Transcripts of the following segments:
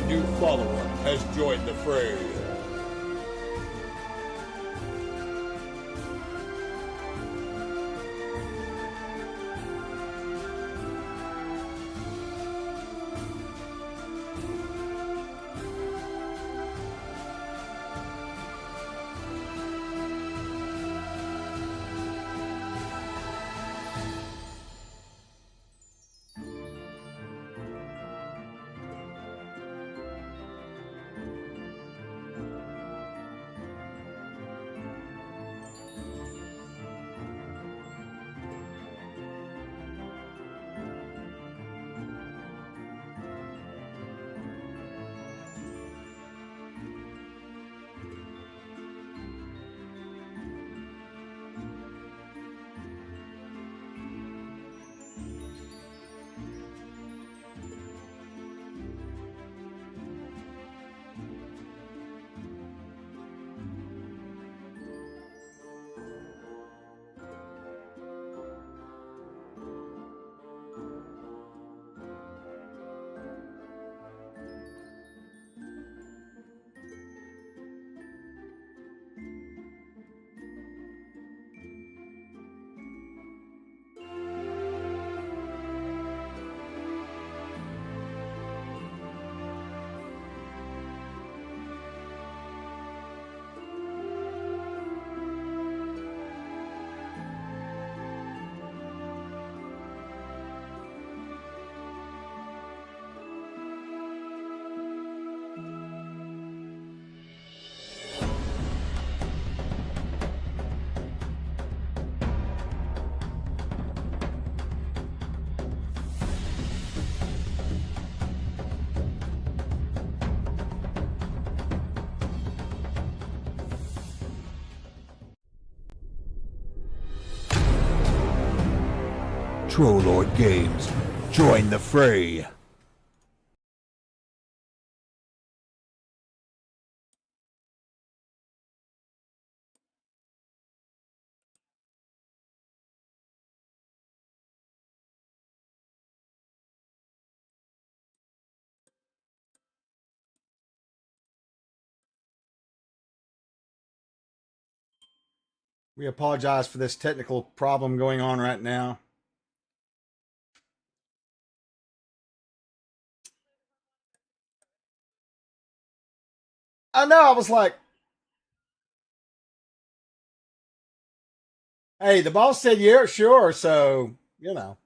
new follower has joined the fray. Trollord Games, join the fray. We apologize for this technical problem going on right now. I know, I was like, hey, the boss said, yeah, sure. So, you know.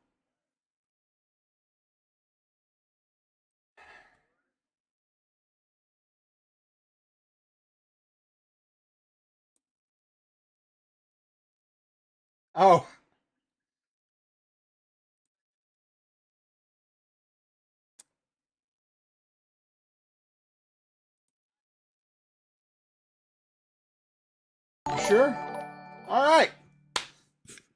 Oh, sure. All right.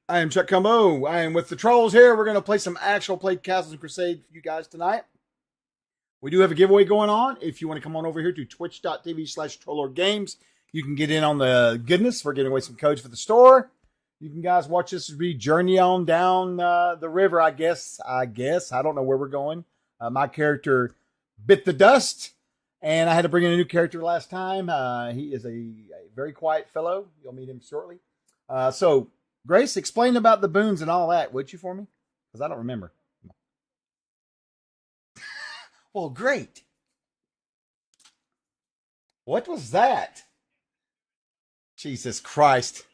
I am Chuck Cumbo. I am with the trolls here. We're going to play some actual played Castles and Crusade for you guys tonight. We do have a giveaway going on. If you want to come on over here to twitch.tv/trollordgames, you can get in on the goodness. We're giving away some codes for the store. You can guys watch this as we journey on down the river, I guess. I don't know where we're going. My character bit the dust, and I had to bring in a new character last time. He is a very quiet fellow. You'll meet him shortly. So, Grace, explain about the boons and all that, would you, for me? Because I don't remember. Well, great. What was that? Jesus Christ.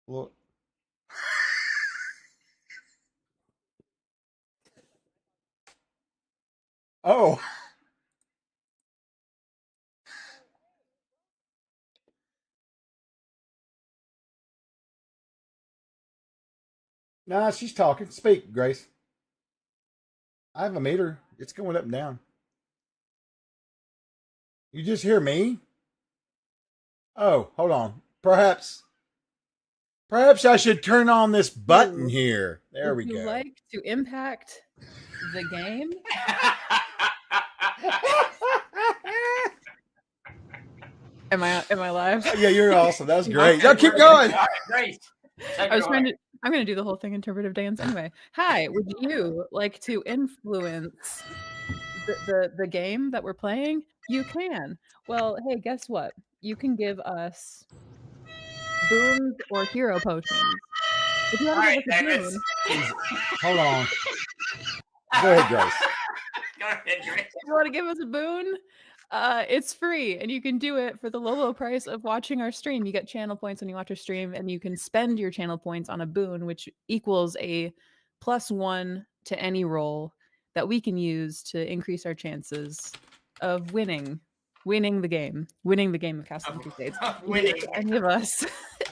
Look. Oh. Nah, she's talking. Speak, Grace. I have a meter. It's going up and down. You just hear me? Oh, hold on. Perhaps I should turn on this button here. There we go. Would you like to impact the game? Am I live? Yeah, you're awesome. That was great. No, keep going. Great. I was I'm going to do the whole thing interpretive dance anyway. Hi, would you like to influence the game that we're playing? You can. Well, hey, guess what? You can give us boons or hero potions. If you All want to right, give us a Davis. boon, Hold on. Go ahead, Grace. Go ahead, Grace. if you want to give us a boon, it's free, and you can do it for the low price of watching our stream. You get channel points when you watch our stream, and you can spend your channel points on a boon, which equals a +1 to any roll that we can use to increase our chances of winning the game of Castle and Crusades. You can give it to any of us,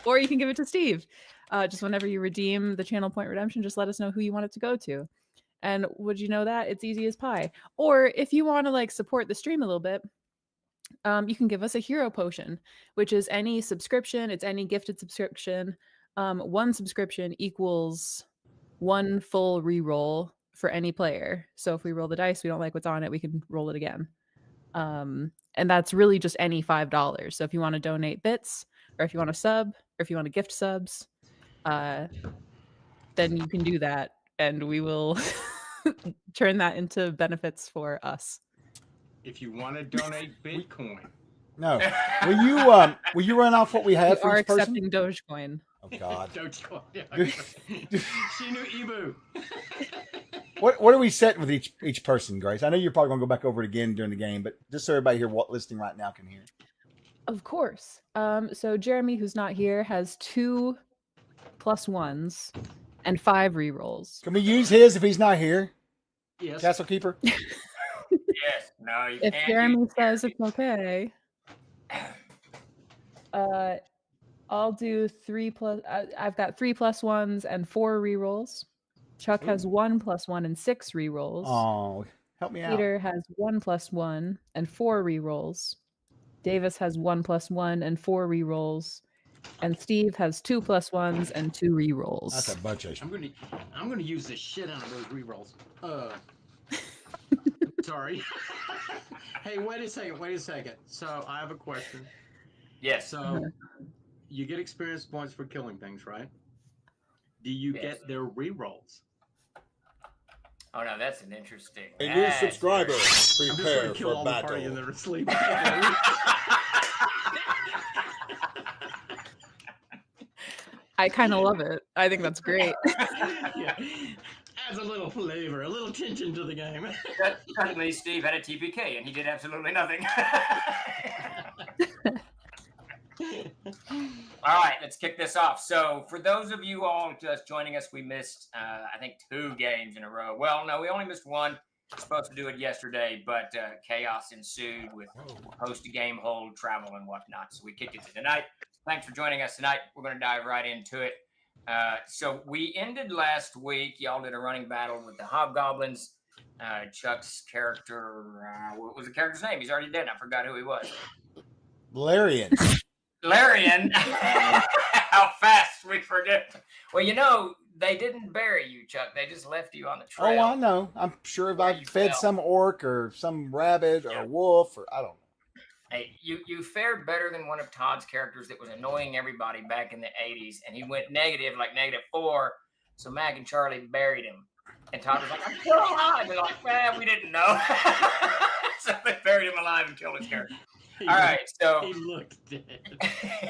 or you can give it to Steve. Just whenever you redeem the channel point redemption, just let us know who you want it to go to. And would you know that? It's easy as pie. Or if you want to like support the stream a little bit, you can give us a hero potion, which is any subscription. It's any gifted subscription. One subscription equals one full reroll for any player. So if we roll the dice, we don't like what's on it, we can roll it again. And that's really just any $5. So if you want to donate bits, or if you want to sub, or if you want to gift subs, then you can do that, and we will turn that into benefits for us. If you want to donate Bitcoin. No. Will you run off what we have We for are each person? accepting Dogecoin. Oh God. Dogecoin. Shinu Ibu. What are we setting with each person, Grace? I know you're probably gonna go back over it again during the game, but just so everybody here listening right now can hear. Of course. So Jeremy, who's not here, has 2 +1s and 5 rerolls. Can we use his if he's not here? Yes. Castle Keeper? Yes. No, you If can't. Jeremy says it's okay, I'll do 3 I've got 3 +1s and 4 rerolls. Chuck has 1 +1 and 6 rerolls. Oh, help me out. Peter has 1 +1 and 4 rerolls. Davis has 1 +1 and 4 rerolls. And Steve has 2 +1s and 2 rerolls. That's a bunch of I'm gonna use the shit out of those rerolls. Sorry. Hey, wait a second. So I have a question. Yes. So you get experience points for killing things, right? Do you Yes. get their rerolls? Oh no, that's an interesting. A new that's subscriber. I'm just going Prepare to kill for all the party and battle. they're asleep. I kind of love it. I think that's great. Yeah. Adds a little flavor, a little tension to the game. Suddenly, Steve had a TPK and he did absolutely nothing. All right, let's kick this off. So, for those of you all just joining us, we missed, I think, 2 games in a row. Well, no, we only missed 1. Supposed to do it yesterday, but chaos ensued with post-game hold, travel, and whatnot. So we kicked it to tonight. Thanks for joining us tonight. We're going to dive right into it. So we ended last week. Y'all did a running battle with the Hobgoblins. Chuck's character, what was the character's name? He's already dead. I forgot who he was. Larian. Larian. How fast we forget. Well, you know, they didn't bury you, Chuck. They just left you on the trail. Oh, I know. I'm sure if I You fed fell. some orc or some rabbit or Yeah. a wolf or I don't know. Hey, you fared better than one of Todd's characters that was annoying everybody back in the 80s, and he went negative, like -4, so Mac and Charlie buried him. And Todd was like, I'm still alive. And like, we didn't know. So they buried him alive and killed his character. All right, so He looked dead.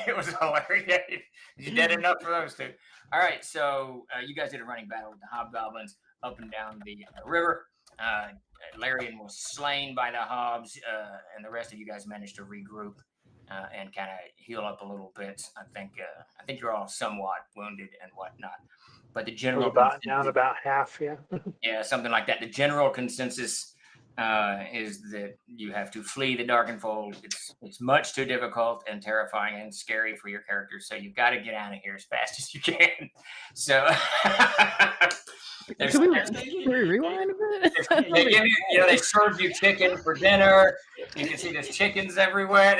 it was hilarious. He's dead enough for those 2. All right, so you guys did a running battle with the Hobgoblins up and down the river. Larian was slain by the Hobs, and the rest of you guys managed to regroup and kind of heal up a little bit. I think you're all somewhat wounded and whatnot. But the general down about half, yeah. yeah, something like that. The general consensus is that you have to flee the Darkenfold. It's much too difficult and terrifying and scary for your characters, so you've got to get out of here as fast as you can. So Can we rewind a bit? they give you, they serve you chicken for dinner. You can see there's chickens everywhere.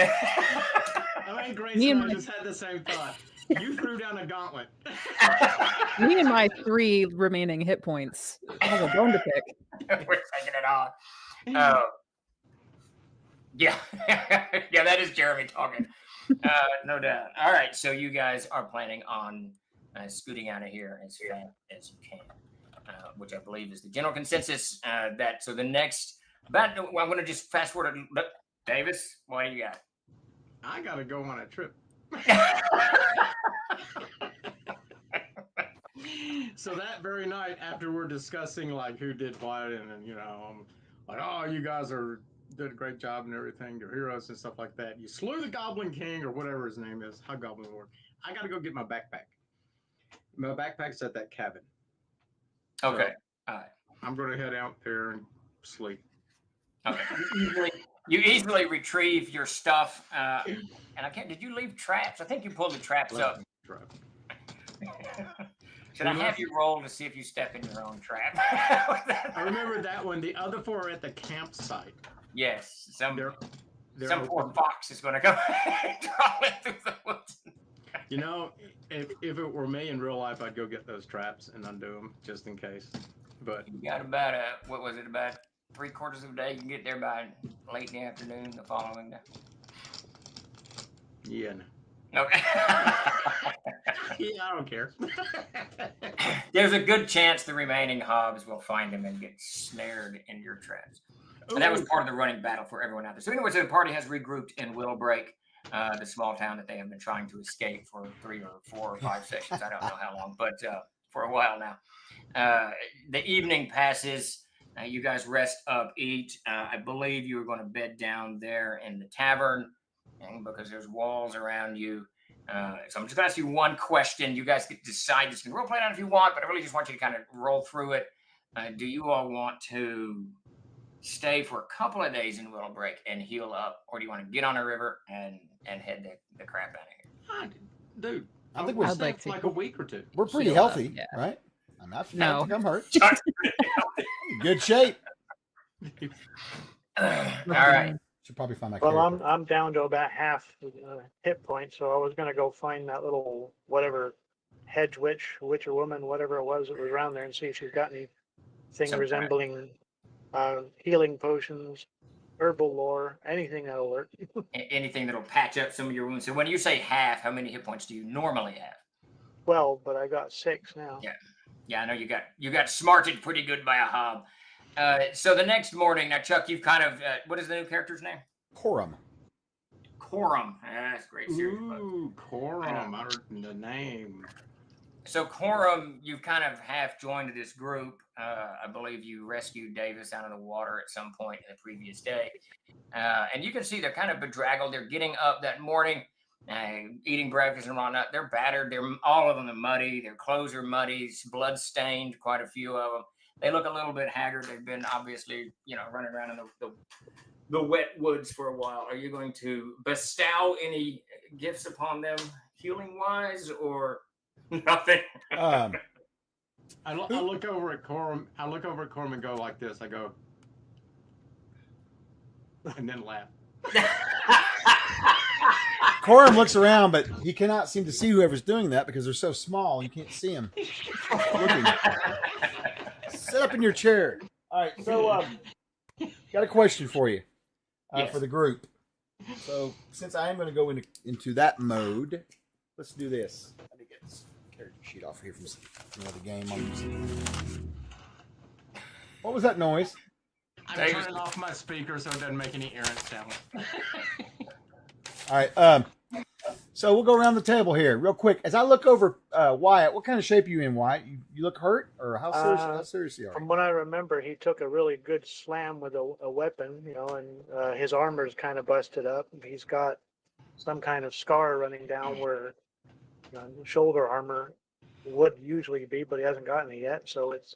I mean, Grace Me and and I just had the same thought. You threw down a gauntlet. Me and my 3 remaining hit points have a bone to pick. We're taking it on. Yeah, yeah, that is Jeremy talking. No doubt. All right, so you guys are planning on scooting out of here as fast as you can, which I believe is the general consensus. So the next, I'm going to just fast forward. Davis, what do you got? I gotta go on a trip. So that very night, after we're discussing like who did what, and I'm like, oh, you guys did a great job and everything, you're heroes and stuff like that. You slew the Goblin King or whatever his name is, Hobgoblin Lord. I gotta go get my backpack. My backpack's at that cabin. Okay, So all right. I'm gonna head out there and sleep. Okay. You easily retrieve your stuff, and I can't. Did you leave traps? I think you pulled the traps up. Should I have you roll to see if you step in your own trap? I remember that one. The other four are at the campsite. Yes, some They're poor open. fox is going to come crawling through the woods. If it were me in real life, I'd go get those traps and undo them just in case. But You got about about 3/4 of a day. You can get there by late in the afternoon the following day. yeah, no. Okay. Yeah, I don't care. There's a good chance the remaining hobs will find him and get snared in your traps. And that was part of the running battle for everyone out there. So anyway, the party has regrouped in Willowbreak, the small town that they have been trying to escape for 3 or 4 or 5 sessions. I don't know how long, but for a while now. The evening passes. You guys rest up, eat. I believe you were going to bed down there in the tavern, and because there's walls around you. So I'm just going to ask you one question. You guys get to decide this. You can role play it out if you want, but I really just want you to kind of roll through it. Do you all want to stay for a couple of days in Willowbreak and heal up, or do you want to get on a river and head the crap out of here? Dude, I think we're we're- I'd like to. like a week or two. We're pretty Heal up, healthy, yeah. right? I mean, I don't No. think I'm hurt. Good shape. All right. Should probably find my Well, character. I'm down to about half hit points, so I was gonna go find that little whatever hedge witch or woman, whatever it was that was around there, and see if she's got anything Some resembling healing potions, herbal lore, anything that'll work. Anything that'll patch up some of your wounds. So when you say half, how many hit points do you normally have? 12, but I got 6 now. Yeah. Yeah, I know you got smarted pretty good by a hob. So the next morning, now Chuck, you've kind of what is the new character's name? Corum. Corum. That's a great series. book. Ooh, Corum. I heard the name. So Corum, you've kind of half joined this group. I believe you rescued Davis out of the water at some point in the previous day, and you can see they're kind of bedraggled. They're getting up that morning, eating breakfast and whatnot. They're battered. All of them are muddy. Their clothes are muddy, blood stained. Quite a few of them. They look a little bit haggard. They've been obviously, running around in the wet woods for a while. Are you going to bestow any gifts upon them, healing wise, or nothing? Um, I look over at Corum. I look over at Corum and go like this. I go, and then laugh. Corum looks around, but he cannot seem to see whoever's doing that because they're so small. You can't see them. Looking. Sit up in your chair. All right, so got a question for you Yes. for the group. So since I am going to go into that mode, let's do this. Let me get this character sheet off here from another game I'm using. What was that noise? I'm Davis- turning off my speaker so it doesn't make any errant sound. All right. So we'll go around the table here real quick. As I look over Wyatt, what kind of shape are you in, Wyatt? You look hurt, or how serious are you? From what I remember, he took a really good slam with a weapon, and his armor's kind of busted up. He's got some kind of scar running down where shoulder armor would usually be, but he hasn't gotten it yet. So it's,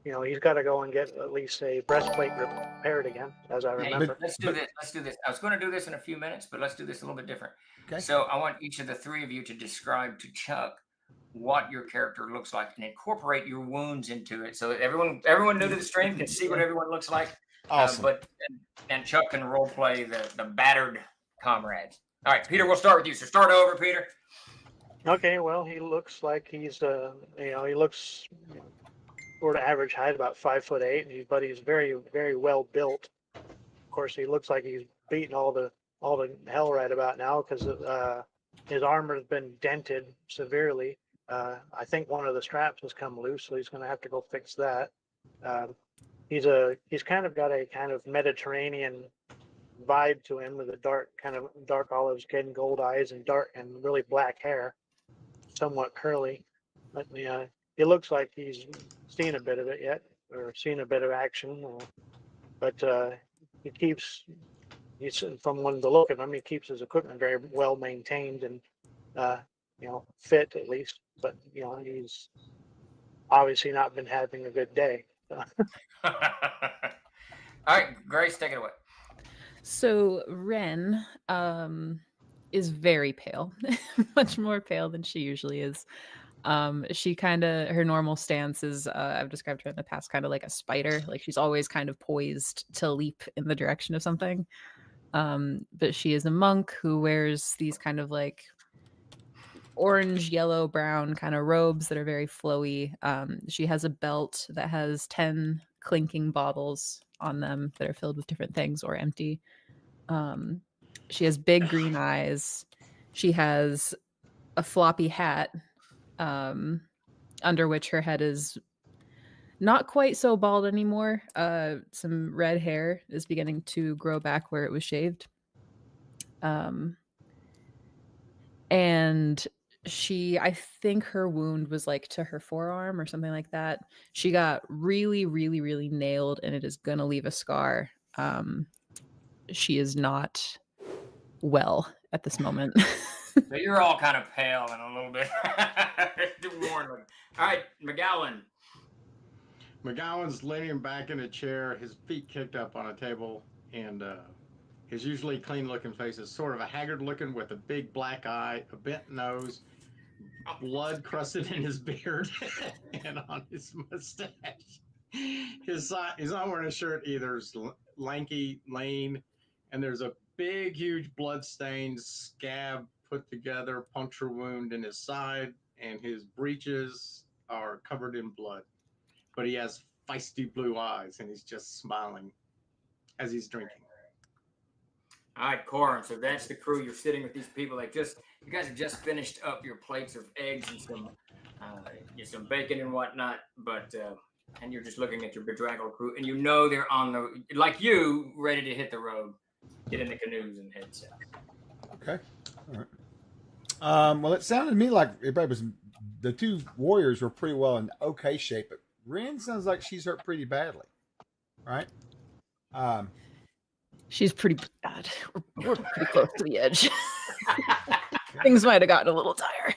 he's got to go and get at least a breastplate repaired again, as I Hey, remember. let's do this. Let's do this. I was going to do this in a few minutes, but let's do this a little bit different. Okay. So I want each of the three of you to describe to Chuck what your character looks like and incorporate your wounds into it, so that everyone new to the stream can see what everyone looks like. Awesome. And Chuck can role play the battered comrades. All right, Peter, we'll start with you. So start over, Peter. Okay, well, he looks like he's, he looks sort of average height, about 5'8", but he's very, very well built. Of course, he looks like he's beaten all the hell right about now because his armor has been dented severely. I think one of the straps has come loose, so he's going to have to go fix that. He's kind of got a kind of Mediterranean vibe to him with a dark olive skin, gold eyes, and really black hair, somewhat curly. But it looks like he's seen a bit of it yet, or seen a bit of action. But he's from the look of him, he keeps his equipment very well maintained and fit at least. But he's obviously not been having a good day. All right, Grace, take it away. So Ren is very pale, much more pale than she usually is. She her normal stance is, I've described her in the past, kind of like a spider. Like she's always kind of poised to leap in the direction of something. But she is a monk who wears these kind of like orange, yellow, brown kind of robes that are very flowy. She has a belt that has 10 clinking bottles on them that are filled with different things or empty. She has big green eyes. She has a floppy hat under which her head is not quite so bald anymore. Some red hair is beginning to grow back where it was shaved. And I think her wound was like to her forearm or something like that. She got really, really, really nailed, and it is going to leave a scar. She is not well at this moment. So you're all kind of pale and a little bit worn. All right, McGowan. McGowan's leaning back in a chair, his feet kicked up on a table, and his usually clean-looking face is sort of a haggard-looking with a big black eye, a bent nose, blood crusted in his beard and on his mustache. He's not wearing a shirt either. It's lanky, lean, and there's a big, huge blood-stained scab put together, puncture wound in his side, and his breeches are covered in blood. But he has feisty blue eyes, and he's just smiling as he's drinking. All right, Corin. So that's the crew. You're sitting with these people. You guys have just finished up your plates of eggs and some bacon and whatnot. But and you're just looking at your bedraggled crew, and they're on ready to hit the road, get in the canoes and head south. Okay. All right. Well, it sounded to me like the two warriors were pretty well in okay shape, but Ren sounds like she's hurt pretty badly, right? She's pretty bad. We're pretty close to the edge. Things might have gotten a little dire.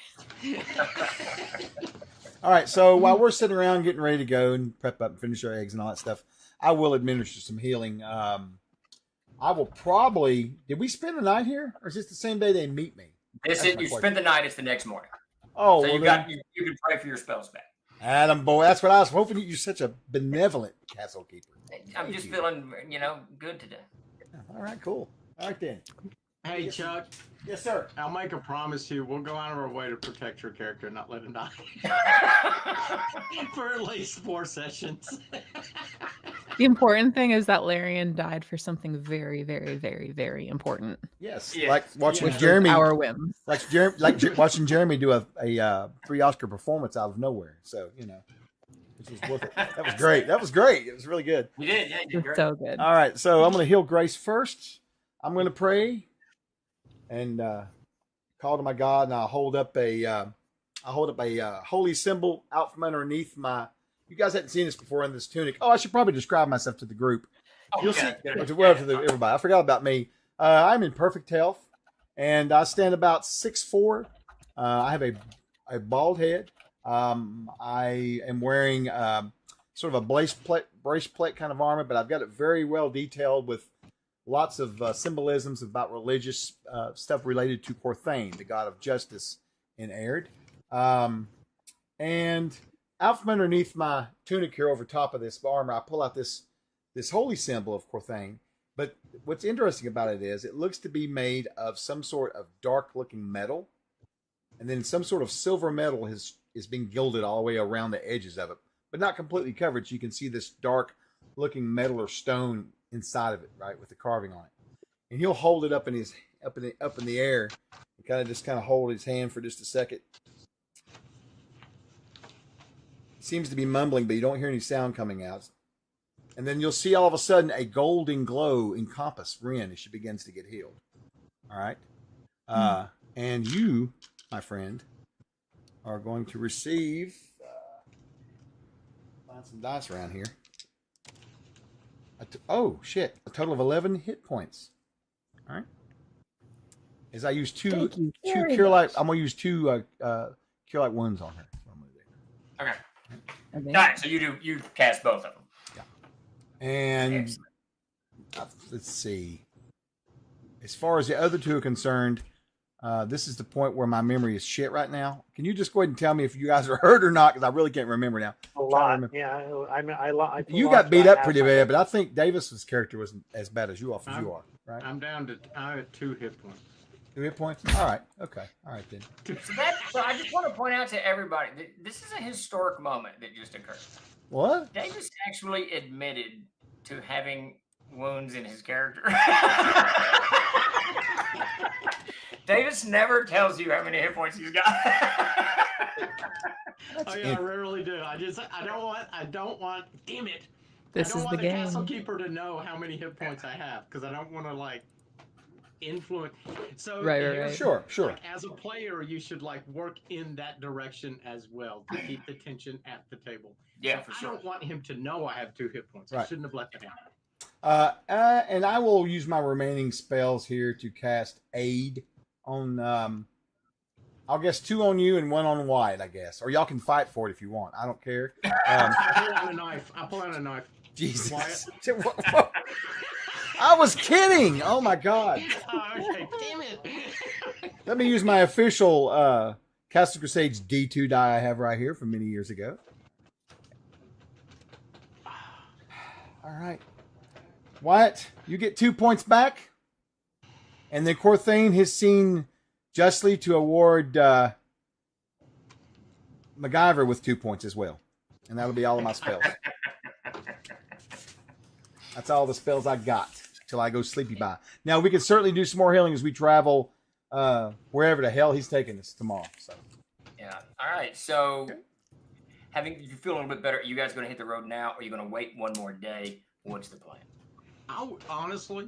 All right. So while we're sitting around getting ready to go and prep up and finish our eggs and all that stuff, I will administer some healing. I will probably. Did we spend the night here, or is this the same day they meet me? You spend the night. It's the next morning. Oh, so well, you can pray for your spells back. Adam, boy, that's what I was hoping. You're such a benevolent castle keeper. I'm just feeling, good today. All right, cool. All right then. Hey, Chuck. Yes, sir. I'll make a promise to you. We'll go out of our way to protect your character and not let him die for at least 4 sessions. The important thing is that Larian died for something very, very, very, very important. Yes, Yeah. like watching Which was Jeremy. our whim. Watching Jeremy do a 3 Oscar performance out of nowhere. So which was worth it. That was great. That was great. It was really good. You did, yeah, you did great. So good. All right, so I'm going to heal Grace first. I'm going to pray and call to my God, and I'll hold up a holy symbol out from underneath my. You guys hadn't seen this before in this tunic. Oh, I should probably describe myself to the group. You'll see. Everybody. I forgot about me. I'm in perfect health, and I stand about 6'4". I have a bald head. I am wearing sort of a braceplate kind of armor, but I've got it very well detailed with lots of symbolisms about religious stuff related to Corthane, the god of justice in Aird. And out from underneath my tunic here over top of this armor, I pull out this holy symbol of Corthane. But what's interesting about it is it looks to be made of some sort of dark-looking metal. And then some sort of silver metal is being gilded all the way around the edges of it, but not completely covered. So you can see this dark-looking metal or stone inside of it, right, with the carving on it. And he'll hold it up in the air, and kind of hold his hand for just a second. seems to be mumbling, but you don't hear any sound coming out. And then you'll see all of a sudden a golden glow encompass Ren as she begins to get healed. All right. And you, my friend, are going to receive. Find some dice around here. Oh, shit. A total of 11 hit points. All right. As I use two cure light, I'm going to use two cure light wounds on her. That's what I'm gonna do. Okay. All right. So you cast both of them. And let's see. As far as the other two are concerned, this is the point where my memory is shit right now. Can you just go ahead and tell me if you guys are hurt or not? Because I really can't remember now. A lot. Yeah. I mean, you got beat up pretty bad, but I think Davis's character wasn't as bad as you are, right? I'm at 2 hit points. 2 hit points? All right. Okay. All right, then. So I just want to point out to everybody that this is a historic moment that just occurred. What? Davis actually admitted to having wounds in his character. Davis never tells you how many hit points he's got. Oh yeah, I rarely do. I don't want. Damn it! This is the game. I don't want the castle keeper to know how many hit points I have because I don't want to like influence. So right. Sure. Like, as a player, you should like work in that direction as well to keep the tension at the table. Yeah, so for I sure. don't want him to know I have 2 hit points. I Right. shouldn't have let that happen. And I will use my remaining spells here to cast aid on. I'll guess 2 on you and 1 on Wyatt, I guess, or y'all can fight for it if you want. I don't care. I pull out a knife. Jesus, Wyatt. I was kidding. Oh my god. Oh, okay, damn it. Let me use my official Castle Crusades D2 die I have right here from many years ago. All right. Wyatt, you get 2 points back. And then Corthane has seen justly to award MacGyver with 2 points as well. And that'll be all of my spells. That's all the spells I got till I go sleepy by. Now, we can certainly do some more healing as we travel wherever the hell he's taking us tomorrow. So. Yeah. All right. So, you feel a little bit better. You guys going to hit the road now, or are you going to wait one more day? What's the plan? Honestly,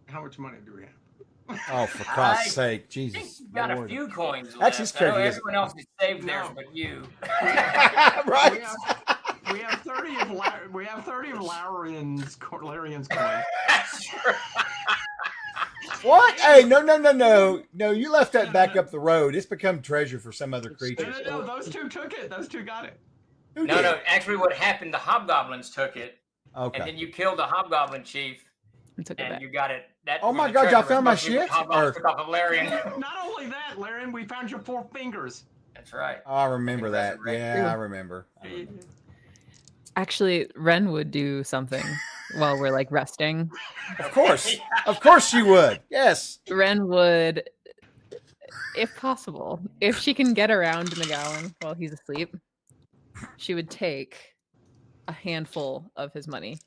how much money do we have? Oh, for Christ's sake, I Jesus! think you've got a few coins left. Actually, it's I know crazy, everyone else has saved theirs, but you. Right. We have 30 of Larian's coins. What? Hey, no! No, you left that back up the road. It's become treasure for some other creature. No, those two took it. Those two got it. Who did? No. Actually, what happened? The hobgoblins took it, Okay. and then you killed the hobgoblin chief, And took it and back. you got it. That Oh was my the God, y'all treasure. found my Must be what shit? Hobgoblins Or- took off of Larian. Not only that, Larian, we found your 4 fingers. That's right. I remember that. Resurrect. Yeah, I remember. Actually, Ren would do something while we're like resting. Of course she would. Yes. Ren would, if possible, if she can get around McGowan while he's asleep, she would take a handful of his money.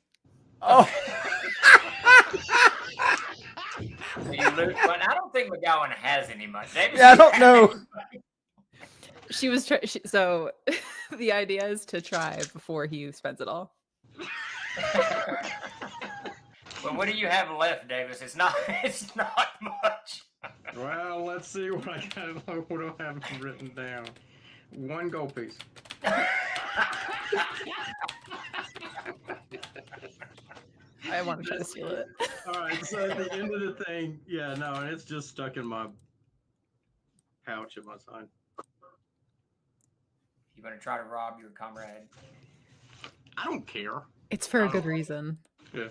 Oh. You lose, but I don't think McGowan has any money. Maybe Yeah, I she don't has know. any money. She was so the idea is to try before he spends it all. Well, what do you have left, Davis? It's not much. Well, let's see what I got. What do I have written down? 1 gold piece. I want to try to steal it. All right, so at the end of the thing, yeah, no, and it's just stuck in my pouch at my side. You're gonna try to rob your comrade. I don't care. It's for a good reason. Yeah.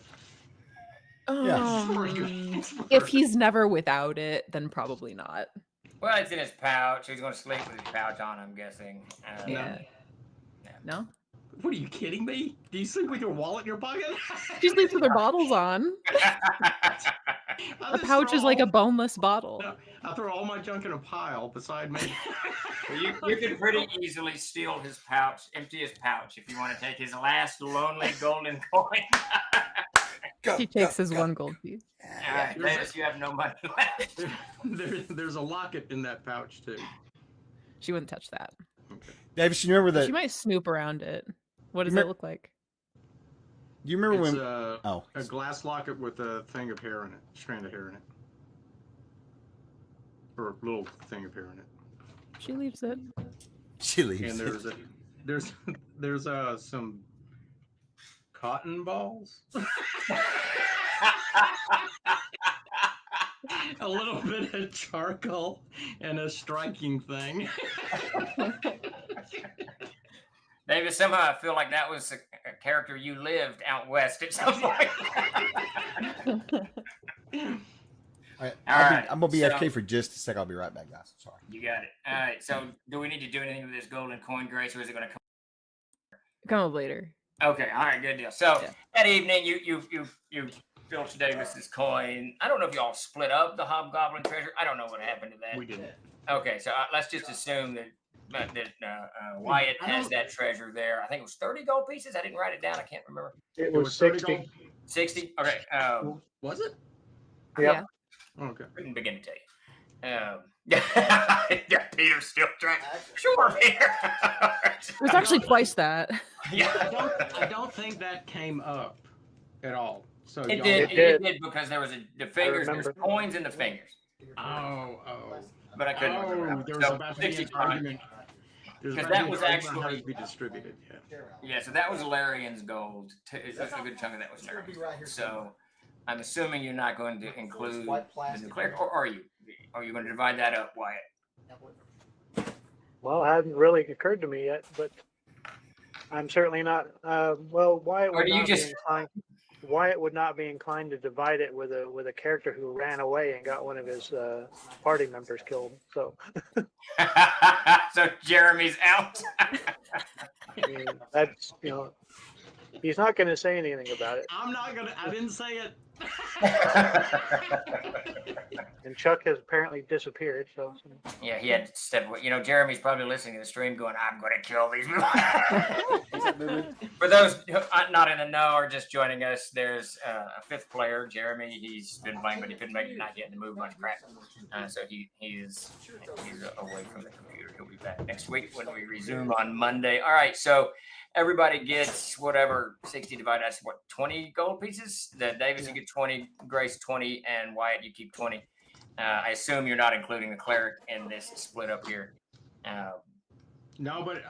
If he's never without it, then probably not. Well, it's in his pouch. He's gonna sleep with his pouch on, I'm guessing. Yeah. No? What are you kidding me? Do you sleep with your wallet in your pocket? She sleeps with her bottles on. A pouch is like a boneless bottle. No, I throw all my junk in a pile beside me. Well, you could pretty easily steal his pouch, empty his pouch, if you want to take his last lonely golden coin. She takes his 1 gold piece. All right, Davis, you have no money left. There's a locket in that pouch too. She wouldn't touch that. Davis, you remember that? She might snoop around it. What does You it me- look like? Do you remember It's when? a glass locket with a thing of hair in it, strand of hair in it, or a little thing of hair in it. She leaves it. She leaves. And there's some cotton balls, a little bit of charcoal, and a striking thing. David, somehow I feel like that was a character you lived out west at some point. All right, right, I'm gonna be so- FK for just a sec. I'll be right back, guys. Sorry. You got it. All right. So, do we need to do anything with this golden coin, Grace, or is it going to come? Come up later. Okay. All right. Good deal. So Yeah. that evening, you filched Davis's coin. I don't know if y'all split up the hobgoblin treasure. I don't know what happened to that. We didn't. Okay. So let's just assume that Wyatt has that treasure there. I think it was 30 gold pieces. I didn't write it down. I can't remember. It It was 30 60. gold. 60. Okay. Was it? Yeah. Okay. Couldn't begin to tell you. Yeah, Peter's still trying. Sure, Peter. It was actually twice that. Yeah. I don't think that came up at all. So It y'all- did. It did. It did because there was the fingers. There's remember. coins in the fingers, Oh. but I couldn't remember. Oh, there was So, about to be 60 an argument. Because that was how to actually- be distributed. Yeah. Yeah, so that was Larian's gold. A good chunk of that was Larian's. So I'm assuming you're not going to include the nuclear, or are you? Are you going to divide that up, Wyatt? Well, it hadn't really occurred to me yet, but I'm certainly not. Well, Wyatt Or would do you not just- be inclined. Wyatt would not be inclined to divide it with a character who ran away and got one of his party members killed. So So Jeremy's out. I mean, that's he's not going to say anything about it. I'm not gonna. I didn't say it. And Chuck has apparently disappeared. So Yeah, he had to step away. Jeremy's probably listening to the stream going, I'm going to kill these people. For those who are not in the know or just joining us, there's a fifth player, Jeremy. He's been playing, but he couldn't make it tonight yet to move a bunch of crap. So he's away from the computer. He'll be back next week when we resume on Monday. All right, so everybody gets whatever 60 divided. That's what, 20 gold pieces? Davis, you get 20, Grace 20, and Wyatt, you keep 20. I assume you're not including the cleric in this split up here. No, but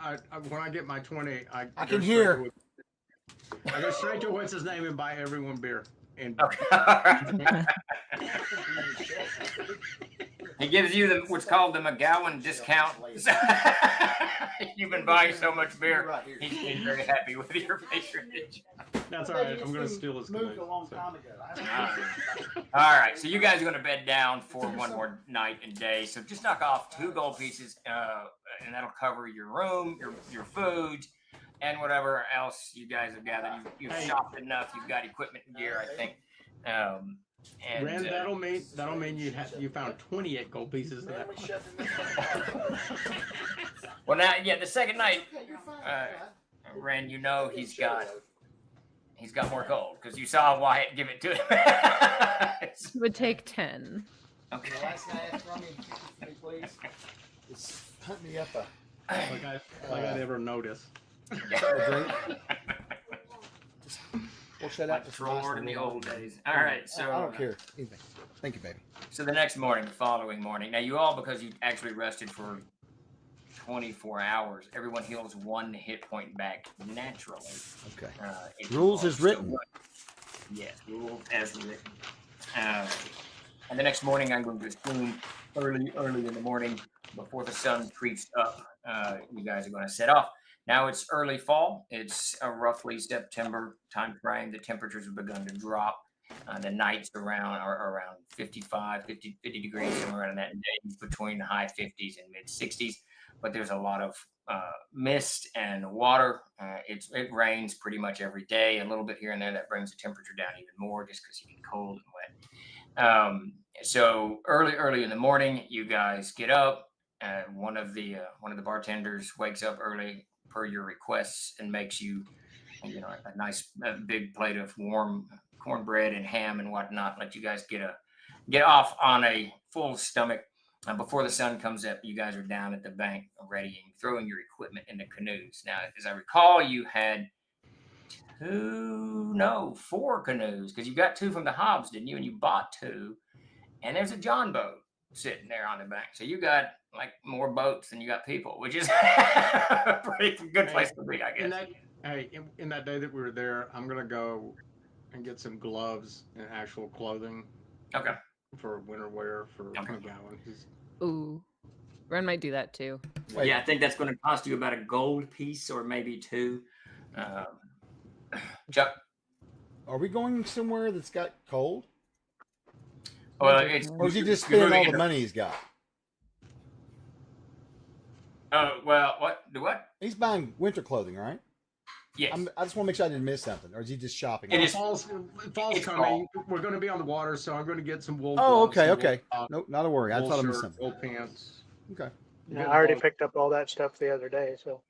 when I get my 20, I I go can straight hear. to- I go straight to what's his name and buy everyone beer. And Okay. He gives you what's called the McGowan discount. You've been buying so much beer. He's very happy with your patronage. that's all right. I'm gonna steal his. Moved a long so. time ago. All right, so you guys are going to bed down for one more night and day. So just knock off 2 gold pieces, and that'll cover your room, your food, and whatever else you guys have gathered. You've shopped enough. You've got equipment and gear, I think. And Rand, that'll mean you found 28 gold pieces. Of that. well, now, yeah, the second night, Rand, he's got more gold because you saw Wyatt give it to him. It would take 10. Okay. last guy asked for me, please. Just hunt me up a Like I never noticed. drink. We'll shut out the Troll Lord in the old days. All right, so I don't care anything. Thank you, baby. So the next morning, the following morning. Now you all, because you actually rested for 24 hours, everyone heals 1 hit point back naturally. Okay. If Rules you as are written. still running. Yes, rules as written. And the next morning, I'm going to assume early in the morning, before the sun creeps up, you guys are going to set off. Now it's early fall. It's roughly September time frame. The temperatures have begun to drop. The nights are around 55, 50 degrees, somewhere around that, and days between the high 50s and mid 60s. But there's a lot of mist and water. It rains pretty much every day, a little bit here and there. That brings the temperature down even more just because you get cold and wet. So early in the morning, you guys get up. One of the bartenders wakes up early per your requests and makes you, a nice big plate of warm cornbread and ham and whatnot. Let you guys get off on a full stomach. before the sun comes up, you guys are down at the bank readying, throwing your equipment in the canoes. Now, as I recall, you had 4 canoes, because you got 2 from the Hobbs, didn't you? And you bought 2, and there's a John boat sitting there on the bank. So you got like more boats than you got people, which is a pretty good place to be, I guess. In that day that we were there, I'm gonna go and get some gloves and actual clothing. Okay. For winter wear for McGowan. Ooh, Ren might do that too. Wait. Yeah, I think that's going to cost you about a gold piece or maybe 2. Chuck. Are we going somewhere that's got cold? Well, it's, Or is he just you're spending moving all the into- money he's got? Well, what? Do what? He's buying winter clothing, right? Yes. I just want to make sure I didn't miss something. Or is he just shopping? It is- Fall's it's coming. We're going to be on the water, so I'm going to get some wool. Oh, gloves, okay, some okay. wool, Nope, not a worry. I wool thought I missed shirt, something. wool pants. Okay. Yeah, I already picked up all that stuff the other day. So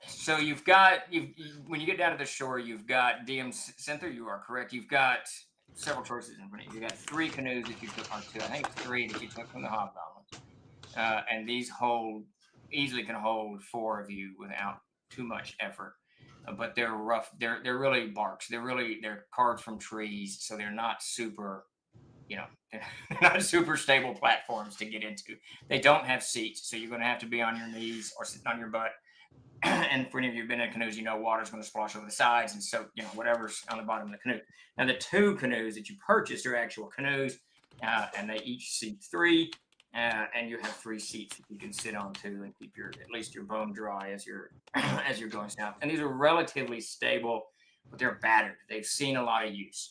So you've got when you get down to the shore, you've got DM Center. You are correct. You've got several choices in front of you. You got 3 canoes that you took on 2. I think 3 that you took from the Hobgoblins, and these easily can hold 4 of you without too much effort. But they're rough. They're really barks. They're carved from trees, so they're not super. They're not super stable platforms to get into. They don't have seats, so you're going to have to be on your knees or sitting on your butt. And for any of you who've been in canoes, water's going to splash over the sides, and so whatever's on the bottom of the canoe. Now, the 2 canoes that you purchased are actual canoes, and they each seat 3, and you have 3 seats that you can sit on too, and keep at least your bone dry as you're as you're going south. And these are relatively stable, but they're battered. They've seen a lot of use.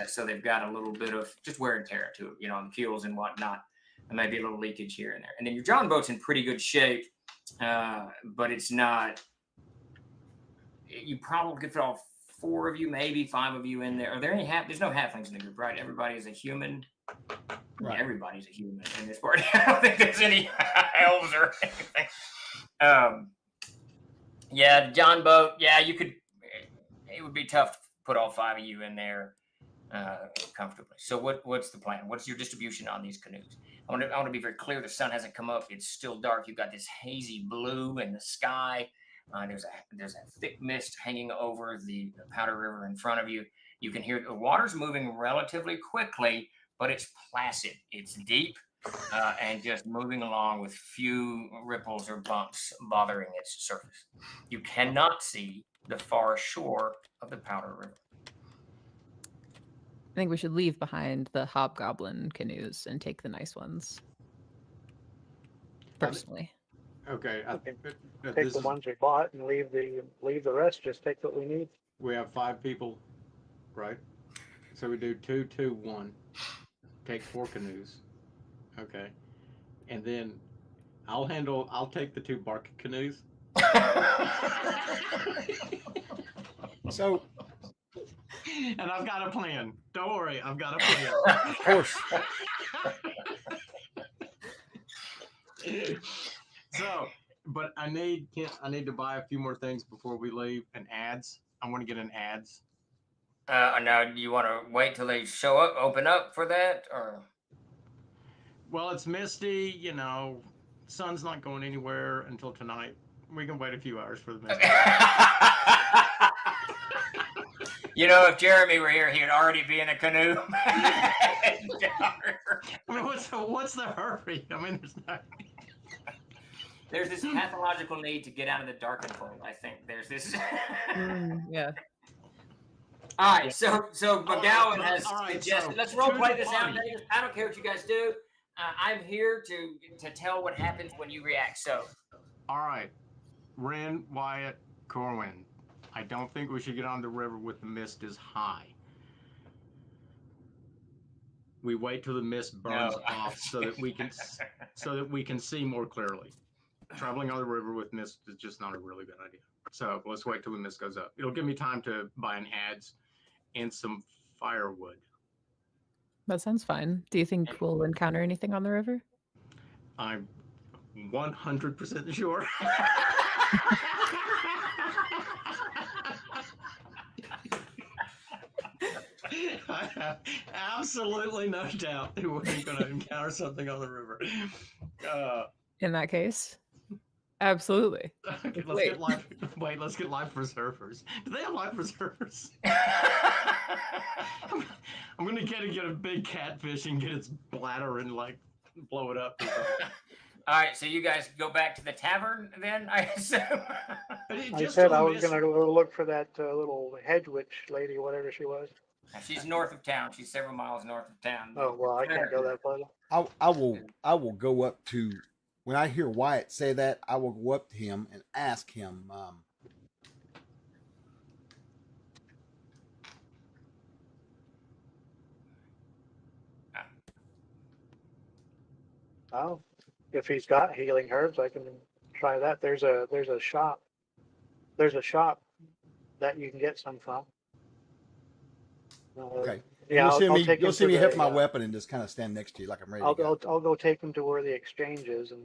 So they've got a little bit of just wear and tear to it, on the keels and whatnot, and maybe a little leakage here and there. And then your John boat's in pretty good shape, but it's not. You probably could fit all 4 of you, maybe 5 of you in there. Are there any there's no halflings in the group, right? Everybody is a human. Right. Yeah, everybody's a human in this party. I don't think there's any elves or anything. Yeah, John boat. Yeah, you could. It would be tough to put all 5 of you in there comfortably. So what's the plan? What's your distribution on these canoes? I want to be very clear. The sun hasn't come up. It's still dark. You've got this hazy blue in the sky. There's a thick mist hanging over the Powder River in front of you. You can hear the water's moving relatively quickly, but it's placid. It's deep and just moving along with few ripples or bumps bothering its surface. You cannot see the far shore of the Powder River. I think we should leave behind the hobgoblin canoes and take the nice ones. Personally. Okay. take the ones we bought and leave the rest. Just take what we need. We have 5 people, right? So we do 2, 2, 1. Take 4 canoes. Okay. And then I'll take the 2 bark canoes. So, And I've got a plan. Don't worry, I've got a plan. of course. So, but I need to buy a few more things before we leave. And ads. I want to get an ads. Now, do you want to wait till they show up, open up for that, or? Well, it's misty. Sun's not going anywhere until tonight. We can wait a few hours for the misty. If Jeremy were here, he would already be in a canoe. I mean, what's the hurry? I mean, There's this pathological need to get out of the darkened world. I think there's this. Yeah. All right, so McGowan has all right, suggested. so let's role choose play a this out. party. I don't care what you guys do. I'm here to tell what happens when you react. So, all right. Ren, Wyatt, Corwin. I don't think we should get on the river with the mist as high. We wait till the mist burns No. off so that we can see more clearly. Traveling on the river with mist is just not a really good idea. So let's wait till the mist goes up. It'll give me time to buy an adze and some firewood. That sounds fine. Do you think we'll encounter anything on the river? I'm 100% sure. I have absolutely no doubt that we're going to encounter something on the river. In that case, absolutely. Okay, let's Wait. get life. Wait, let's get life preservers. Do they have life preservers? I'm gonna get a big catfish and get its bladder and like blow it up. All right, so you guys go back to the tavern then, I assume. I said I was going to go look for that little hedge witch lady, whatever she was. She's north of town. She's several miles north of town. Oh, well, I can't go that far. I will go up to, when I hear Wyatt say that, I will go up to him and ask him, Oh, if he's got healing herbs, I can try that. There's a shop. There's a shop that you can get some from. okay. Yeah, You'll see me hit my weapon and just kind of stand next to you like I'm ready to go. I'll go take him to where the exchange is, and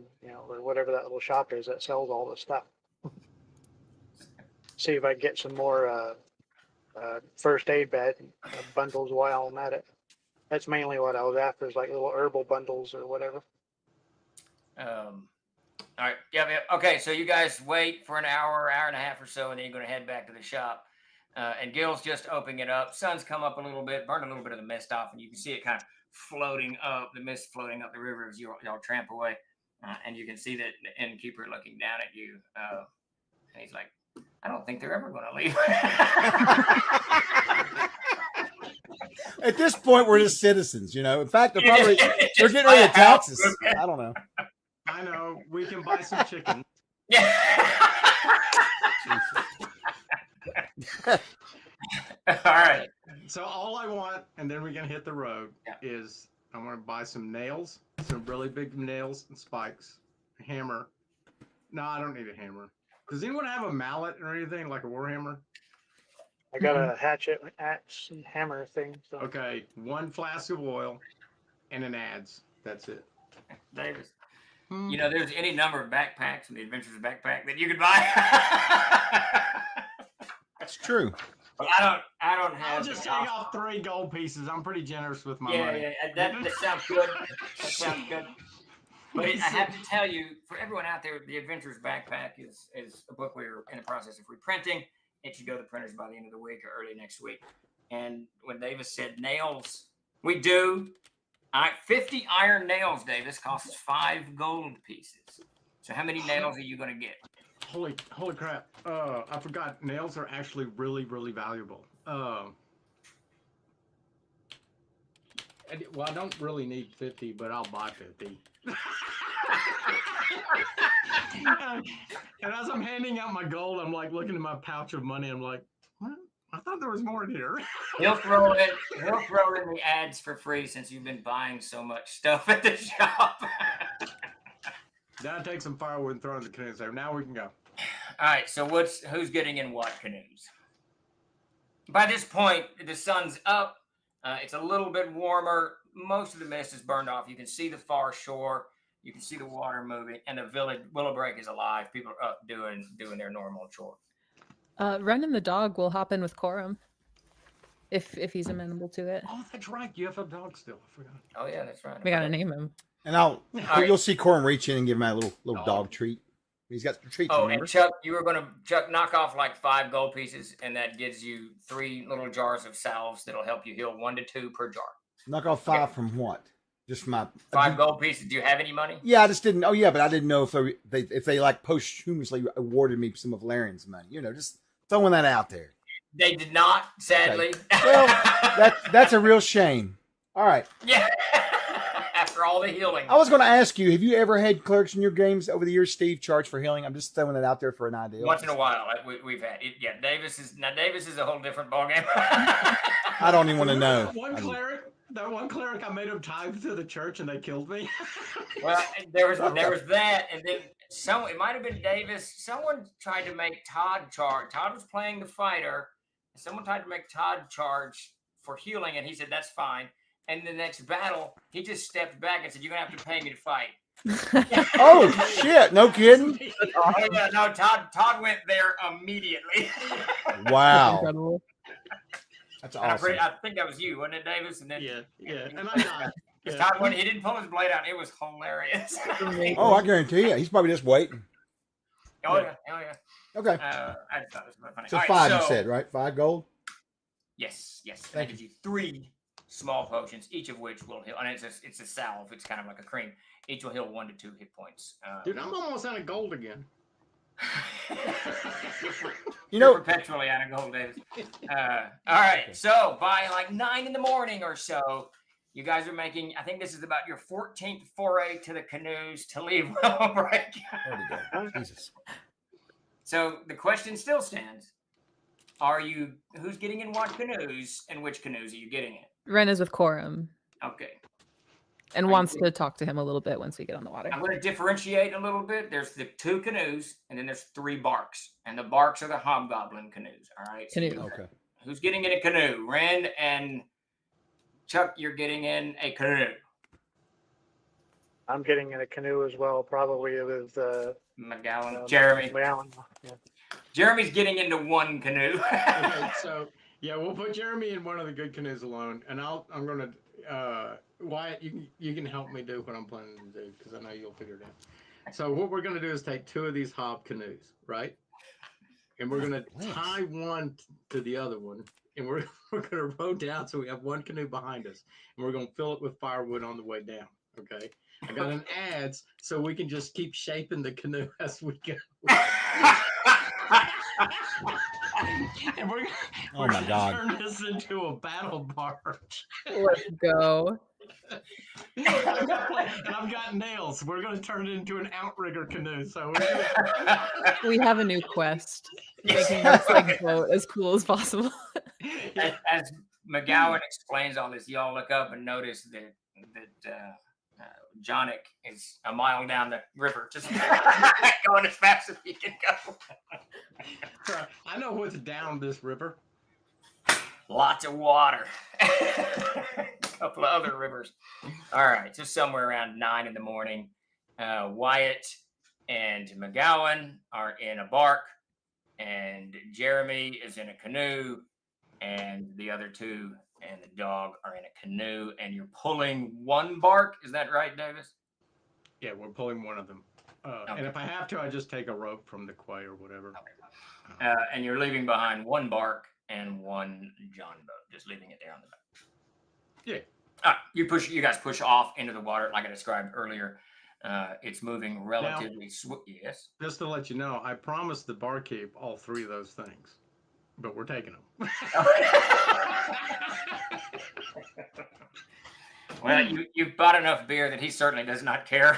or whatever that little shop is that sells all the stuff. See if I can get some more first aid bundles while I'm at it. That's mainly what I was after, is like little herbal bundles or whatever. All right. Yeah. Okay. So you guys wait for an hour and a half or so, and then you're going to head back to the shop. And Gil's just opening it up. Sun's come up a little bit, burned a little bit of the mist off, and you can see it kind of floating up, the mist floating up the river as y'all tramp away. And you can see that the innkeeper looking down at you. And he's like, I don't think they're ever going to leave. At this point, we're just citizens, In fact, they're getting ready to tax us. I don't know. I know. We can buy some chicken. Yeah. All right. So all I want, and then we can hit the road, is I want to buy some nails, some really big nails and spikes, a hammer. No, I don't need a hammer. Does anyone have a mallet or anything, like a war hammer? I got a hatchet, axe, and hammer thing. So. Okay, 1 flask of oil and an adze. That's it. Davis. There's any number of backpacks in the Adventurers Backpack that you could buy. That's true. But I don't have. I'll just take off 3 gold pieces. I'm pretty generous with my money. Yeah, that sounds good. That sounds good. But I have to tell you, for everyone out there, the Adventurers Backpack is a book we're in the process of reprinting. It should go to printers by the end of the week or early next week. And when Davis said nails, we do. 50 iron nails, Davis, costs 5 gold pieces. So how many nails are you going to get? Holy crap. I forgot. Nails are actually really, really valuable. Well, I don't really need 50, but I'll buy 50. And as I'm handing out my gold, I'm like looking at my pouch of money. I'm like, what? I thought there was more in here. He'll throw in the ads for free since you've been buying so much stuff at the shop. Now take some firewood and throw it in the canoes there. Now we can go. All right, so who's getting in what canoes? By this point, the sun's up. It's a little bit warmer. Most of the mist is burned off. You can see the far shore. You can see the water moving, and the village Willowbreak is alive. People are up doing their normal chore. Ren and the dog will hop in with Corum if he's amenable to it. Oh, that's right. You have a dog still. I forgot. Oh yeah, that's right. We gotta name him. And right. You'll see Corum reach in and give him a little dog treat. He's got some treats. Oh, remember? and Chuck, knock off like 5 gold pieces, and that gives you 3 little jars of salves that'll help you heal 1 to 2 per jar. Knock off 5 from what? Just from my 5 gold pieces. Do you have any money? Yeah, I just didn't. Oh yeah, but I didn't know if they like posthumously awarded me some of Valerian's money. Just throwing that out there. They did not, sadly. Okay. Well, that's a real shame. All right. Yeah. After all the healing. I was going to ask you, have you ever had clerics in your games over the years, Steve, charge for healing? I'm just throwing it out there for an idea. Once in a while, we've had it. Yeah, Davis is a whole different ballgame. I don't even want to know. That one cleric, I made him tithe to the church and they killed me. Well, there was that, and then it might have been Davis. Someone tried to make Todd charge. Todd was playing the fighter. Someone tried to make Todd charge for healing, and he said that's fine. And the next battle, he just stepped back and said, "You're gonna have to pay me to fight." Oh shit! No kidding. Oh yeah, no. Todd went there immediately. Wow. Incredible. That's And awesome. I think that was you, wasn't it, Davis? And then Yeah, and I died. Because Yeah. Todd, when he didn't pull his blade out, it was hilarious. Oh, I guarantee you, he's probably just waiting. Oh yeah. Okay, I thought it was really funny. so All right, 5 you so- said, right? 5 gold. Yes. And that Thank gives you 3 small potions, each of which will heal. And it's a salve. It's kind of like a cream. Each will heal 1 to 2 hit points. Dude, I'm almost out of gold again. You know, perpetually out of gold, Davis. All right. So by like 9 in the morning or so, you guys are making. I think this is about your 14th foray to the canoes to leave Willowbreak. there we go. Jesus. So the question still stands: who's getting in what canoes, and which canoes are you getting in? Ren is with Corum Okay. and Are you wants getting- to talk to him a little bit once we get on the water. I'm going to differentiate a little bit. There's the 2 canoes, and then there's 3 barks, and the barks are the hobgoblin canoes. All right. So Canoe. Okay. who's getting in a canoe? Ren and Chuck, you're getting in a canoe. I'm getting in a canoe as well, probably with McGowan, Jeremy. Alan. Yeah. Jeremy's getting into 1 canoe. Okay, so yeah, we'll put Jeremy in one of the good canoes alone, and I'm gonna Wyatt, you can help me do what I'm planning to do because I know you'll figure it out. So what we're gonna do is take 2 of these hob canoes, right? And we're gonna tie one to the other one, and we're gonna row down so we have 1 canoe behind us, and we're gonna fill it with firewood on the way down. Okay. I got an adze so we can just keep shaping the canoe as we go. And we're Oh my gonna God. turn this into a battle barge. Let's go. And I've got nails. We're gonna turn it into an outrigger canoe. So we're gonna... We have a new quest. Making this like boat as cool as possible. As McGowan explains all this, y'all look up and notice that Jonic is a mile down the river, just going as fast as he can go. I know what's down this river. Lots of water. A couple of other rivers. All right, so somewhere around 9 in the morning, Wyatt and McGowan are in a bark, and Jeremy is in a canoe, and the other 2 and the dog are in a canoe, and you're pulling 1 bark. Is that right, Davis? Yeah, we're pulling one of them. Okay. And if I have to, I just take a rope from the quay or whatever. And you're leaving behind 1 bark and 1 John boat, just leaving it there on the back. Yeah. You guys push off into the water like I described earlier. It's moving relatively Yes. Just to let you know, I promised the barkeep all 3 of those things, but we're taking them. Well, you've bought enough beer that he certainly does not care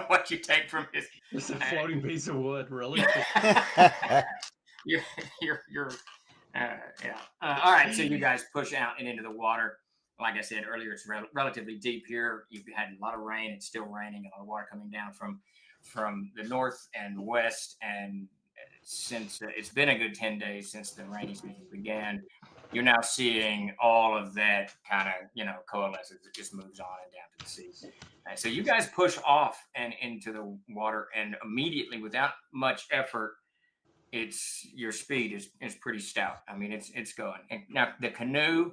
what you take from his. It's a floating piece of wood, really. Yeah. All right, so you guys push out and into the water. Like I said earlier, it's relatively deep here. You've had a lot of rain. It's still raining. A lot of water coming down from the north and west. And since it's been a good 10 days since the rainy season began, you're now seeing all of that kind of, coalesces. It just moves on and down to the sea. So you guys push off and into the water, and immediately, without much effort, your speed is pretty stout. I mean, it's going. And now the canoe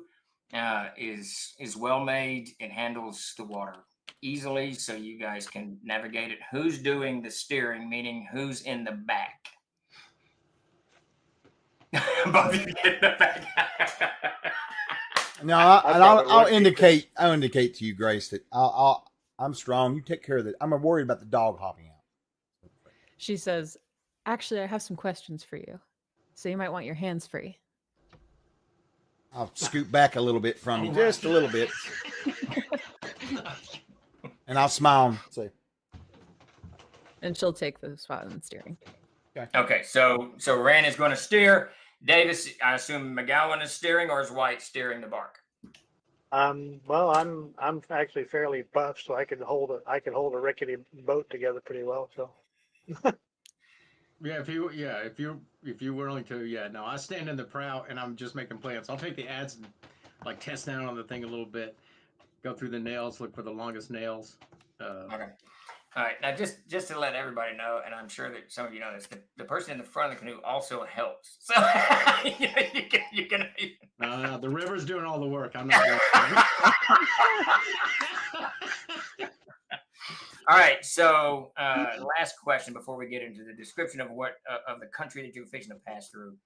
is well made. It handles the water easily, so you guys can navigate it. Who's doing the steering? Meaning, who's in the back? Both of you get in the back. No, I'll indicate to you, Grace, that I'm strong. You take care of it. I'm worried about the dog hopping out. She says, "Actually, I have some questions for you. So you might want your hands free." I'll scoot back a little bit from you, just a little bit, and I'll smile and say, And she'll take the spot on the steering. Okay, so Ren is going to steer. Davis, I assume McGowan is steering, or is White steering the bark? Well, I'm actually fairly buff, so I could hold a rickety boat together pretty well. So. Yeah, if you're willing to, no, I stand in the prow and I'm just making plans. I'll take the adze and like test down on the thing a little bit, go through the nails, look for the longest nails. Okay. All right. Now, just to let everybody know, and I'm sure that some of you know this, the person in the front of the canoe also helps. So you can. No, the river's doing all the work. I'm not doing it. All right. So, last question before we get into the description of what of the country that you're fixing to pass through.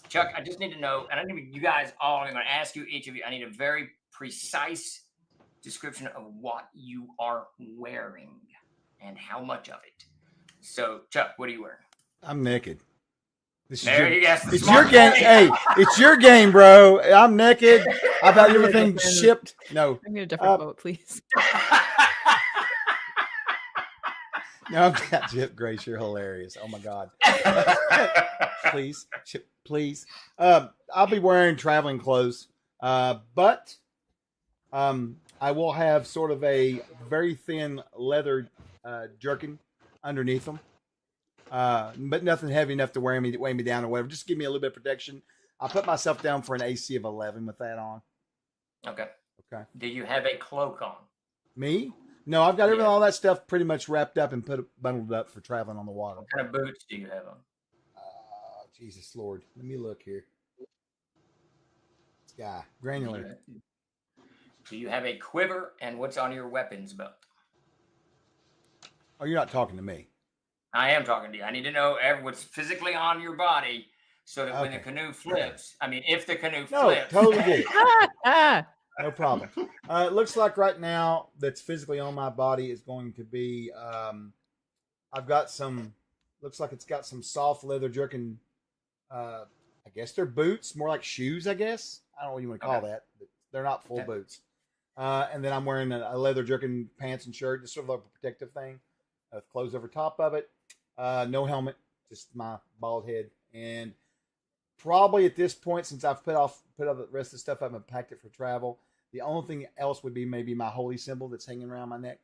Chuck, I just need to know, and I need you guys all. I'm going to ask you, each of you. I need a very precise description of what you are wearing and how much of it. So, Chuck, what are you wearing? I'm naked. This is There your, you go. it's your game. Hey, it's your game, bro. I'm naked. I've had everything shipped. No, I need a different boat, please. no, I'm not Chip Grace. You're hilarious. Oh my god. Please, Chip, please. I'll be wearing traveling clothes, but I will have sort of a very thin leather jerkin underneath them. But nothing heavy enough to weigh me down or whatever. Just give me a little bit of protection. I'll put myself down for an AC of 11 with that on. Okay. Okay. Do you have a cloak on? Me? No, I've got Yeah. all that stuff pretty much wrapped up and bundled up for traveling on the water. What kind of boots do you have on? Jesus Lord. Let me look here. This guy. Granular. Do you have a quiver, and what's on your weapons belt? Oh, you're not talking to me. I am talking to you. I need to know what's physically on your body so that when the Okay. canoe flips, I mean, if the canoe No, flips. totally get it. Ah! No problem. It looks like right now that's physically on my body is going to be I've got some looks like it's got some soft leather jerkin I guess they're boots, more like shoes, I guess. I don't know what you want to call that, but they're not full boots. And then I'm wearing a leather jerkin pants and shirt, just sort of like a protective thing, with clothes over top of it. No helmet, just my bald head. And probably at this point, since I've put all the rest of the stuff up and packed it for travel, the only thing else would be maybe my holy symbol that's hanging around my neck.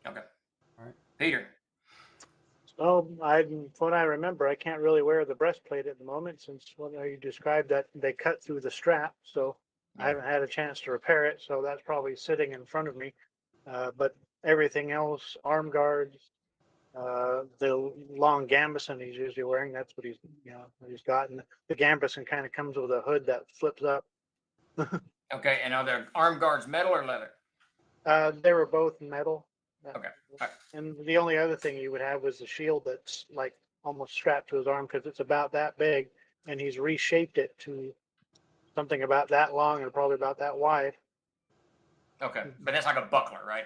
Okay. All right. Peter. So, from what I remember, I can't really wear the breastplate at the moment since what you described that they cut through the strap. So I haven't had a chance to repair it. So that's probably sitting in front of me. But everything else, arm guards, the long gambeson he's usually wearing, that's what he's got. And the gambeson kind of comes with a hood that flips up. Okay. And are the arm guards metal or leather? They were both metal. Okay. All right. And the only other thing you would have was the shield that's like almost strapped to his arm because it's about that big, and he's reshaped it to something about that long and probably about that wide. Okay. But that's like a buckler, right?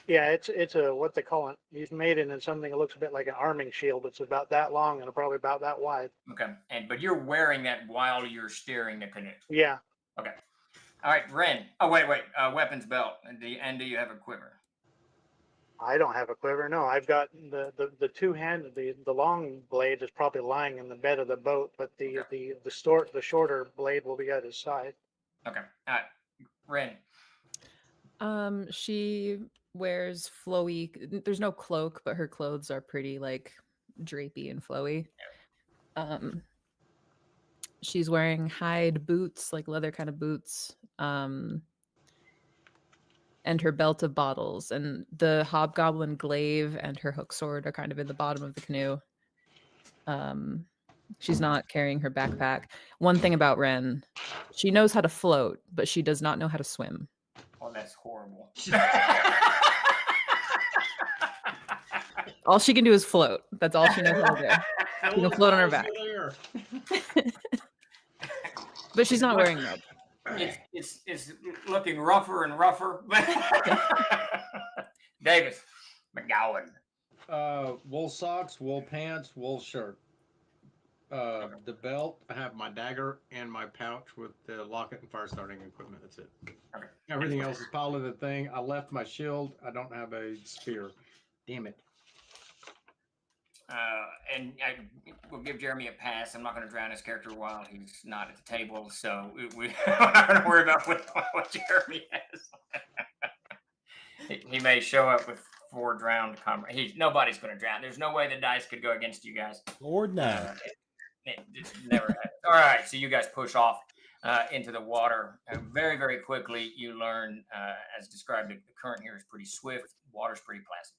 Yeah, it's a what they call it. He's made it in something that looks a bit like an arming shield. It's about that long and probably about that wide. Okay. But you're wearing that while you're steering the canoe. Yeah. Okay. All right, Ren. Oh, wait. Weapons belt. And do you have a quiver? I don't have a quiver. No, I've got the two-handed, the long blade is probably lying in the bed of the boat, but the shorter blade will be at his side. Okay. All right. Ren. She wears flowy. There's no cloak, but her clothes are pretty like drapey and flowy. She's wearing hide boots, like leather kind of boots. And her belt of bottles, and the hobgoblin glaive and her hook sword are kind of in the bottom of the canoe. She's not carrying her backpack. One thing about Ren, she knows how to float, but she does not know how to swim. Oh, that's horrible. All she can do is float. That's all she knows how to do. She can float on her back. But she's not wearing rope. It's looking rougher and rougher. Davis McGowan. Wool socks, wool pants, wool shirt. The belt, I have my dagger and my pouch with the locket and fire starting equipment. That's it. Okay. Everything else is piled in the thing. I left my shield. I don't have a spear. Damn it. And I will give Jeremy a pass. I'm not going to drown his character while he's not at the table, so we're not going to worry about what Jeremy has. He may show up with 4 drowned comrades. Nobody's going to drown. There's no way the dice could go against you guys. Lord, no. It never had. All right, so you guys push off into the water. Very, very quickly, you learn, as described, the current here is pretty swift. Water's pretty placid.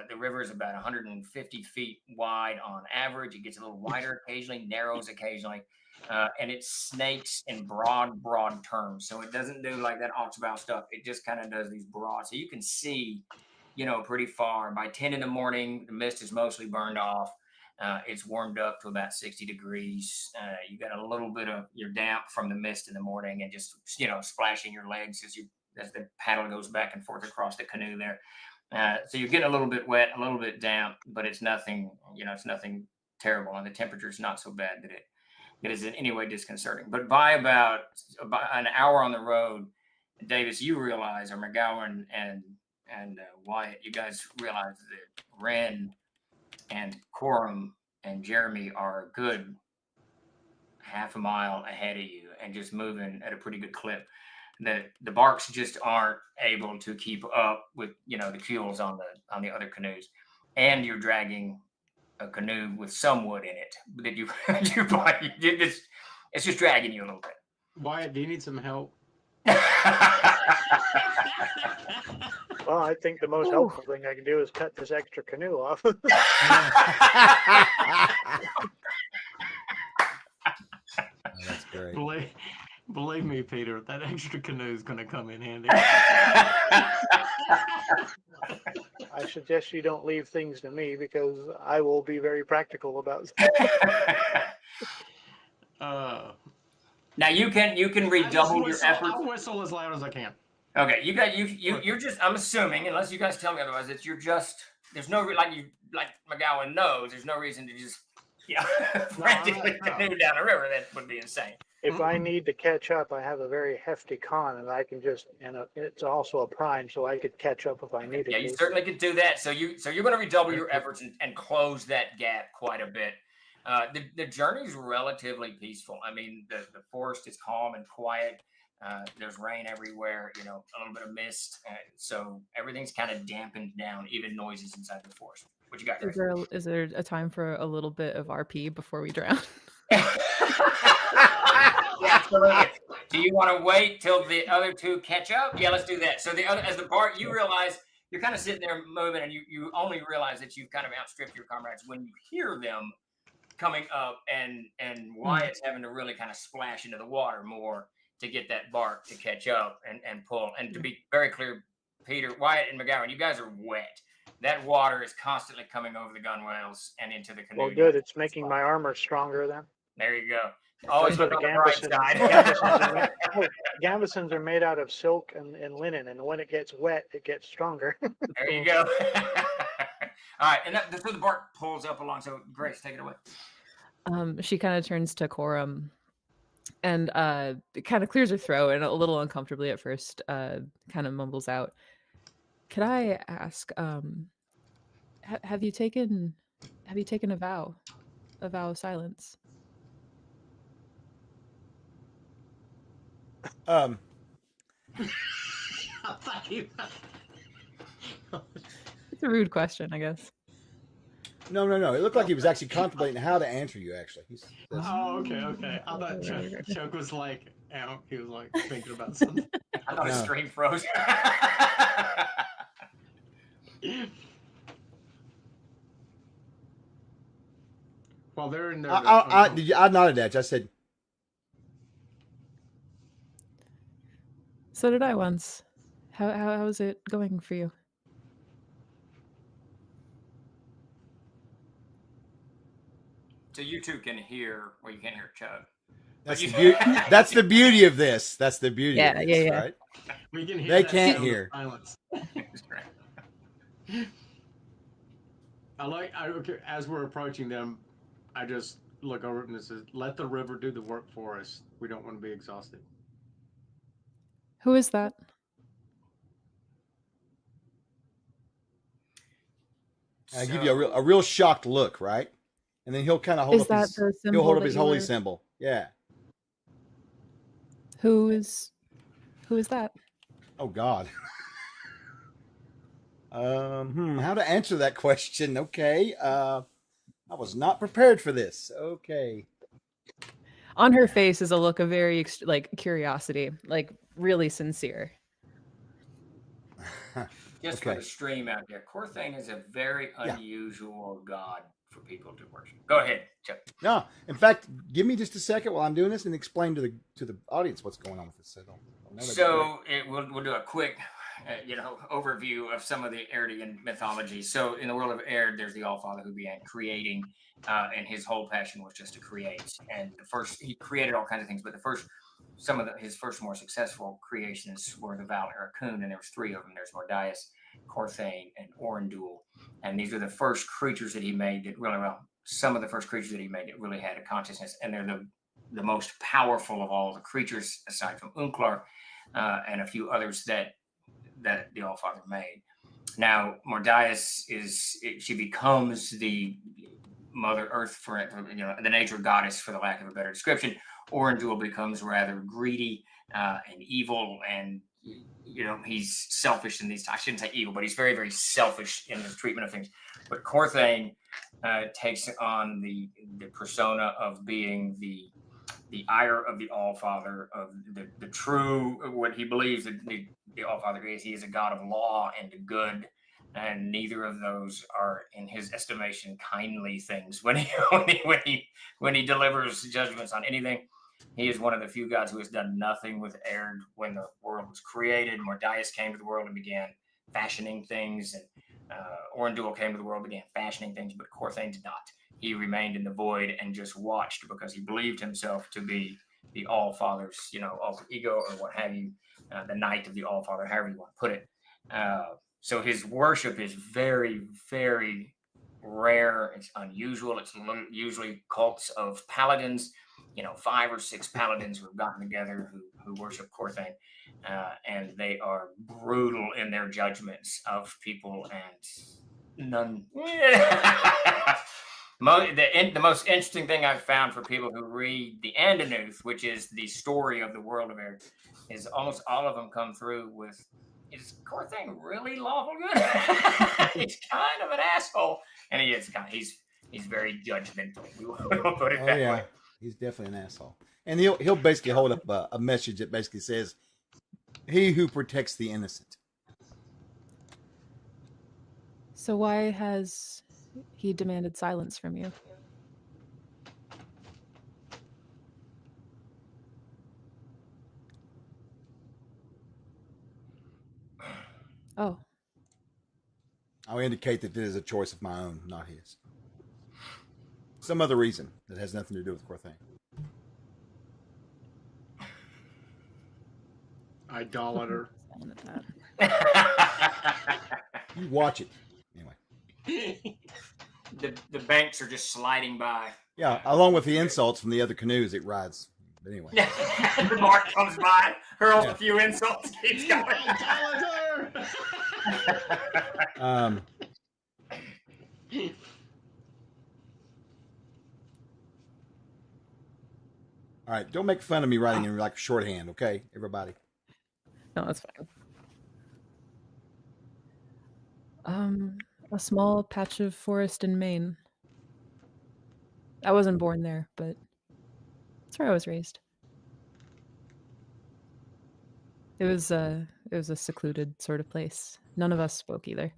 The river is about 150 feet wide on average. It gets a little wider occasionally, narrows occasionally. and it snakes in broad terms. So it doesn't do like that oxbow stuff. It just kind of does these broad. So you can see, pretty far. By 10 in the morning, the mist is mostly burned off. It's warmed up to about 60 degrees. You got a little bit of your damp from the mist in the morning, and just splashing your legs as the paddle goes back and forth across the canoe there. So you're getting a little bit wet, a little bit damp, but it's nothing. It's nothing terrible, and the temperature is not so bad that it is in any way disconcerting. But by about an hour on the road, Davis, you realize, or McGowan and Wyatt, you guys realize that Ren and Corum and Jeremy are a good half a mile ahead of you and just moving at a pretty good clip. The barks just aren't able to keep up with the keels on the other canoes, and you're dragging a canoe with some wood in it that you it's just dragging you a little bit. Wyatt, do you need some help? Well, I think the most helpful thing I can do is cut this extra canoe off. Oh, that's great. Believe me, Peter, that extra canoe is going to come in handy. I suggest you don't leave things to me, because I will be very practical about Now you can redouble your efforts. I'll whistle as loud as I can. Okay, you're just, I'm assuming, unless you guys tell me otherwise, that there's no like McGowan knows, there's no reason to just frantically canoe down a river. That would be insane. If I need to catch up, I have a very hefty con, and I can it's also a prime, so I could catch up if I needed to. Yeah, you certainly could do that. So you're going to redouble your efforts and close that gap quite a bit. The journey's relatively peaceful. I mean, the forest is calm and quiet. There's rain everywhere, a little bit of mist. So everything's kind of dampened down, even noises inside the forest. What you got, Grace? Is there a time for a little bit of RP before we drown? Yeah, absolutely. Do you want to wait till the other two catch up? Yeah, let's do that. So as the bark, you realize you're kind of sitting there moving, and you only realize that you've kind of outstripped your comrades when you hear them coming up, and Wyatt's having to really kind of splash into the water more to get that bark to catch up and pull. And to be very clear, Peter, Wyatt, and McGowan, you guys are wet. That water is constantly coming over the gunwales and into the canoe. Well, good. It's making my armor stronger then. There you go. Always look on the bright side. Gambesons are made out of silk and linen, and when it gets wet, it gets stronger. There you go. All right, and so the bark pulls up along. So Grace, take it away. She kind of turns to Corum and kind of clears her throat, and a little uncomfortably at first, kind of mumbles out, "Could I ask, have you taken a vow of silence?" I thought you. It's a rude question, I guess. No. It looked like he was actually contemplating how to answer you. Actually, Oh, okay. I thought Chuck was like, he was like thinking about something. I thought his stream froze. While they're in there, I nodded at you. I said, So did I once. How is it going for you? So you two can hear, well, you can't hear Chuck. that's the beauty of this. That's the beauty of this, yeah. right? we can hear They that can't sound of hear. silence. As we're approaching them, I just look over and it says, "Let the river do the work for us. We don't want to be exhausted." Who is that? I give you a real shocked look, right? And then he'll kind of hold Is up that his the symbol he'll hold up that his you holy were- symbol. Yeah. Who is that? Oh God. How to answer that question? Okay. I was not prepared for this. Okay. On her face is a look of very curiosity, like really sincere. Just Okay. for the stream out there, Corthane is a very unusual god for people to worship. Go ahead, Chuck. No, in fact, give me just a second while I'm doing this and explain to the audience what's going on with this. So we'll do a quick, overview of some of the Erdian mythology. So in the world of Erd, there's the All-Father who began creating, and his whole passion was just to create. And he created all kinds of things, but his first more successful creations were the Val Erkun, and there was 3 of them. There's Mordias, Corthane, and Orindul. And these are the first creatures that he made some of the first creatures that he made that really had a consciousness, and they're the most powerful of all the creatures, aside from Unklar, and a few others that the All-Father made. Now, Mordias she becomes the Mother Earth, for the nature goddess, for the lack of a better description. Orindul becomes rather greedy and evil, and he's selfish in these. I shouldn't say evil, but he's very, very selfish in his treatment of things. But Corthane takes on the persona of being the ire of the All-Father, of the true, what he believes that the All-Father is. He is a god of law and good, and neither of those are, in his estimation, kindly things. When he delivers judgments on anything, he is one of the few gods who has done nothing with Erd when the world was created. Mordias came to the world and began fashioning things, and Orindul came to the world and began fashioning things, but Corthane did not. He remained in the void and just watched, because he believed himself to be the All-Father's, alter ego, or what have you, the knight of the All-Father, however you want to put it. So his worship is very, very rare. It's unusual. It's usually cults of paladins, 5 or 6 paladins who have gotten together who worship Corthane, and they are brutal in their judgments of people, and none. The most interesting thing I've found for people who read the Andanuth, which is the story of the world of Erd, is almost all of them come through with, is Corthane really lawful good? He's kind of an asshole, and he's very judgmental. We will put it that way. He's definitely an asshole, and he'll basically hold up a message that basically says, "He who protects the innocent." So why has he demanded silence from you? Oh. I'll indicate that this is a choice of my own, not his. Some other reason that has nothing to do with Corthane. Idolater. You watch it. Anyway. The banks are just sliding by. Yeah, along with the insults from the other canoes it rides. But anyway. The bark comes by, hurls a few insults, keeps going. All right, don't make fun of me writing in like shorthand, okay, everybody? No, that's fine. A small patch of forest in Maine. I wasn't born there, but that's where I was raised. It was a secluded sort of place. None of us spoke either.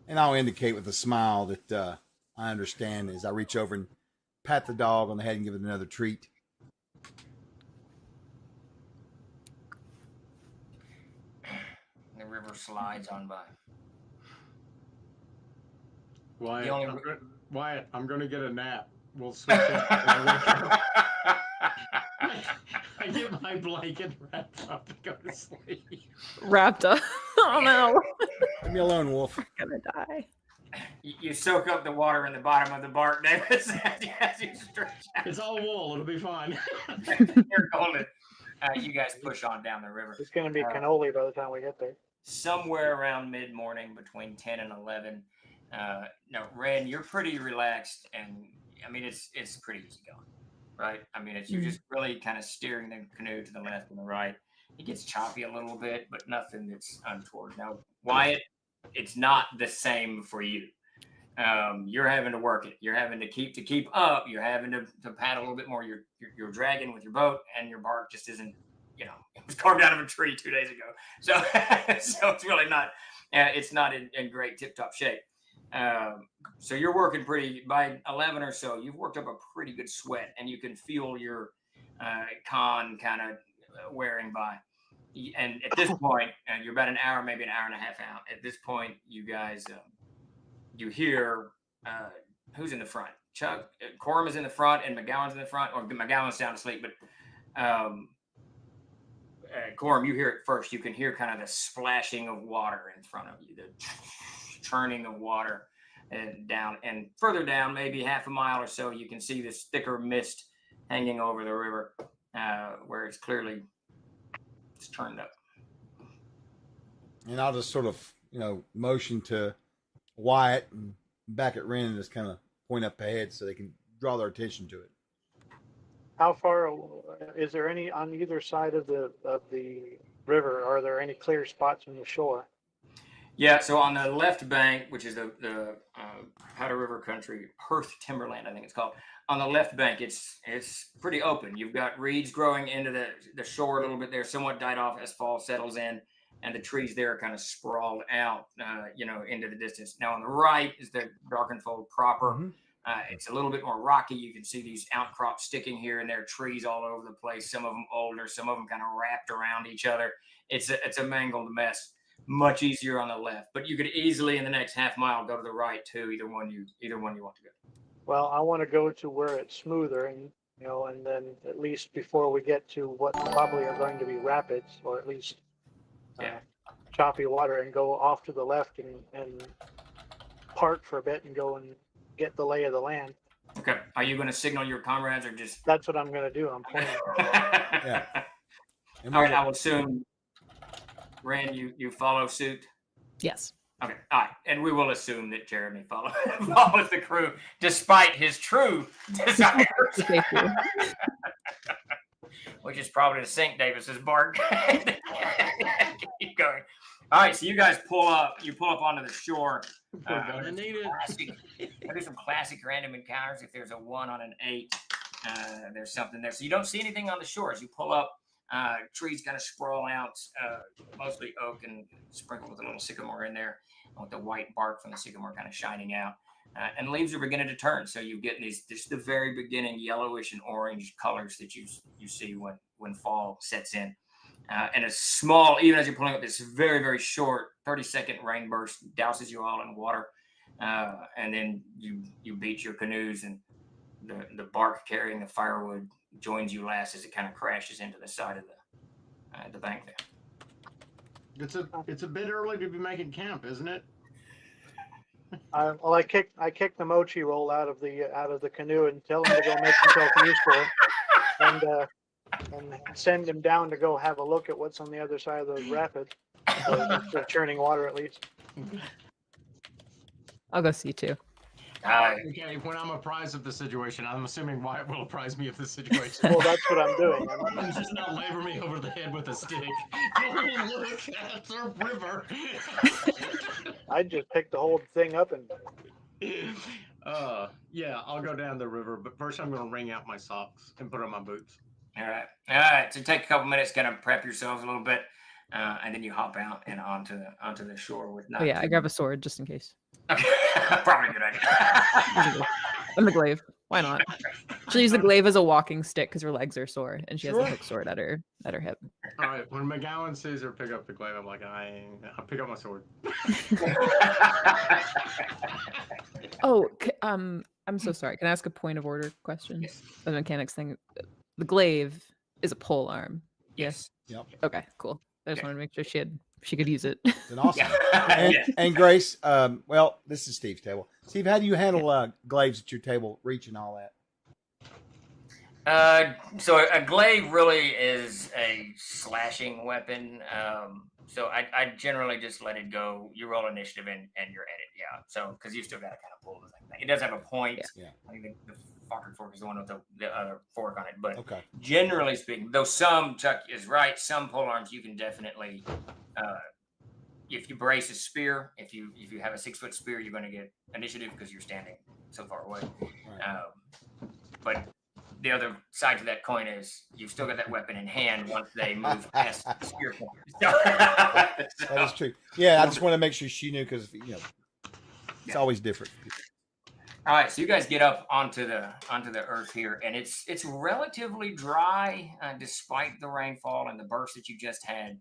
And I'll indicate with a smile that I understand as I reach over and pat the dog on the head and give it another treat. The river slides on by. Wyatt, I'm going to get a nap. We'll switch it. I get my blanket wrapped up and go to sleep. Wrapped up? Oh no. Leave me alone, Wolf. I'm gonna die. You soak up the water in the bottom of the bark, Davis, as you stretch out. It's all wool. It'll be fine. You're golden. You guys push on down the river. It's going to be cannoli by the time we get there. Somewhere around mid-morning, between 10 and 11. No, Ren, you're pretty relaxed, and I mean it's pretty easy going, right? I mean you're just really kind of steering the canoe to the left and the right. It gets choppy a little bit, but nothing that's untoward. Now, Wyatt, it's not the same for you. You're having to work it. You're having to keep up. You're having to paddle a little bit more. You're dragging with your boat, and your bark just isn't. It was carved out of a tree 2 days ago. So it's really not it's not in great tip-top shape. So you're working by 11 or so, you've worked up a pretty good sweat, and you can feel your con kind of wearing by. And at this point, you're about an hour, maybe an hour and a half out. At this point, you guys, you hear who's in the front. Chuck, Corum is in the front, and McGowan's in the front, or McGowan's sound asleep, but Corum, you hear it first. You can hear kind of the splashing of water in front of you, the churning of water and down, and further down, maybe half a mile or so, you can see this thicker mist hanging over the river, where it's clearly turned up. And I'll just sort of, motion to Wyatt and back at Ren and just kind of point up ahead so they can draw their attention to it. How far is there any on either side of the river? Are there any clear spots on the shore? Yeah, so on the left bank, which is the Powder River Country, Perth Timberland, I think it's called. On the left bank, it's pretty open. You've got reeds growing into the shore a little bit there, somewhat died off as fall settles in, and the trees there are kind of sprawled out, into the distance. Now on the right is the Darkenfold proper. Mm-hmm. It's a little bit more rocky. You can see these outcrops sticking here and there, trees all over the place. Some of them older, some of them kind of wrapped around each other. It's a mangled mess. Much easier on the left, but you could easily in the next half mile go to the right too. Either one you want to go. Well, I want to go to where it's smoother, and and then at least before we get to what probably are going to be rapids, or at least choppy water, and go off to the left and park for a bit and go and get the lay of the land. Okay. Are you going to signal your comrades or just? That's what I'm going to do. I'm pointing. Yeah. All right. I will assume, Ren, you follow suit. Yes. Okay. All right. And we will assume that Jeremy follows the crew despite his true desires. Which is probably to sink Davis's bark. Keep going. All right, so you guys pull up onto the shore. I need it. Do some classic random encounters. If there's a 1 on an 8, there's something there. So you don't see anything on the shore as you pull up. Trees kind of sprawl out, mostly oak and sprinkled with a little sycamore in there, with the white bark from the sycamore kind of shining out. And leaves are beginning to turn. So you get just the very beginning yellowish and orange colors that you see when fall sets in. And a small, even as you're pulling up, this very, very short 30-second rain burst douses you all in water. And then you beach your canoes, and the bark carrying the firewood joins you last as it kind of crashes into the side of the bank there. It's a bit early to be making camp, isn't it? I kicked the mochi roll out of the canoe and tell him to go make himself useful, and send him down to go have a look at what's on the other side of those rapids. The churning water, at least. I'll go see too. Okay, when I'm apprised of the situation, I'm assuming Wyatt will apprise me of the situation. Well, that's what I'm doing. I'm just not labor me over the head with a stick. Go look at the river. I just picked the whole thing up and. Yeah, I'll go down the river, but first I'm going to wring out my socks and put on my boots. All right. So take a couple minutes, kind of prep yourselves a little bit, and then you hop out and onto the shore with. Oh yeah, I grab a sword just in case. Okay, probably a good idea. And the glaive. Why not? She'll use the glaive as a walking stick because her legs are sore, and she has a hook sword at her hip. All right. When McGowan sees her pick up the glaive, I'm like, I'll pick up my sword. Oh, I'm so sorry. Can I ask a point of order question? Yes. The mechanics thing. The glaive is a pole arm. Yes. Yep. Okay, cool. I just wanted to make sure she could use it. It's an awesome. Yeah. And Grace, well, this is Steve's table. Steve, how do you handle glaives at your table, reach and all that? So a glaive really is a slashing weapon. So I generally just let it go. You roll initiative and you're at it. Yeah. So because you still got to kind of pull the thing. It does have a point. Yeah. I think the Falkirk fork is the one with the other fork on it. But Okay. generally speaking, though some, Chuck is right, some pole arms you can definitely, if you brace a spear, if you have a 6-foot spear, you're going to get initiative because you're standing so far away. Right. But the other side to that coin is you've still got that weapon in hand once they move past the spear point. That is true. Yeah, I just want to make sure she knew because it's always different. All right, so you guys get up onto the earth here, and it's relatively dry despite the rainfall and the burst that you just had.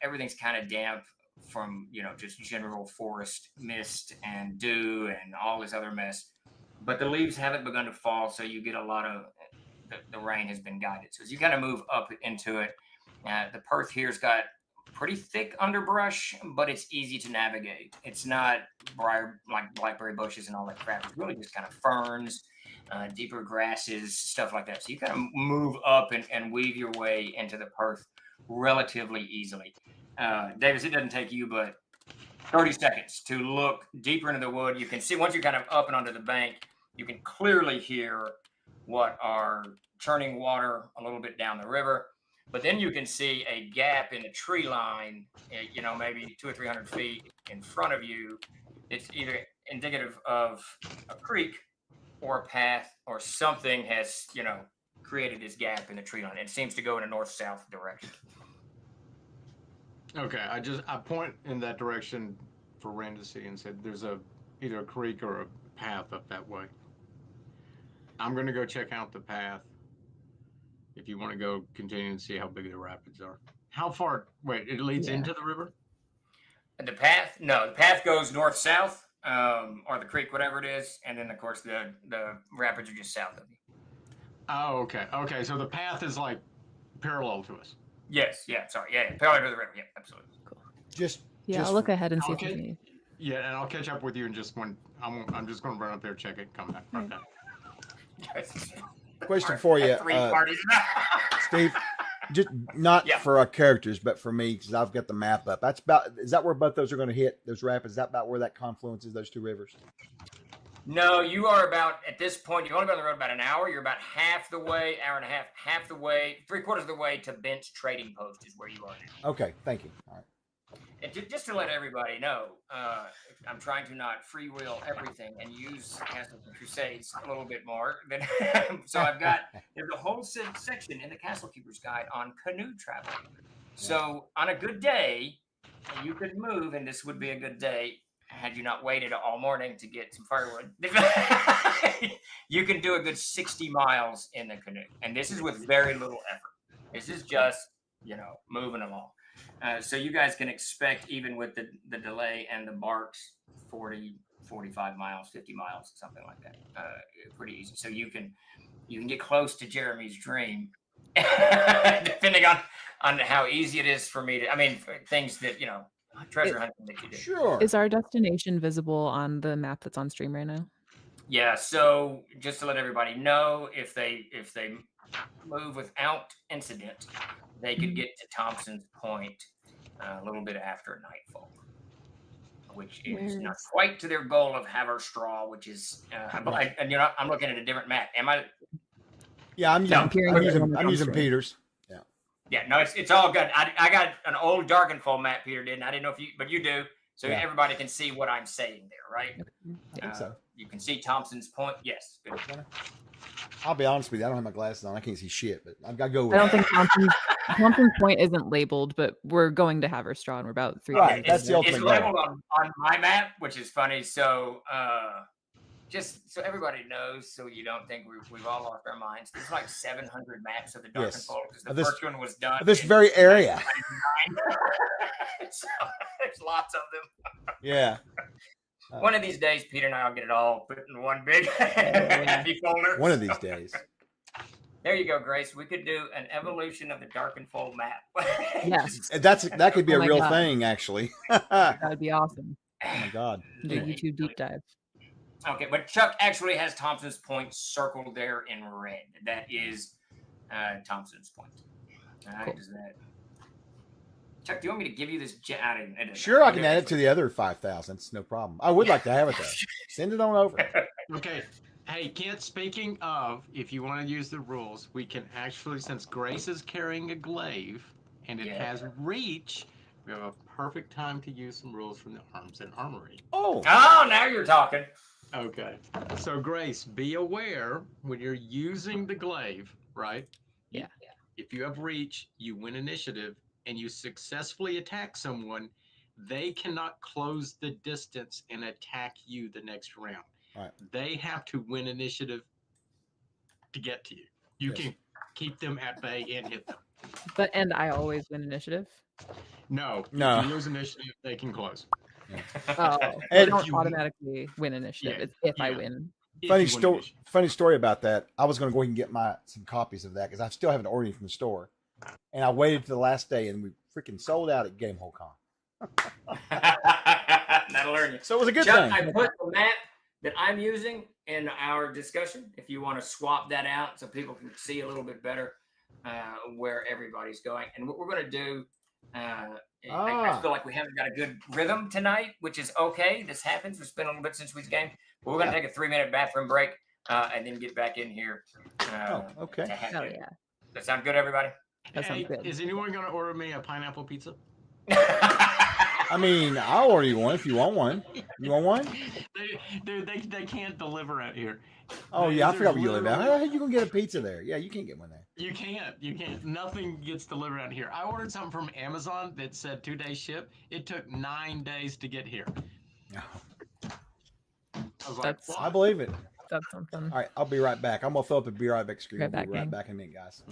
Everything's kind of damp from just general forest mist and dew and all this other mess. But the leaves haven't begun to fall, so you get a lot of the rain has been guided. So as you kind of move up into it, the Perth here's got pretty thick underbrush, but it's easy to navigate. It's not like blackberry bushes and all that crap. It's really just kind of ferns, deeper grasses, stuff like that. So you kind of move up and weave your way into the Perth relatively easily. Davis, it doesn't take you but 30 seconds to look deeper into the wood. You can see once you're kind of up and onto the bank, you can clearly hear what are churning water a little bit down the river. But then you can see a gap in the tree line, maybe 200 or 300 feet in front of you. It's either indicative of a creek or a path or something has, created this gap in the tree line. It seems to go in a north-south direction. Okay, I point in that direction for Ren to see and said there's either a creek or a path up that way. I'm going to go check out the path. If you want to go continue and see how big the rapids are. How far? Wait, it leads into the river? The path? No, the path goes north-south, or the creek, whatever it is. And then, of course, the rapids are just south of you. Oh, okay. Okay, so the path is like parallel to us. Yes, parallel to the river. Yeah, absolutely. Cool. Just I'll look ahead and see if Okay. there's any. Yeah, and I'll catch up with you in just one. I'm just going to run up there, check it, come back. Right. Okay. question for you, Three parties. Steve. Just not Yeah. for our characters, but for me because I've got the map up. Is that where both those are going to hit? Those rapids? Is that about where that confluences those two rivers? No, you are about, at this point, you've only been on the road about an hour. You're about half the way, hour and a half the way, 3/4 of the way to Bent's Trading Post is where you are now. Okay, thank you. All right. And just to let everybody know, I'm trying to not freewheel everything and use Castle Crusades a little bit more. So I've got, there's a whole section in the Castle Keeper's Guide on canoe travel. So on a good day, you could move, and this would be a good day, had you not waited all morning to get some firewood. You can do a good 60 miles in the canoe. And this is with very little effort. This is just, moving along. So you guys can expect, even with the delay and the barks, 40, 45 miles, 50 miles, something like that. Pretty easy. So you can get close to Jeremy's dream, depending on how easy it is for me to, things that, treasure hunting that you do. Sure. Is our destination visible on the map that's on stream right now? Yeah, so just to let everybody know, if they move without incident, they could get to Thompson's Point a little bit after nightfall, which is not quite to their goal of Haverstraw, which is I'm looking at a different map. Am I? Yeah, I'm using Peter's. Yeah, no, it's all good. I got an old Darkenfall map Peter did, and I didn't know but you do, so everybody can see what I'm saying there, right? I think so. You can see Thompson's Point. Yes. Good. I'll be honest with you. I don't have my glasses on. I can't see shit, but I've got to go with I don't think Thompson's Point isn't labeled, but we're going to Haverstraw, and we're about 3 Right, that's the It's ultimate labeled on my map, which is funny. So just so everybody knows, so you don't think we've all lost our minds. There's like 700 maps of the Darkenfall because the first one was done. This very area. So there's lots of them. Yeah. One of these days, Peter and I will get it all put in one big happy folder. One of these days. There you go, Grace. We could do an evolution of the Darkenfall map. Yes. That could be Oh a my real God. thing, actually. That would be awesome. Oh my God. Do a YouTube deep dive. Okay, but Chuck actually has Thompson's Point circled there in red. That is Thompson's Point. All right, Cool. does that? Chuck, do you want me to give you this? Sure, I can add it to the other 5,000. It's no problem. I would like to have it though. Send it on over. Okay. Hey, Kent, speaking of, if you want to use the rules, we can actually, since Grace is carrying a glaive and it has reach, we have a perfect time to use some rules from the Arms and Armory. Oh, Oh, now you're talking. Okay. So Grace, be aware when you're using the glaive, right? Yeah. If you have reach, you win initiative, and you successfully attack someone, they cannot close the distance and attack you the next round. Right. They have to win initiative to get to you. You Yes. can keep them at bay and hit them. And I always win initiative. No. No. If you lose initiative, they can close. Oh, I And- don't If you- automatically win initiative. Yeah, It's if I yeah. win. If Funny you win story. initiative. Funny story about that. I was going to go ahead and get some copies of that because I still haven't ordered from the store, and I waited to the last day, and we freaking sold out at Gamehole Con. That'll learn you. So it was a good Chuck, thing. I put the map that I'm using in our discussion. If you want to swap that out so people can see a little bit better where everybody's going. And what we're going to do, I feel like we haven't got a good rhythm tonight, which is okay. This happens. It's been a little bit since we've game. But we're going to take a 3-minute bathroom break and then get back in here. Okay. To have Hell it. yeah. That sound good, everybody? That sounds Hey, good. is anyone going to order me a pineapple pizza? I mean, I'll order you one if you want one. You want one? They can't deliver it here. Oh yeah, I There's forgot where you live now. literally- How you gonna get a pizza there? Yeah, you can't get one there. You can't. Nothing gets delivered out here. I ordered something from Amazon that said 2-day ship. It took 9 days to get here. I was like, That's- what? I believe it. That's something. All right, I'll be right back. I'm gonna fill up the Be Right Back screen. Right We'll back, be right gang. back in a minute, guys.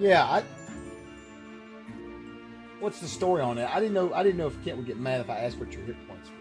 Yeah, what's the story on that? I didn't know if Kent would get mad if I asked what your hit points were.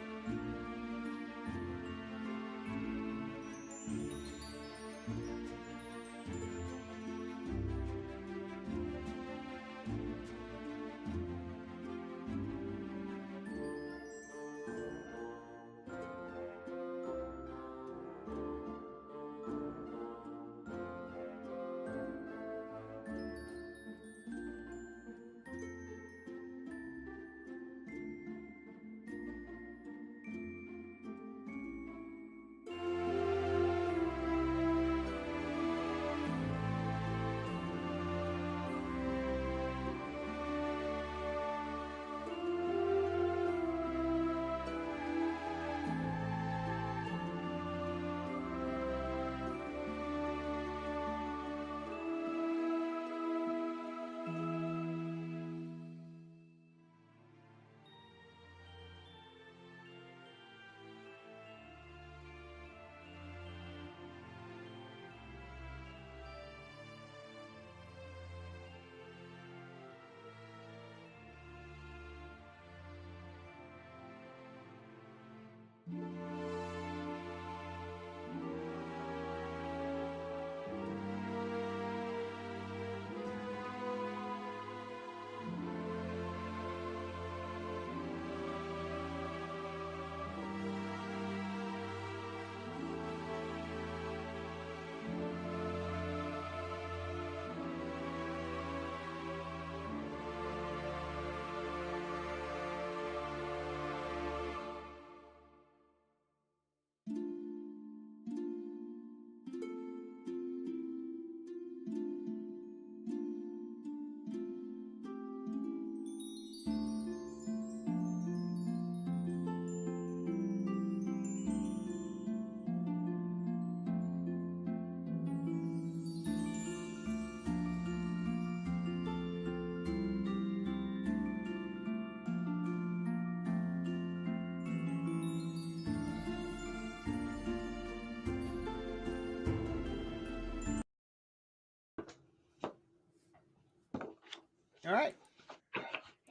All right,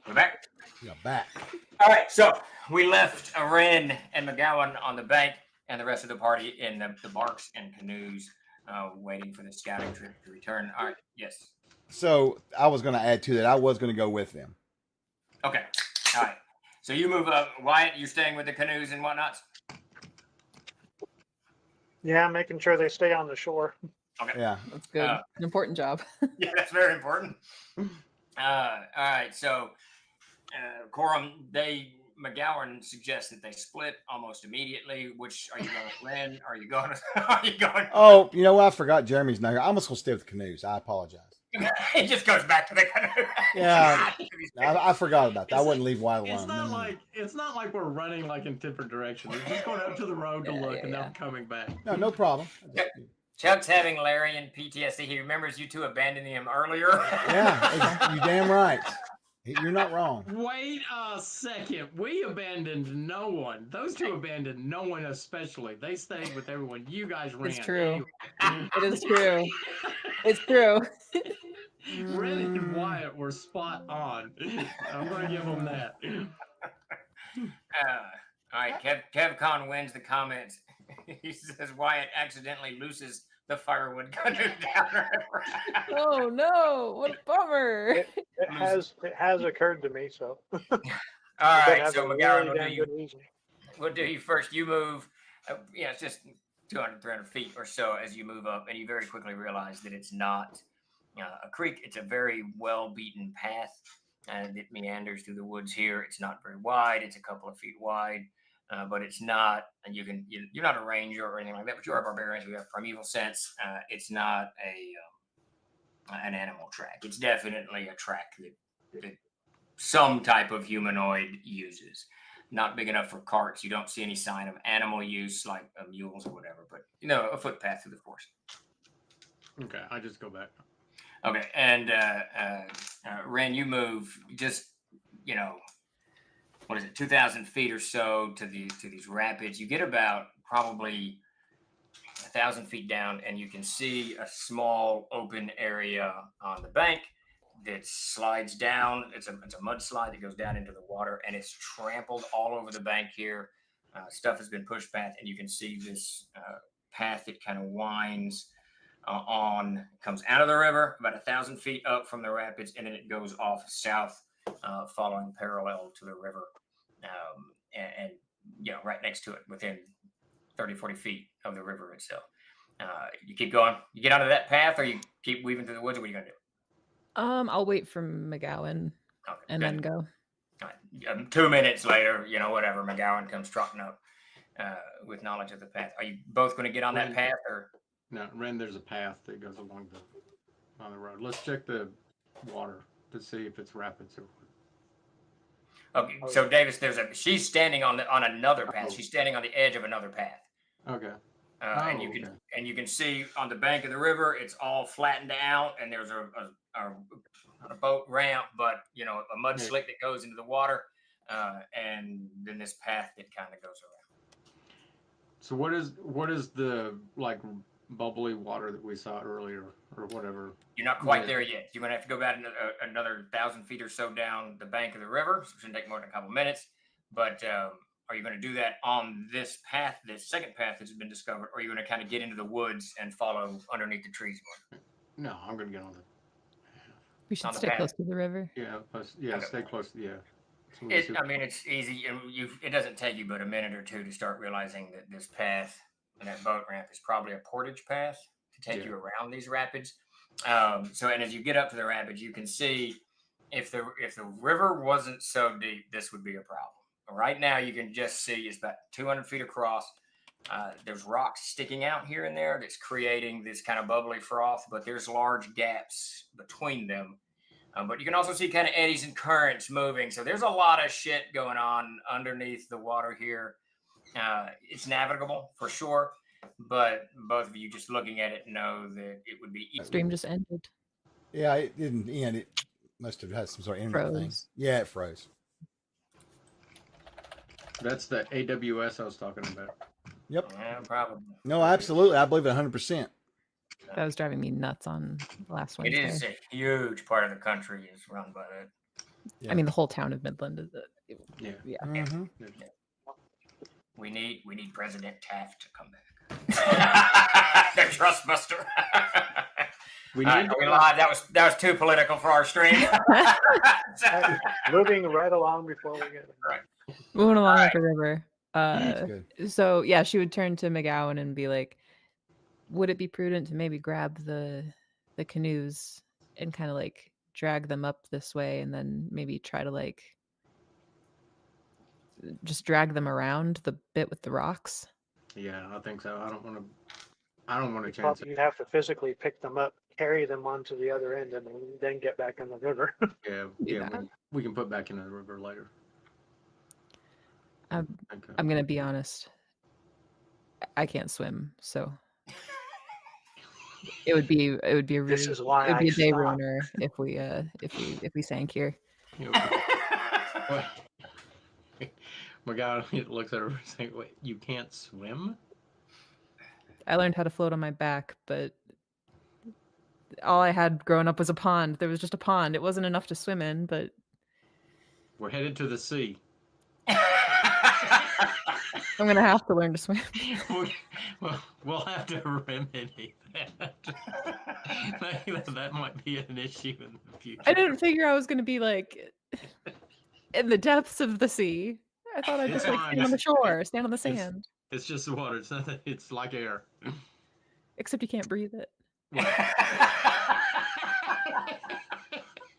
We're back. you're back. All right, so we left Ren and McGowan on the bank and the rest of the party in the barks and canoes, waiting for the scouting trip to return. All right, yes. So I was going to add to that. I was going to go with them. Okay, all right. So you move up. Wyatt, you're staying with the canoes and whatnots? Yeah, making sure they stay on the shore. Okay. Yeah. That's good. An important job. Yeah, that's very important. All right, so Corum, McGowan suggests that they split almost immediately. Which are you going to win? Are you going to? Are you going? Oh, you know what? I forgot Jeremy's not here. I'm just going to stay with the canoes. I apologize. It just goes back to the canoe. Yeah. I forgot about that. I wouldn't leave Wyatt alone. It's not like we're running like in different directions. We're just going out to the road to look and then coming back. No problem. Chuck's having Larry and PTSD. He remembers you two abandoning him earlier. Yeah, you damn right. You're not wrong. Wait a second. We abandoned no one. Those two abandoned no one especially. They stayed with everyone. You guys ran. It's true. It is true. It's true. Ren and Wyatt were spot on. I'm going to give them that. All right, KevCon wins the comments. He says Wyatt accidentally looses the firewood canoe down. Oh no! What a bummer. It has occurred to me. So. All right, That's so a McGowan, really good reason. we'll do you first. You move, it's just 200, 300 feet or so as you move up, and you very quickly realize that it's not a creek. It's a very well-beaten path that meanders through the woods here. It's not very wide. It's a couple of feet wide, but it's not, and you're not a ranger or anything like that, but you are barbarians. We have primeval sense. It's not an animal track. It's definitely a track that some type of humanoid uses. Not big enough for carts. You don't see any sign of animal use like mules or whatever, but a footpath through the forest. Okay, I just go back. Okay, and Ren, you move just 2,000 feet or so to these rapids. You get about probably 1,000 feet down, and you can see a small open area on the bank. that slides down. It's a mudslide that goes down into the water, and it's trampled all over the bank here. Stuff has been pushed back, and you can see this path that kind of winds comes out of the river about 1,000 feet up from the rapids, and then it goes off south, following parallel to the river, and right next to it, within 30, 40 feet of the river itself. You keep going. You get onto that path, or you keep weaving through the woods. What are you gonna do? I'll wait for McGowan Okay, and then go. 2 minutes later, whatever, McGowan comes trotting up with knowledge of the path. Are you both going to get on that path, or? No, Ren, there's a path that goes on the road. Let's check the water to see if it's rapids or what. Okay, so Davis, she's standing on another path. She's standing on the edge of another path. Okay. And you can see on the bank of the river, it's all flattened out, and there's a boat ramp, but a mud slick that goes into the water, and then this path that kind of goes around. So what is the bubbly water that we saw earlier, or whatever? You're not quite there yet. You're gonna have to go back another 1,000 feet or so down the bank of the river. So it shouldn't take more than a couple minutes. But are you going to do that on this path, this second path that's been discovered, or are you going to kind of get into the woods and follow underneath the trees more? No, I'm going to get on the. We should On the stay path. close to the river. Yeah, stay close. Yeah. It's easy, and it doesn't take you but a minute or two to start realizing that this path and that boat ramp is probably a portage path to take you around these rapids. And as you get up to the rapids, you can see if the river wasn't so deep, this would be a problem. Right now, you can just see it's about 200 feet across. There's rocks sticking out here and there that's creating this kind of bubbly froth, but there's large gaps between them. But you can also see kind of eddies and currents moving. So there's a lot of shit going on underneath the water here. It's navigable for sure, but both of you just looking at it know that it would be easy. Stream just ended. Yeah, it didn't end. It must have had some sort of internet thing. Froze. Yeah, it froze. That's the AWS I was talking about. Yep. Yeah, probably. No, absolutely. I believe it 100%. That was driving me nuts on last It Wednesday. is a huge part of the country is run by that. Yeah. I mean, the whole town of Midland is Yeah. yeah. Mhm. We need President Taft to come back. The trust buster. We All right, need are we live? That was too political for our stream. Moving right along before we get Moving along Alright. up the river. That's good. So yeah, she would turn to McGowan and be like, "Would it be prudent to maybe grab the canoes and kind of drag them up this way, and then maybe try to just drag them around the bit with the rocks?" Yeah, I think so. I don't want to chance probably you'd have to physically pick them up, carry them onto the other end, and then get back in the river. it. Yeah, yeah. that. We can put back in the river later. I'm Okay. gonna be honest. I can't swim, so it would be a This really is why it would be I a day stopped. ruiner if we sank here. What? My God, he looks at her and saying, "Wait, you can't swim?" I learned how to float on my back, but all I had growing up was a pond. There was just a pond. It wasn't enough to swim in, but We're headed to the sea. I'm gonna have to learn to swim. We'll have to remedy that. That might be an issue in the future. I didn't figure I was gonna be in the depths of the sea. I thought I'd It's just fine. stand on the shore, stand on the It's- sand. It's just the water. It's nothing. It's like air. Except you can't breathe it.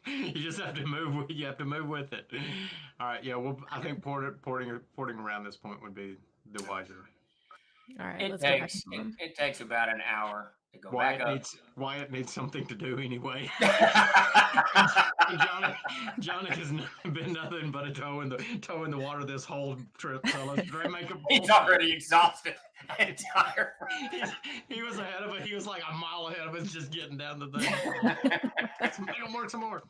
You just have to move. You have to move with it. All right. Yeah. Well, I think porting around this point would be the wiser. All right, It let's go back takes home. it takes about an hour to go back up. Wyatt needs something to do anyway. Johnny has been nothing but a toe in the water this whole trip. So let's make a He's already exhausted and tired. He was ahead of it. He was like a mile ahead of us, just getting down the thing. Let's make him work some more.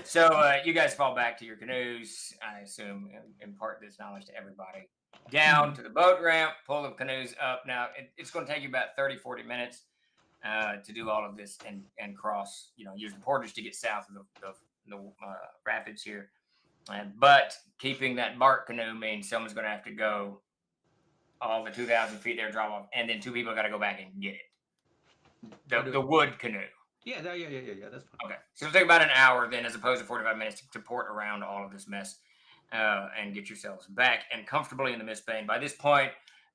So you guys fall back to your canoes. I assume impart this knowledge to everybody. Down to the boat ramp, pull the canoes up. Now, it's going to take you about 30, 40 minutes to do all of this and cross, use the portage to get south of the rapids here. But keeping that bark canoe means someone's going to have to go all the 2,000 feet there, drop off, and then two people got to go back and get it. The wood canoe. Yeah, that's fine. Okay, so it'll take about an hour then, as opposed to 45 minutes to port around all of this mess and get yourselves back and comfortably in the mist bay. By this point,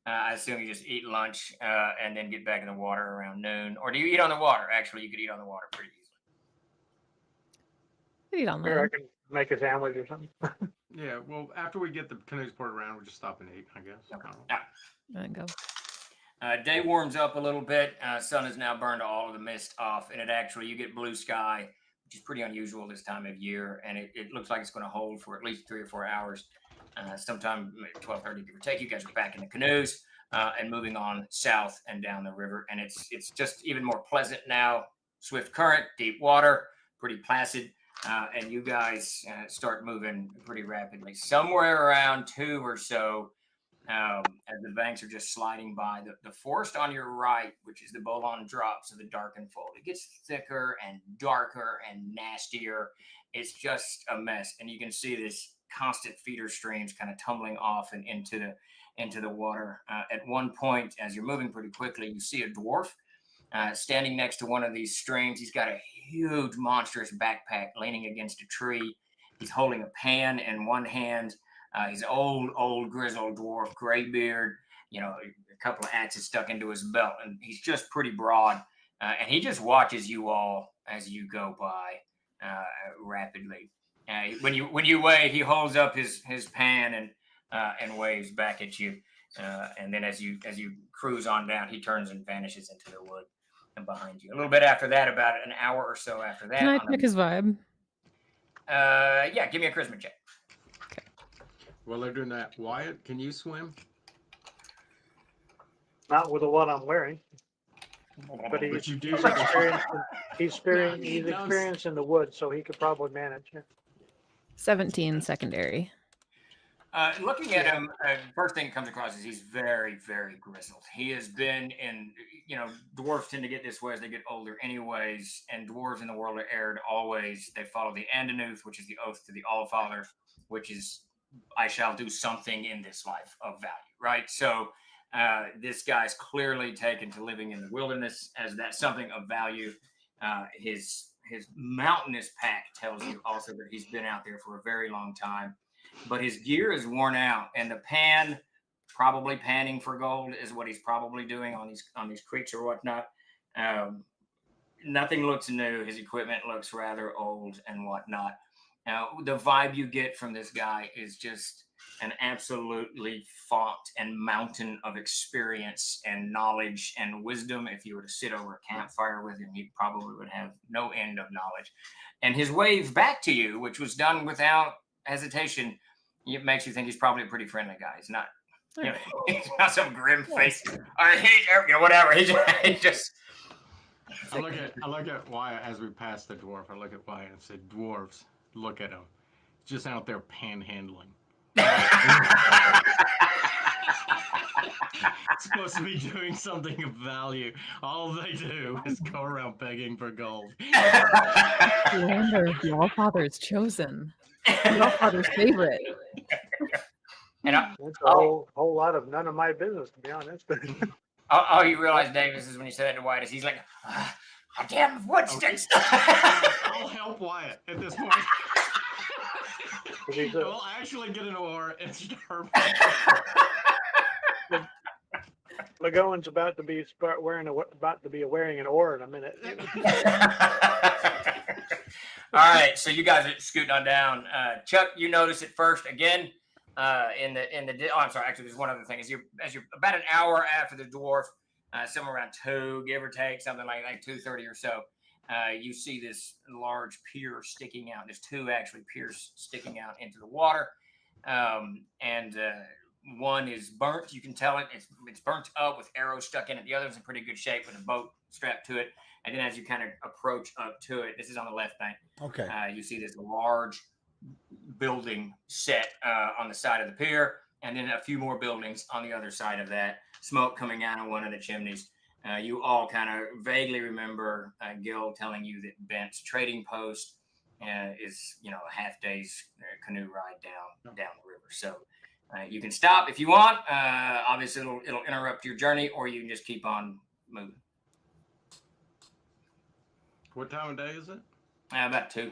I assume you just eat lunch and then get back in the water around noon. Or do you eat on the water? Actually, you could eat on the water pretty easily. Eat on Or I that. can make a sandwich or something. Yeah, well, after we get the canoes ported around, we'll just stop and eat, I guess. Okay. And go. Day warms up a little bit. Sun has now burned all of the mist off, and you get blue sky, which is pretty unusual this time of year, and it looks like it's going to hold for at least 3 or 4 hours. Sometime 12:30, give or take, you guys are back in the canoes and moving on south and down the river, and it's just even more pleasant now. Swift current, deep water, pretty placid, and you guys start moving pretty rapidly. Somewhere around 2 or so, as the banks are just sliding by, the forest on your right, which is the Bolon drops of the Darken Fold, it gets thicker and darker and nastier. It's just a mess, and you can see this constant feeder streams kind of tumbling off and into the water. At one point, as you're moving pretty quickly, you see a dwarf standing next to one of these streams. He's got a huge, monstrous backpack leaning against a tree. He's holding a pan in one hand. He's an old grizzled dwarf, gray beard, a couple of axes stuck into his belt, and he's just pretty broad. And he just watches you all as you go by rapidly. When you wave, he holds up his pan and waves back at you. And then as you cruise on down, he turns and vanishes into the wood and behind you. A little bit after that, about an hour or so after that. Can I check his vibe? Yeah, give me a charisma check. While they're doing that, Wyatt, can you swim? Not with the one I'm wearing, but But he's you do. experienced. He's No, experienced in the woods, so he could probably manage it. 17 secondary. Looking at him, first thing that comes across is he's very, very grizzled. He has been in, dwarves tend to get this way as they get older anyways, and dwarves in the world of Erd always, they follow the Andanuth, which is the oath to the Allfather, which is, I shall do something in this life of value, right? So this guy's clearly taken to living in the wilderness as that something of value. His mountainous pack tells you also that he's been out there for a very long time. But his gear is worn out, and the pan, probably panning for gold, is what he's probably doing on these creeks or whatnot. Nothing looks new. His equipment looks rather old and whatnot. Now, the vibe you get from this guy is just an absolutely font and mountain of experience and knowledge and wisdom. If you were to sit over a campfire with him, he probably would have no end of knowledge. And his wave back to you, which was done without hesitation, it makes you think he's probably a pretty friendly guy. He's not, he's not some grim face. I hate whatever. He just. I look at Wyatt as we pass the dwarf. I look at Wyatt and say, "Dwarves, look at him, just out there panhandling." Supposed to be doing something of value. All they do is go around begging for gold. Land of the Allfather's chosen. The Allfather's favorite. And That's a whole lot of none of my business, to be honest. all you realize, Davis, is when you said that to Wyatt, is he's like, damn wood sticks. I'll help Wyatt at this point. He's a- We'll actually get an oar and start. Lagoan's about to be wearing an oar in a minute. All right, so you guys are scooting on down. Chuck, you notice it first again. I'm sorry. Actually, there's one other thing. As you're about an hour after the dwarf, somewhere around 2, give or take, something like 2:30 or so, you see this large pier sticking out. There's 2 actually piers sticking out into the water, and one is burnt. You can tell it's burnt up with arrows stuck in it. The other's in pretty good shape with a boat strapped to it. And then as you kind of approach up to it, this is on the left bank. Okay. You see this large building set on the side of the pier, and then a few more buildings on the other side of that. Smoke coming out of one of the chimneys. You all kind of vaguely remember Gil telling you that Bent's trading post is, a half day's canoe ride down the river. So you can stop if you want. Obviously, it'll interrupt your journey, or you can just keep on moving. What time of day is it? About 2.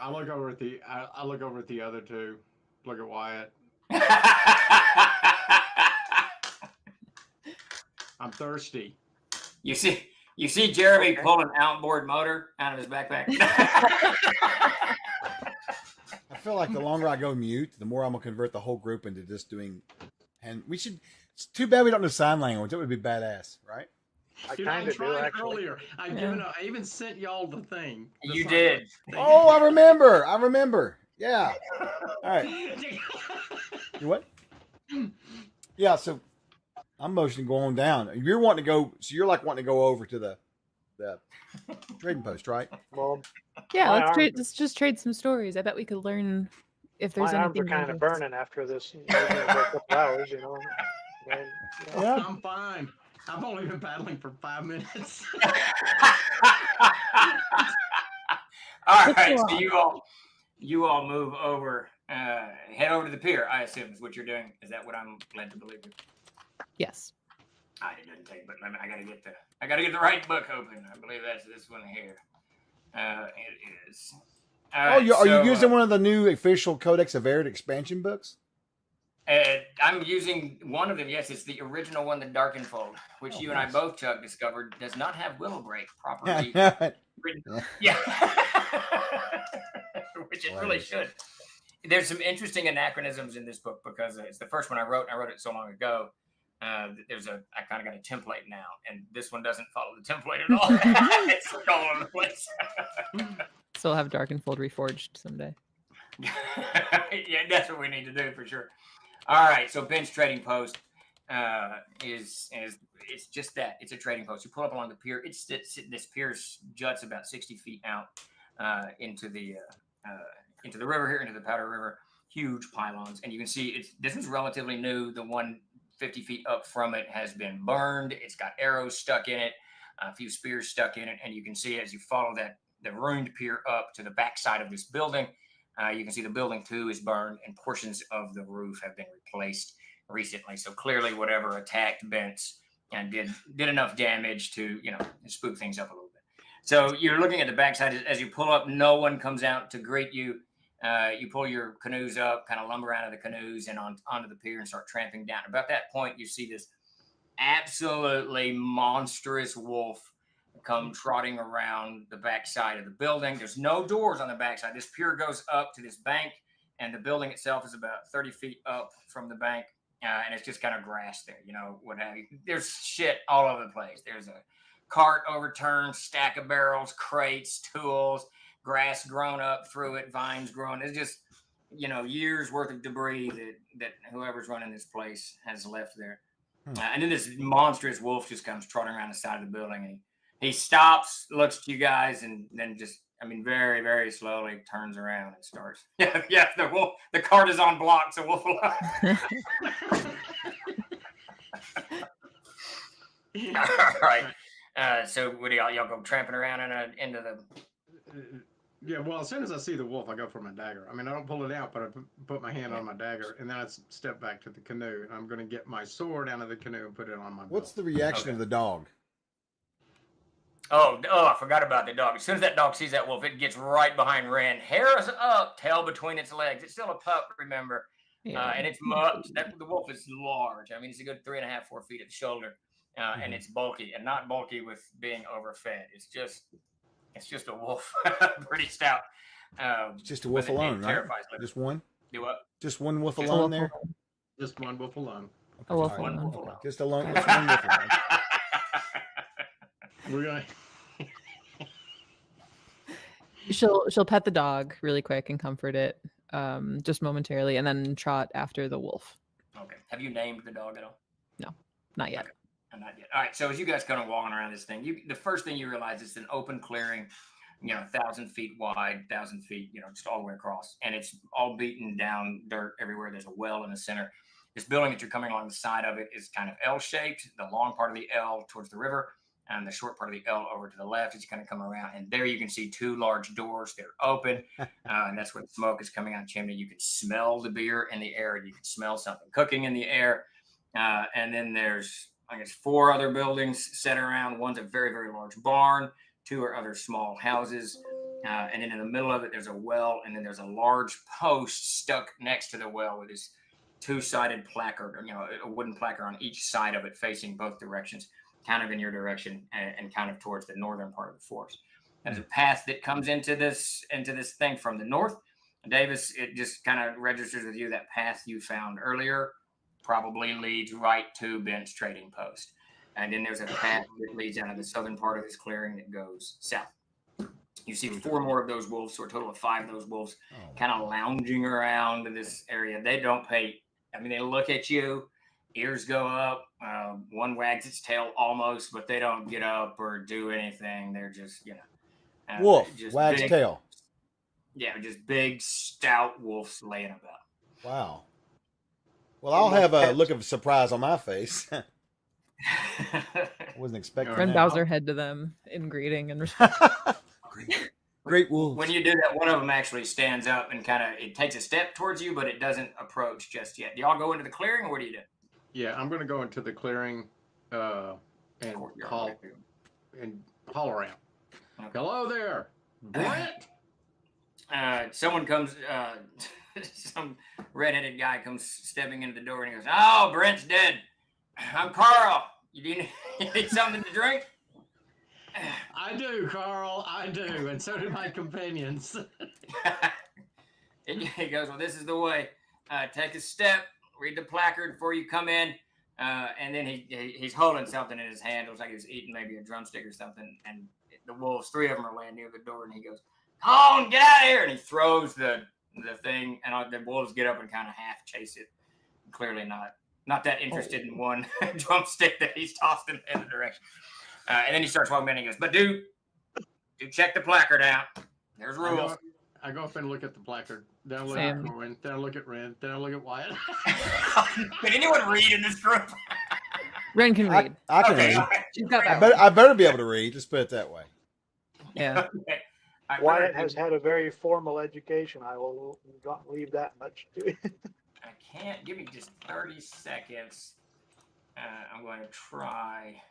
I look over at the other two. Look at Wyatt. I'm thirsty. You see Jeremy pull an outboard motor out of his backpack. I feel like the longer I go mute, the more I'm gonna convert the whole group into just doing. And we should. It's too bad we don't know sign language. That would be badass, right? I I kind of do tried actually. earlier. I even sent y'all the thing. the You sign did. language thing. Oh, I remember. Yeah. All right. You what? Yeah. So I'm motioning going down. You're wanting to go. So you're like wanting to go over to the trading post, right? Well, Yeah, My let's arm- trade. Let's just trade some stories. I bet we could learn if there's my arms are anything. kind of dangerous. burning after this for a couple hours, And, Yeah. I'm fine. I've only been paddling for 5 minutes. All right, so you all move over, head over to the pier. I assume is what you're doing. Is that what I'm led to believe? Yes. It doesn't take, but I gotta get the right book open. I believe that's this one here. It is. All right, Are you so, using one of the new official Codex Averd expansion books? I'm using one of them. Yes, it's the original one, the Darkenfold, which you and I both, Chuck, discovered does not have Willowbreak properly written. Yeah, which it really should. There's some interesting anachronisms in this book because it's the first one I wrote. And I wrote it so long ago. I kind of got a template now, and this one doesn't follow the template at all. It's like all over the place. So we'll have Darkenfold reforged someday. Yeah, that's what we need to do for sure. All right, so Ben's trading post is it's just that. It's a trading post. You pull up along the pier. This pier juts about 60 feet out into the river here, into the Powder River. Huge pylons, and you can see this is relatively new. The one 50 feet up from it has been burned. It's got arrows stuck in it, a few spears stuck in it, and you can see as you follow the ruined pier up to the backside of this building. You can see the building too is burned, and portions of the roof have been replaced recently. So clearly, whatever attacked Bent's and did enough damage to spook things up a little bit. So you're looking at the backside as you pull up. No one comes out to greet you. You pull your canoes up, kind of lumber out of the canoes and onto the pier and start tramping down. About that point, you see this absolutely monstrous wolf come trotting around the backside of the building. There's no doors on the backside. This pier goes up to this bank, and the building itself is about 30 feet up from the bank, and it's just kind of grass there, what have you. There's shit all over the place. There's a cart overturned, stack of barrels, crates, tools, grass grown up through it, vines growing. It's just, years worth of debris that whoever's running this place has left there. And then this monstrous wolf just comes trotting around the side of the building, and he stops, looks at you guys, and then just, very, very slowly turns around and starts. Yeah, the cart is on blocks, so wolf will. All right. So what do y'all go tramping around into the? Yeah, well, as soon as I see the wolf, I go for my dagger. I don't pull it out, but I put my hand on my dagger, and then I step back to the canoe, and I'm going to get my sword out of the canoe and put it on my belt. What's the reaction of the dog? Oh, I forgot about the dog. As soon as that dog sees that wolf, it gets right behind Ren. Hair is up, tail between its legs. It's still a pup, remember. Yeah. And it's much. The wolf is large. It's a good 3.5, 4 feet at the shoulder. And it's bulky, and not bulky with being overfed. It's just a wolf. Pretty stout. Just a wolf but it alone, right? terrifies living. Just one? Do what? Just one wolf Just alone wolf there? Just one wolf alone. A wolf All right. alone. Wolf alone. Just alone. Just one wolf alone. We're going. She'll pet the dog really quick and comfort it, just momentarily, and then trot after the wolf. Okay. Have you named the dog at all? Not yet. Not yet. All right. So as you guys kind of walking around this thing, the first thing you realize is an open clearing, 1,000 feet wide, 1,000 feet, just all the way across, and it's all beaten down dirt everywhere. There's a well in the center. This building that you're coming along the side of it is kind of L-shaped. The long part of the L towards the river, and the short part of the L over to the left as you kind of come around. And there you can see two large doors. They're open, and that's where the smoke is coming out of the chimney. You can smell the beer in the air. You can smell something cooking in the air. And then there's, I guess, 4 other buildings set around. One's a very, very large barn. 2 are other small houses. And then in the middle of it, there's a well, and then there's a large post stuck next to the well with this 2-sided placard, a wooden placard on each side of it facing both directions, kind of in your direction and kind of towards the northern part of the forest. There's a path that comes into this thing from the north. Davis, it just kind of registers with you that path you found earlier probably leads right to Ben's trading post. And then there's a path that leads out of the southern part of this clearing that goes south. You see 4 more of those wolves, so a total of 5 of those wolves kind of lounging around in this area. They don't pay. I mean, they look at you, ears go up. One wags its tail almost, but they don't get up or do anything. They're just, Wolf, just wags big, tail. Yeah, just big, stout wolves laying about. Wow. Well, I'll have a look of surprise on my face. Wasn't expecting Ren that. bows her head to them in greeting and respect. Great wolves. When you do that, one of them actually stands up and it takes a step towards you, but it doesn't approach just yet. Do y'all go into the clearing, or what do you do? Yeah, I'm going to go into the clearing and Courtyard. call around. Okay. Hello there, Brent. Someone comes, some redheaded guy comes stepping into the door and he goes, "Oh, Brent's dead. I'm Carl. You need something to drink?" I do, Carl. I do, and so do my companions. He goes, "Well, this is the way. Take a step, read the placard before you come in." And then he's holding something in his hand. It looks like he was eating maybe a drumstick or something. And the wolves, 3 of them are laying near the door. And he goes, "Come on, get out of here!" And he throws the thing, and the wolves get up and kind of half chase it. Clearly not that interested in one drumstick that he's tossed in the direction. And then he starts walking in and he goes, "But do check the placard out. There's rules." I go up and look at the placard. Then I look Same. at Corin. Then I look at Ren. Then I look at Wyatt. Can anyone read in this group? Ren can read. I can Okay. read. She's got I that. I better be able to read. Just put it that way. Yeah. Okay. Wyatt has had a very formal education. I will not leave that much to you. I can't. Give me just 30 seconds. I'm going to try.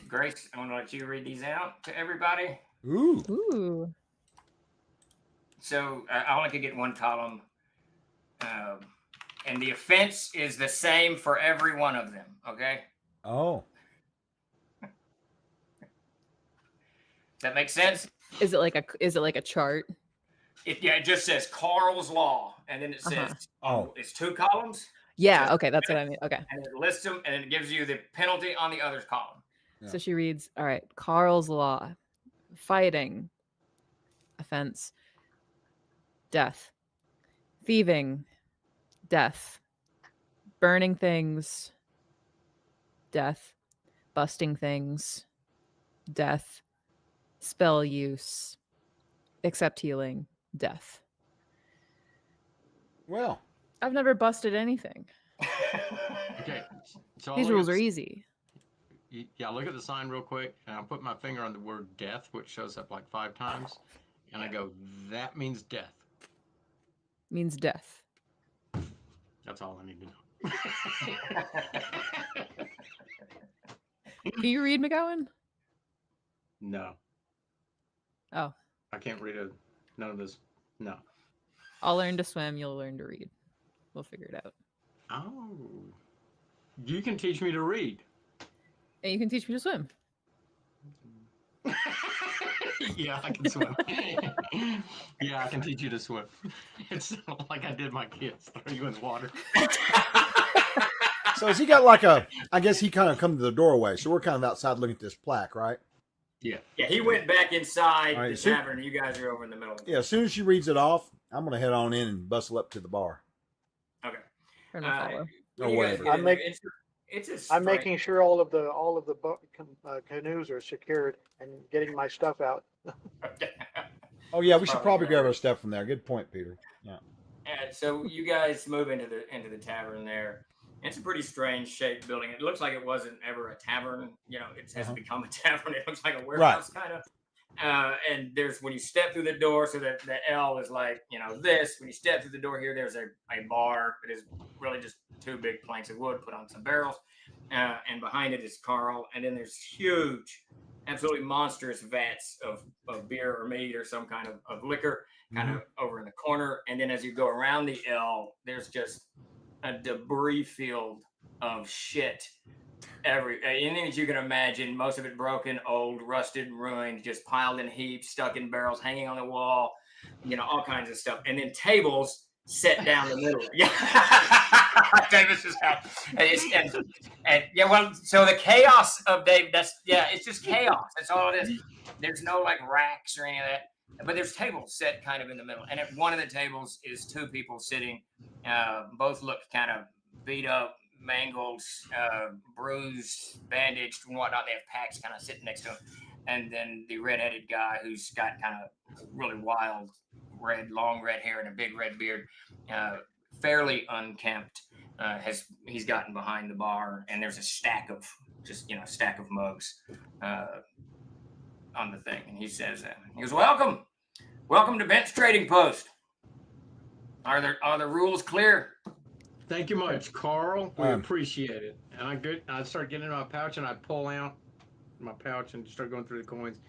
Grace, I'm going to let you read these out to everybody. Ooh. Ooh. So I only could get one column. And the offense is the same for every one of them. Okay? Oh. Does that make sense? Is it like a chart? It just says Carl's Law. And then it says, Oh. it's 2 columns. Yeah. Okay. That's what I mean. Okay. And it lists them. And it gives you the penalty on the other column. Yeah. So she reads, all right, Carl's Law, fighting, offense, death, thieving, death, burning things, death, busting things, death, spell use, except healing, death. Well. I've never busted anything. Okay. So These rules are easy. Yeah, look at the sign real quick, and I'll put my finger on the word death, which shows up like 5 times, and I go, that means death. Means death. That's all I need to know. Can you read, McGowan? No. Oh. I can't read none of this. No. I'll learn to swim. You'll learn to read. We'll figure it out. Oh. You can teach me to read. And you can teach me to swim. Yeah, I can swim. Yeah, I can teach you to swim. It's like I did my kids. Throw you in the water. So has he got like I guess he kind of come to the doorway. So we're kind of outside looking at this plaque, right? Yeah. Yeah, he went back inside All right, the so- tavern, and you guys are over in the middle. Yeah, as soon as she reads it off, I'm going to head on in and bustle up to the bar. Okay. Or no follow. What do Or you guys whatever. get I'm into? make- It's a I'm straight- making sure all of the canoes are secured and getting my stuff out. Oh, yeah, we should Oh, probably yeah. grab our stuff from there. Good point, Peter. Yeah. And so you guys move into the tavern there. It's a pretty strange shaped building. It looks like it wasn't ever a tavern. You know, it has become a tavern. It looks like a warehouse kind of. And there's when you step through the door, so that the L is like, you know, this. When you step through the door here, there's a bar. It is really just 2 big planks of wood put on some barrels. And behind it is Carl. And then there's huge, absolutely monstrous vats of beer or mead or some kind of liquor kind of over in the corner. And then as you go around the L, there's just a debris field of shit. Anything that you can imagine, most of it broken, old, rusted, ruined, just piled in heaps, stuck in barrels, hanging on the wall, you know, all kinds of stuff. And then tables set down the middle. Yeah. Davis is out. And yeah, well, so the chaos of Dave, it's just chaos. That's all it is. There's no like racks or any of that. But there's tables set kind of in the middle. And at one of the tables is 2 people sitting. Both look kind of beat up, mangled, bruised, bandaged, and whatnot. They have packs kind of sitting next to them. And then the redheaded guy who's got kind of really wild, long red hair and a big red beard, fairly unkempt. He's gotten behind the bar, and there's a stack of mugs on the thing. And he says, he goes, welcome to Bent's Trading Post. Are the rules clear? Thank you much, Carl. We appreciate it. And I start getting in my pouch, and I pull out my pouch and start going through the coins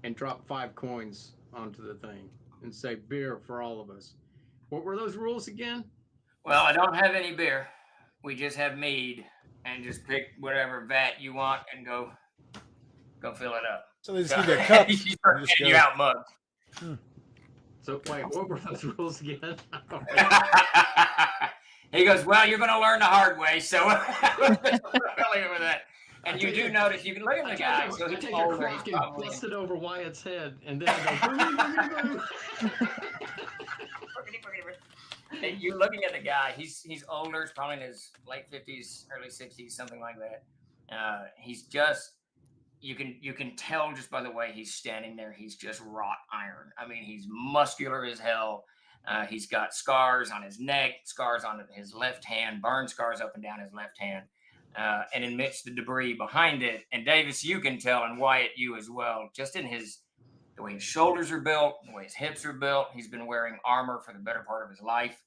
and drop 5 coins onto the thing and say beer for all of us. What were those rules again? Well, I don't have any beer. We just have mead, and just pick whatever vat you want and go fill it up. So they just give you a cup. You out mugs. So wait, what were those rules again? He goes, well, you're going to learn the hard way, so with that. And you do notice, you can look at the guy. I take a crock and bust it over Wyatt's head, and then I go, And you're looking at the guy. He's older. He's probably in his late 50s, early 60s, something like that. He's just, you can tell just by the way he's standing there. He's just wrought iron. I mean, he's muscular as hell. He's got scars on his neck, scars on his left hand, burn scars up and down his left hand. And amidst the debris behind it, and Davis, you can tell, and Wyatt, you as well, just in the way his shoulders are built, the way his hips are built. He's been wearing armor for the better part of his life.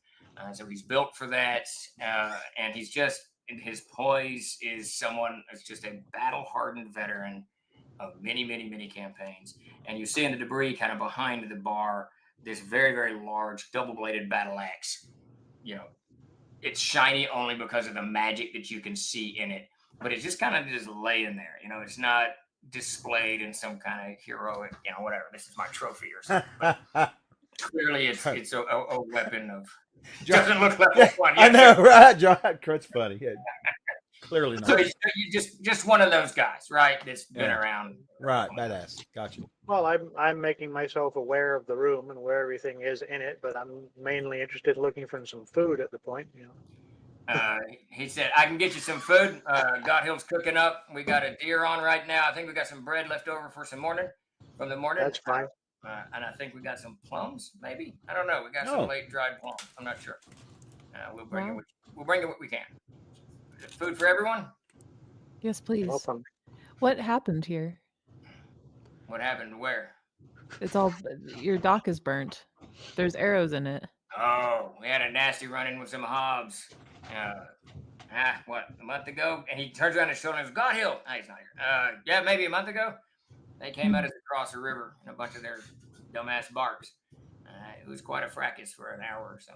So he's built for that. And he's just, his poise is someone that's just a battle-hardened veteran of many, many, many campaigns. And you see in the debris kind of behind the bar, this very, very large double-bladed battle axe. You know, it's shiny only because of the magic that you can see in it. But it's just kind of just laying there. You know, it's not displayed in some kind of heroic, you know, whatever. This is my trophy or something. But clearly, it's a weapon of. Doesn't look like one. I know, right, John? That's funny. Yeah. Clearly not. So you just one of those guys, right? That's been around. Right, badass. Gotcha. Well, I'm making myself aware of the room and where everything is in it, but I'm mainly interested in looking for some food at the point. You know. He said, "I can get you some food. God Hill's cooking up. We got a deer on right now. I think we got some bread left over for some morning from the morning. That's fine. And I think we got some plums, maybe. I don't know. We got some late dried plums. I'm not sure. We'll bring it. We'll bring it what we can. Food for everyone. Yes, please. Welcome. What happened here? What happened? Where? It's all your dock is burnt. There's arrows in it. Oh, we had a nasty run-in with some hobs. What, a month ago? And he turns around his shoulder and goes, God Hill. He's not here. Yeah, maybe a month ago. They came at us across the river in a bunch of their dumbass barks. It was quite a fracas for an hour or so.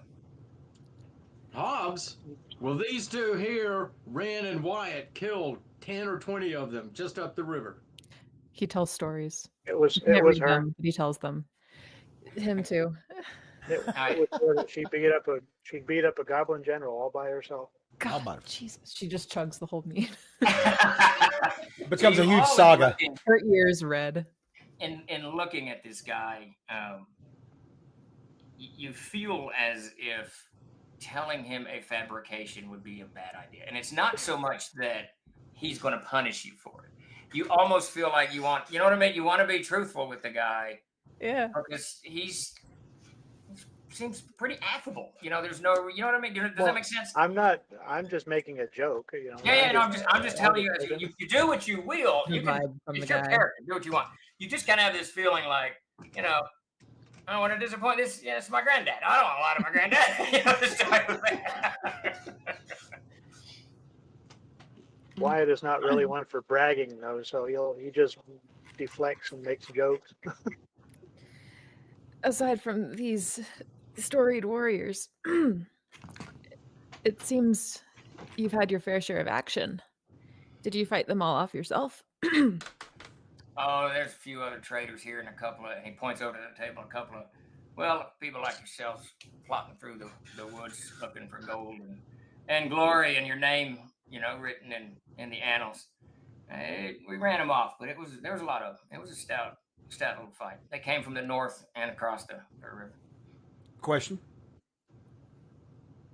Hobbs? Well, these 2 here, Ren and Wyatt, killed 10 or 20 of them just up the river. He tells stories. It was Can't her. read them, but he tells them. Him too. It was her. She beat up a goblin general all by herself. God, Jesus. She just chugs the whole meat. It becomes a huge saga. Her ears red. In looking at this guy, you feel as if telling him a fabrication would be a bad idea. And it's not so much that he's going to punish you for it. You almost feel like you want, you know what I mean? You want to be truthful with the guy. Yeah. Because he's seems pretty affable. You know, there's no, you know what I mean? Does Well, that make sense? I'm just making a joke. You know. Yeah, no, I'm just telling you, making- you do what you will. The You can, vibe from it's the your guy. character. Do what you want. You just kind of have this feeling like, you know, I don't want to disappoint this. Yeah, it's my granddad. I don't want a lot of my granddad. You know, this type of thing. Wyatt is not really one for bragging though, so he just deflects and makes jokes. Aside from these storied warriors, it seems you've had your fair share of action. Did you fight them all off yourself? Oh, there's a few other traders here and a couple of, he points over to the table, a couple of, well, people like yourselves plotting through the woods looking for gold and glory and your name, you know, written in the annals. We ran them off, but there was a lot of them. It was a stout little fight. They came from the north and across the river. Question.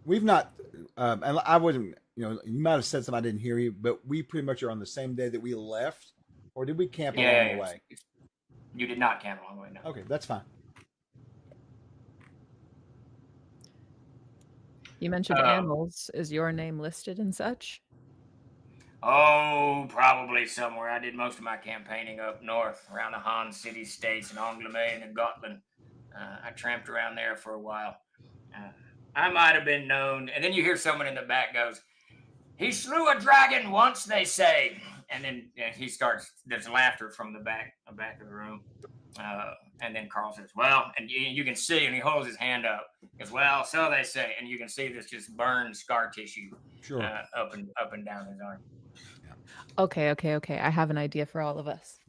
We've not, and I wouldn't, you know, you might have said something I didn't hear you, but we pretty much are on the same day that we left, or did we camp along the way? You did not camp along the way, no. Okay, that's fine. You mentioned animals. Is your name listed and such? Oh, probably somewhere. I did most of my campaigning up north around the Han City states and Anglemaine and Gotland. I tramped around there for a while. I might have been known. And then you hear someone in the back goes, "He slew a dragon once, they say." And then he starts, there's laughter from the back of the room. And then Carl says, "Well," and you can see, and he holds his hand up. He goes, "Well, so they say." And you can see this just burned scar tissue Sure. up and down his arm. Okay. I have an idea for all of us,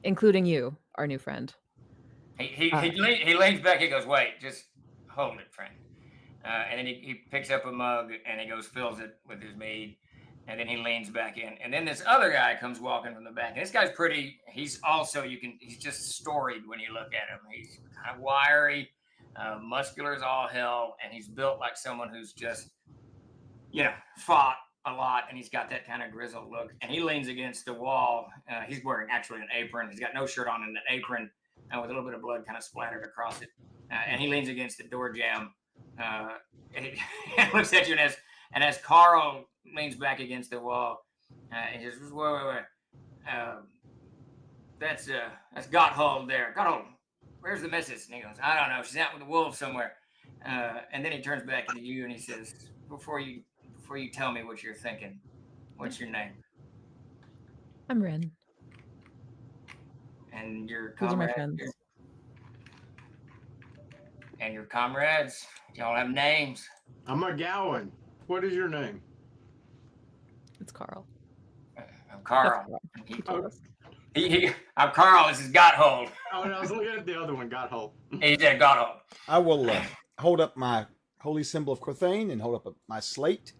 including you, our new friend. He leans back. He goes, "Wait, just hold it, friend." And then he picks up a mug and he goes, fills it with his mead. And then he leans back in. And then this other guy comes walking from the back. And this guy's pretty, he's also, he's just storied when you look at him. He's kind of wiry, muscular as all hell. And he's built like someone who's just, you know, fought a lot. And he's got that kind of grizzled look. And he leans against the wall. He's wearing actually an apron. He's got no shirt on and an apron with a little bit of blood kind of splattered across it. And he leans against the door jamb. And he looks at you and as Carl leans back against the wall, he says, "Wait. That's Gotthold there. Gotthold, where's the missus?" And he goes, "I don't know. She's out with the wolves somewhere." And then he turns back to you and he says, Before you tell me what you're thinking, what's your name?" I'm Ren. And your These are my comrades. friends. And your comrades, y'all have names. I'm McGowan. What is your name? It's Carl. I'm Carl. He told us. I'm Carl. This is Gotthold. Oh, and I was looking at the other one, Gotthold. He said Gotthold. I will hold up my holy symbol of Corthane and hold up my slate.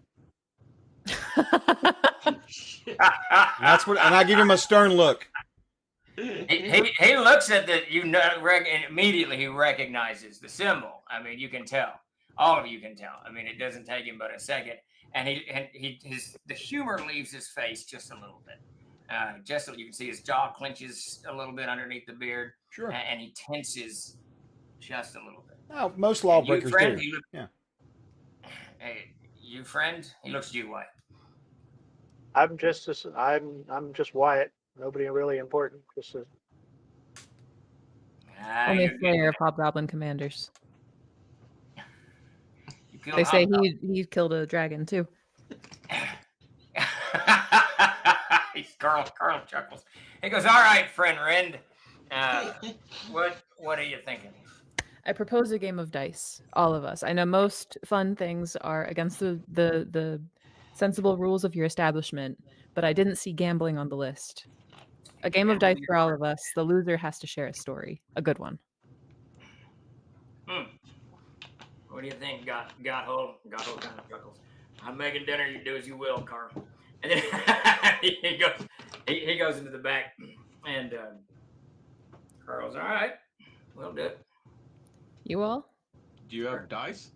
That's what, and I give him a stern look. He looks at the and immediately he recognizes the symbol. I mean, you can tell. All of you can tell. I mean, it doesn't take him but a second, and the humor leaves his face just a little bit. Just so you can see his jaw clenches a little bit underneath the beard, Sure. and he tenses just a little bit. Oh, most You lawbreakers friend, do. Yeah. Hey, you friend. He looks at you, White. I'm just Wyatt. Nobody really important. Just Only a You're slayer good. of hobgoblin commanders. You feel They say hobgoblin. he killed a dragon too. Carl chuckles. He goes, "All right, friend Rend. What are you thinking?" I propose a game of dice. All of us. I know most fun things are against the sensible rules of your establishment, but I didn't see gambling on the list. A game of dice for all of us. The loser has to share a story. A good one. What do you think, Gotthold? Gotthold kind of chuckles. "I'm making dinner. You do as you will, Carl." And then he goes into the back, and Carl's, "All right, we'll do it." You all? Do you have dice?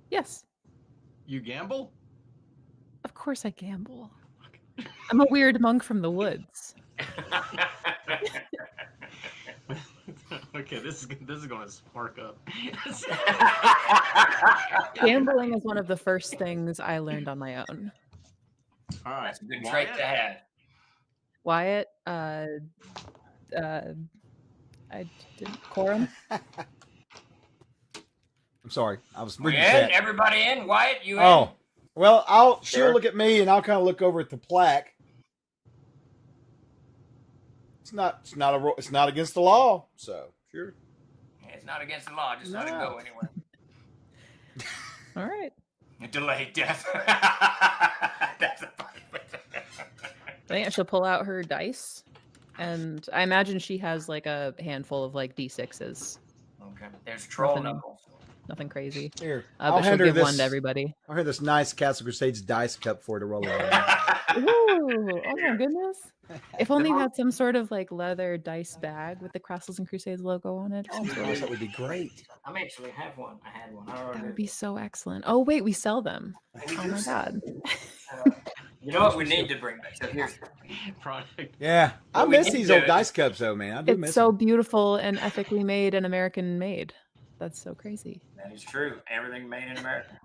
Yes. You gamble? Of course I gamble. I'm a weird monk from the woods. Okay, this is gonna spark up. Gambling is one of the first things I learned on my own. All right, That's a good trait to have. Wyatt, I didn't quorum. I'm sorry. I was We reading in? chat. Everybody in? Wyatt, you in? Oh, well, she'll Sure. look at me and I'll kind of look over at the plaque. It's not against the law, so sure. It's not against the law. Just let it No. go anyway. All right. A delayed death. That's a funny one. I think she'll pull out her dice, and I imagine she has like a handful of like D6s. Okay. There's troll Nothing. knuckles. Nothing crazy. Here, But I'll she'll hand her give this. one to everybody. I'll hand this nice Castle Crusades dice cup for her to roll on. Ooh, oh my goodness. If only you had some sort of like leather dice bag with the Castles and Crusades logo on it. Oh my gosh, that would be great. I'm actually have one. I had one. I That already would be so excellent. Oh wait, we sell them. We Oh do my sell god. You know what we need to bring back? So here's product. Yeah, I Well, we miss can these do old it. dice cups, though, man. I do It's miss so them. beautiful and ethically made and American made. That's so crazy. that is true. Everything made in America.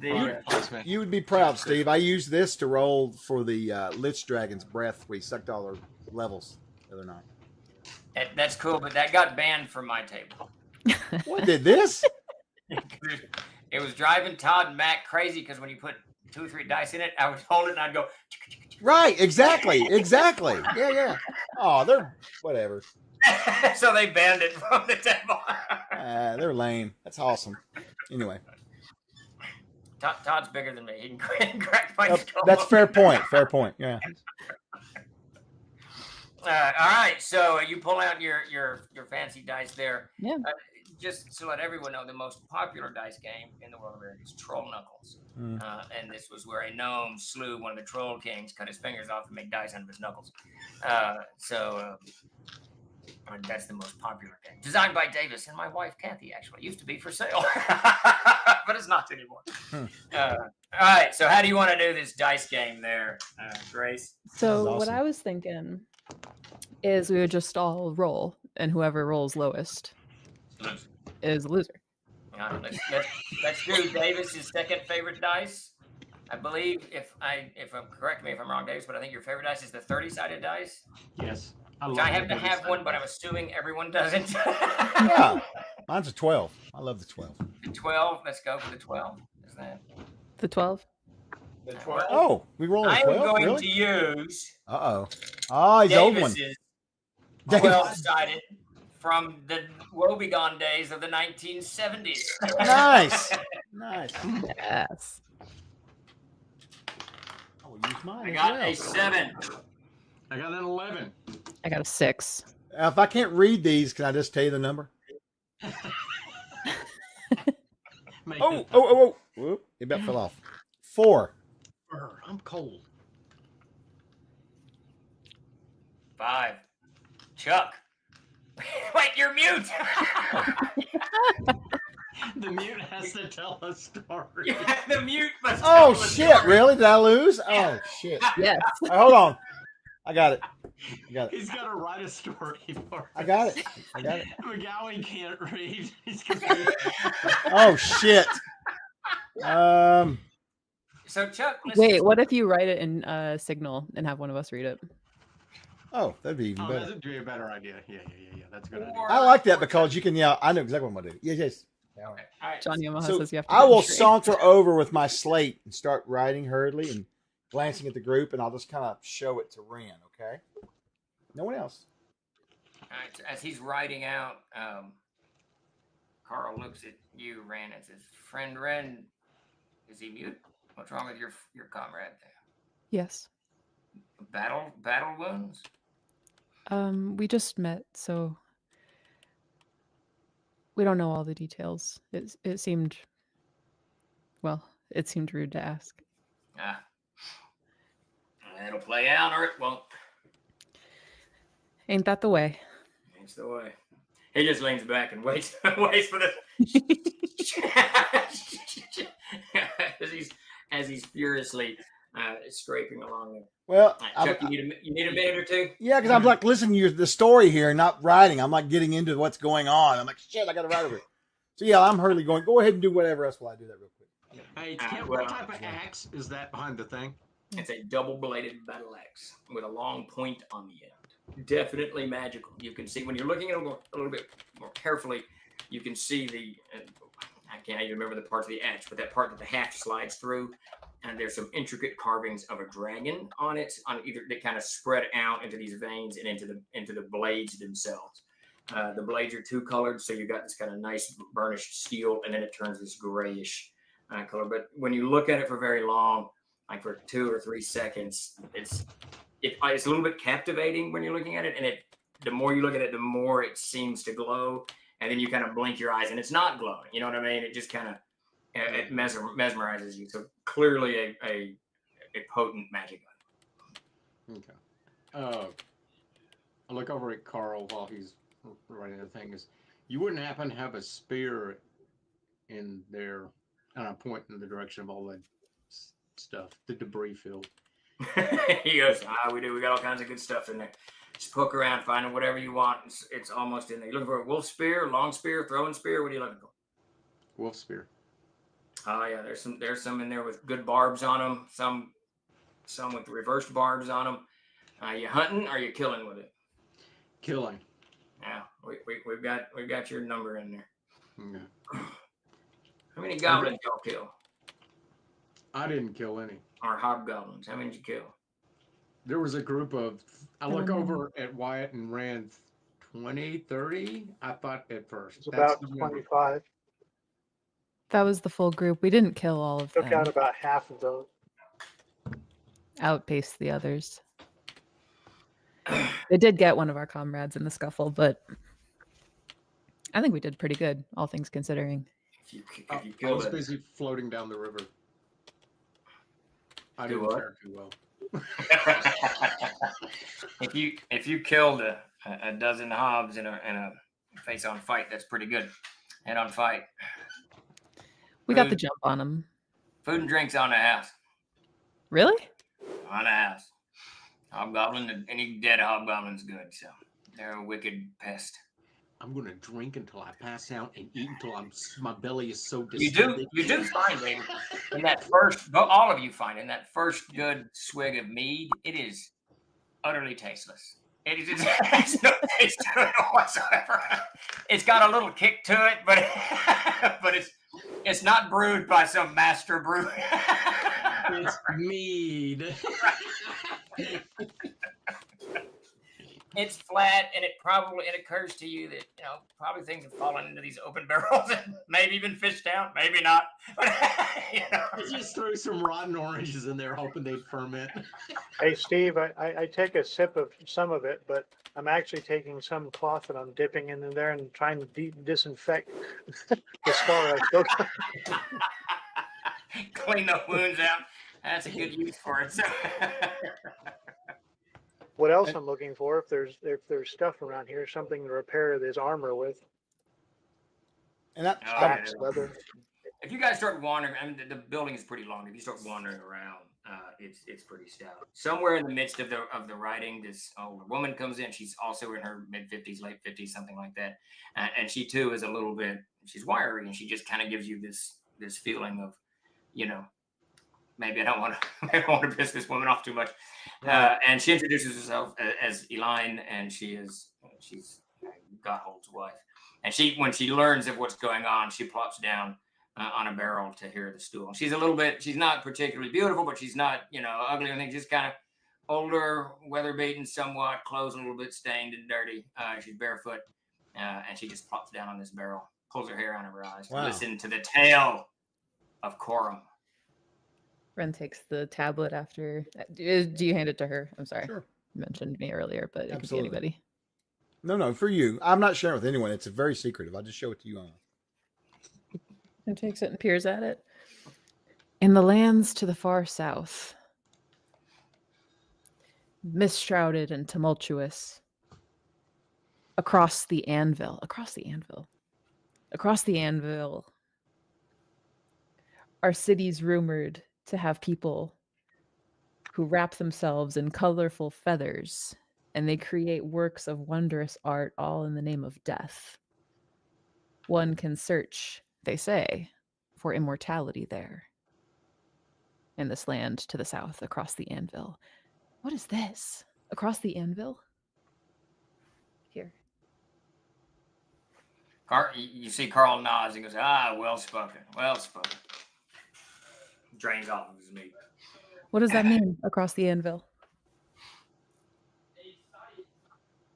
The, Product placement. You would be proud, Steve. I used this to roll for the Lich Dragon's breath. We sucked all our levels the other night. that's cool, but that got banned from my table. What did this? It was driving Todd and Matt crazy because when you put 2 or 3 dice in it, I would hold it and I'd go. Right, exactly. Yeah. Oh, they're whatever. So they banned it from the table. They're lame. That's awesome. Anyway, Todd's bigger than me. He can crack my skull. that's fair point. Fair point. Yeah. All right, so you pull out your fancy dice there. Yeah. Just to let everyone know, the most popular dice game in the world of America is Troll Knuckles. Mm. And this was where a gnome slew one of the Troll Kings, cut his fingers off, and made dice out of his knuckles. That's the most popular game. Designed by Davis and my wife, Kathy, actually. It used to be for sale, but it's not anymore. All right, so how do you want to do this dice game there, Grace? So That's what awesome. I was thinking is we would just all roll, and whoever rolls lowest is a loser. All right, let's do Davis's second favorite dice. I believe, if I'm correct me if I'm wrong, Davis, but I think your favorite dice is the 30-sided dice. Yes. Which I happen to have one, but I'm assuming everyone doesn't. Yeah. Mine's a 12. I love the 12. The 12. Let's go for the 12. Is that? The 12. The 12. Oh, we rolling a I am 12? going Really? to use Uh-oh. Oh, he's the old one. Davis's Davis. 12-sided from the woebegone days of the 1970s. Nice. Nice. Yes. I will use mine I as got well. a 7. I got an 11. I got a 6. If I can't read these, can I just tell you the number? Make Oh, it- oh. Whoop, it about fell off. 4. I'm cold. 5. Chuck. Wait, you're mute. The mute has to tell a story. Yeah, the mute must Oh, tell the shit. story. Really? Did I lose? Oh, shit. Yes. All right, hold on. I got it. He's got to write a story for I got us. it. I got it. McGowan can't read. He's confused. Oh, shit. So Chuck, Wait, what if you write it in Signal and have one of us read it? Oh, that'd be even Oh, better. that'd be a better idea. Yeah. That's a good idea. I like that because you can, I know exactly what I'm going to do. Yes. Yeah, all right. All right. John Yamaha So says you have to. I will demonstrate. saunter over with my slate and start writing hurriedly and glancing at the group, and I'll just kind of show it to Ren, okay? No one else. All right, so as he's writing out, Carl looks at you, Ren, and says, "Friend Ren, is he mute? What's wrong with your comrade there? Yes. Battle wounds? We just met, so we don't know all the details. It seemed rude to ask. Ah, it'll play out, or it won't. Ain't that the way? It's the way." He just leans back and waits for the as he's furiously It's scraping along there. Well, Chuck, you need a minute or two? yeah, because I'm like listening to the story here, not writing. I'm like getting into what's going on. I'm like, shit, I got to write over it. So yeah, I'm hurriedly going. Go ahead and do whatever else while I do that real quick. Hey, Tim, what type of axe is that behind the thing? It's a double-bladed battle axe with a long point on the end. Definitely magical. You can see when you're looking at it a little bit more carefully. You can see the. I can't even remember the parts of the edge, but that part that the haft slides through, and there's some intricate carvings of a dragon on it. On either they kind of spread out into these veins and into the blades themselves. The blades are two-colored, so you've got this kind of nice burnished steel, and then it turns this grayish color. But when you look at it for very long, like for 2 or 3 seconds, it's a little bit captivating when you're looking at it, and the more you look at it, the more it seems to glow, and then you kind of blink your eyes, and it's not glowing. You know what I mean? It just kind of it mesmerizes you. So clearly a potent magic gun. Okay. I look over at Carl while he's writing the thing. Is you wouldn't happen to have a spear in there, and I point in the direction of all that stuff, the debris field. He goes, we do. We got all kinds of good stuff in there. Just poke around, find whatever you want. It's almost in there. You looking for a wolf spear, long spear, throwing spear? What are you looking for? Wolf spear. Oh yeah, there's some in there with good barbs on them. Some with reversed barbs on them. Are you hunting? Or are you killing with it? Killing. Yeah, we've got your number in there. Okay. How many goblins y'all kill? I didn't kill any. Or hobgoblins? How many did you kill? There was a group of. I look over at Wyatt and ran 20, 30. I thought at first. It's about 25. That was the full group. We didn't kill all of Took them. out about half of those. Outpaced the others. They did get one of our comrades in the scuffle, but I think we did pretty good, all things considering. If you I killed was it, busy floating down the river. I Do didn't what? fare too well. if you killed a dozen hobs in a face-on fight, that's pretty good. Head-on fight. We got the jump on them. Food and drinks on the house. Really? On the house. Hobgoblin, any dead hobgoblin's good. So they're a wicked pest. I'm gonna drink until I pass out and eat until my belly is so You distended. do find, baby, in that first, all of you find in that first good swig of mead, it is utterly tasteless. It is it's no taste to it whatsoever. It's got a little kick to it, but it's not brewed by some master brewer. It's mead. It's flat, and it occurs to you that probably things have fallen into these open barrels and maybe been fished out, maybe not. I just threw some rotten oranges in there, hoping they'd ferment. Hey, Steve, I take a sip of some of it, but I'm actually taking some cloth and I'm dipping in there and trying to disinfect the scar I still got. Clean the wounds out. That's a good use for it. So. What else I'm looking for? If there's stuff around here, something to repair this armor with. And that Straps, leather. If you guys start wandering, I mean, the building is pretty long. If you start wandering around, it's pretty stout. Somewhere in the midst of the writing, this older woman comes in. She's also in her mid-50s, late 50s, something like that. And she too is a little bit. She's wiry, and she just kind of gives you this feeling of, maybe I don't want to piss this woman off too much. And she introduces herself as Eline, and she's Gotthold's wife. And when she learns of what's going on, she plops down on a barrel to hear the stool. She's not particularly beautiful, but she's not, ugly or anything. Just kind of older, weather beaten somewhat, clothes a little bit stained and dirty. She's barefoot, and she just plops down on this barrel, pulls her hair out of her eyes to listen to the tale of Corum. Ren takes the tablet after. Do you hand it to her? I'm sorry. Sure. You mentioned me earlier, but it could be Absolutely. anybody. No, for you. I'm not sharing it with anyone. It's very secretive. I'll just show it to you on. And takes it and peers at it. In the lands to the far south, mist-shrouded and tumultuous, across the anvil, are cities rumored to have people who wrap themselves in colorful feathers, and they create works of wondrous art, all in the name of death. One can search, they say, for immortality there, in this land to the south, across the anvil. What is this? Across the anvil? Here. You see Carl nods and goes, well spoken, well spoken. Drains off of his meat. What does that mean, across the anvil?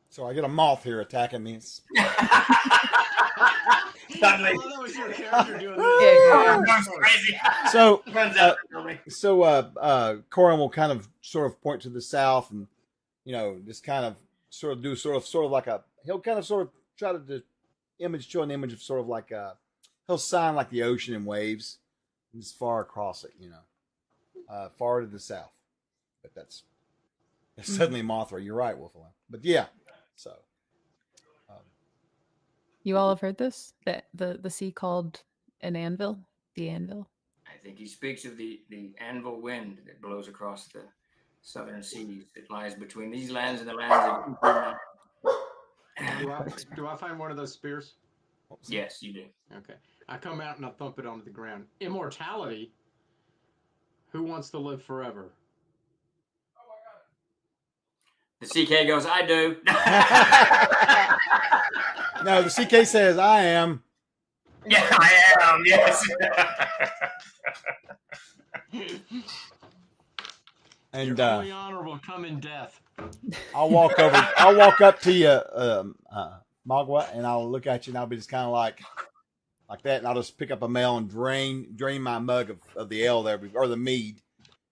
So I get a moth here attacking me. Suddenly, Oh, that was your character doing Yeah. that. goes crazy. So, Runs out for me. Corin will kind of sort of point to the south and, just kind of sort of do sort of like he'll kind of sort of try to show an image of sort of like he'll sign like the ocean and waves and just far across it, far to the south. But that's suddenly Mothra. You're right, Wolfland. But yeah, so. You all have heard this? That the sea called an anvil? The anvil? I think he speaks of the anvil wind that blows across the southern seas that lies between these lands and the lands of. Do I find one of those spears? Yes, you do. Okay. I come out and I thump it onto the ground. Immortality? Who wants to live forever? The CK goes, I do. No, the CK says I am. Yeah, I am. Yes. And Your only honor will come in death. I'll walk up to you, Magua, and I'll look at you, and I'll be just kind of like that, and I'll just pick up a mail and drain my mug of the ale there, or the mead,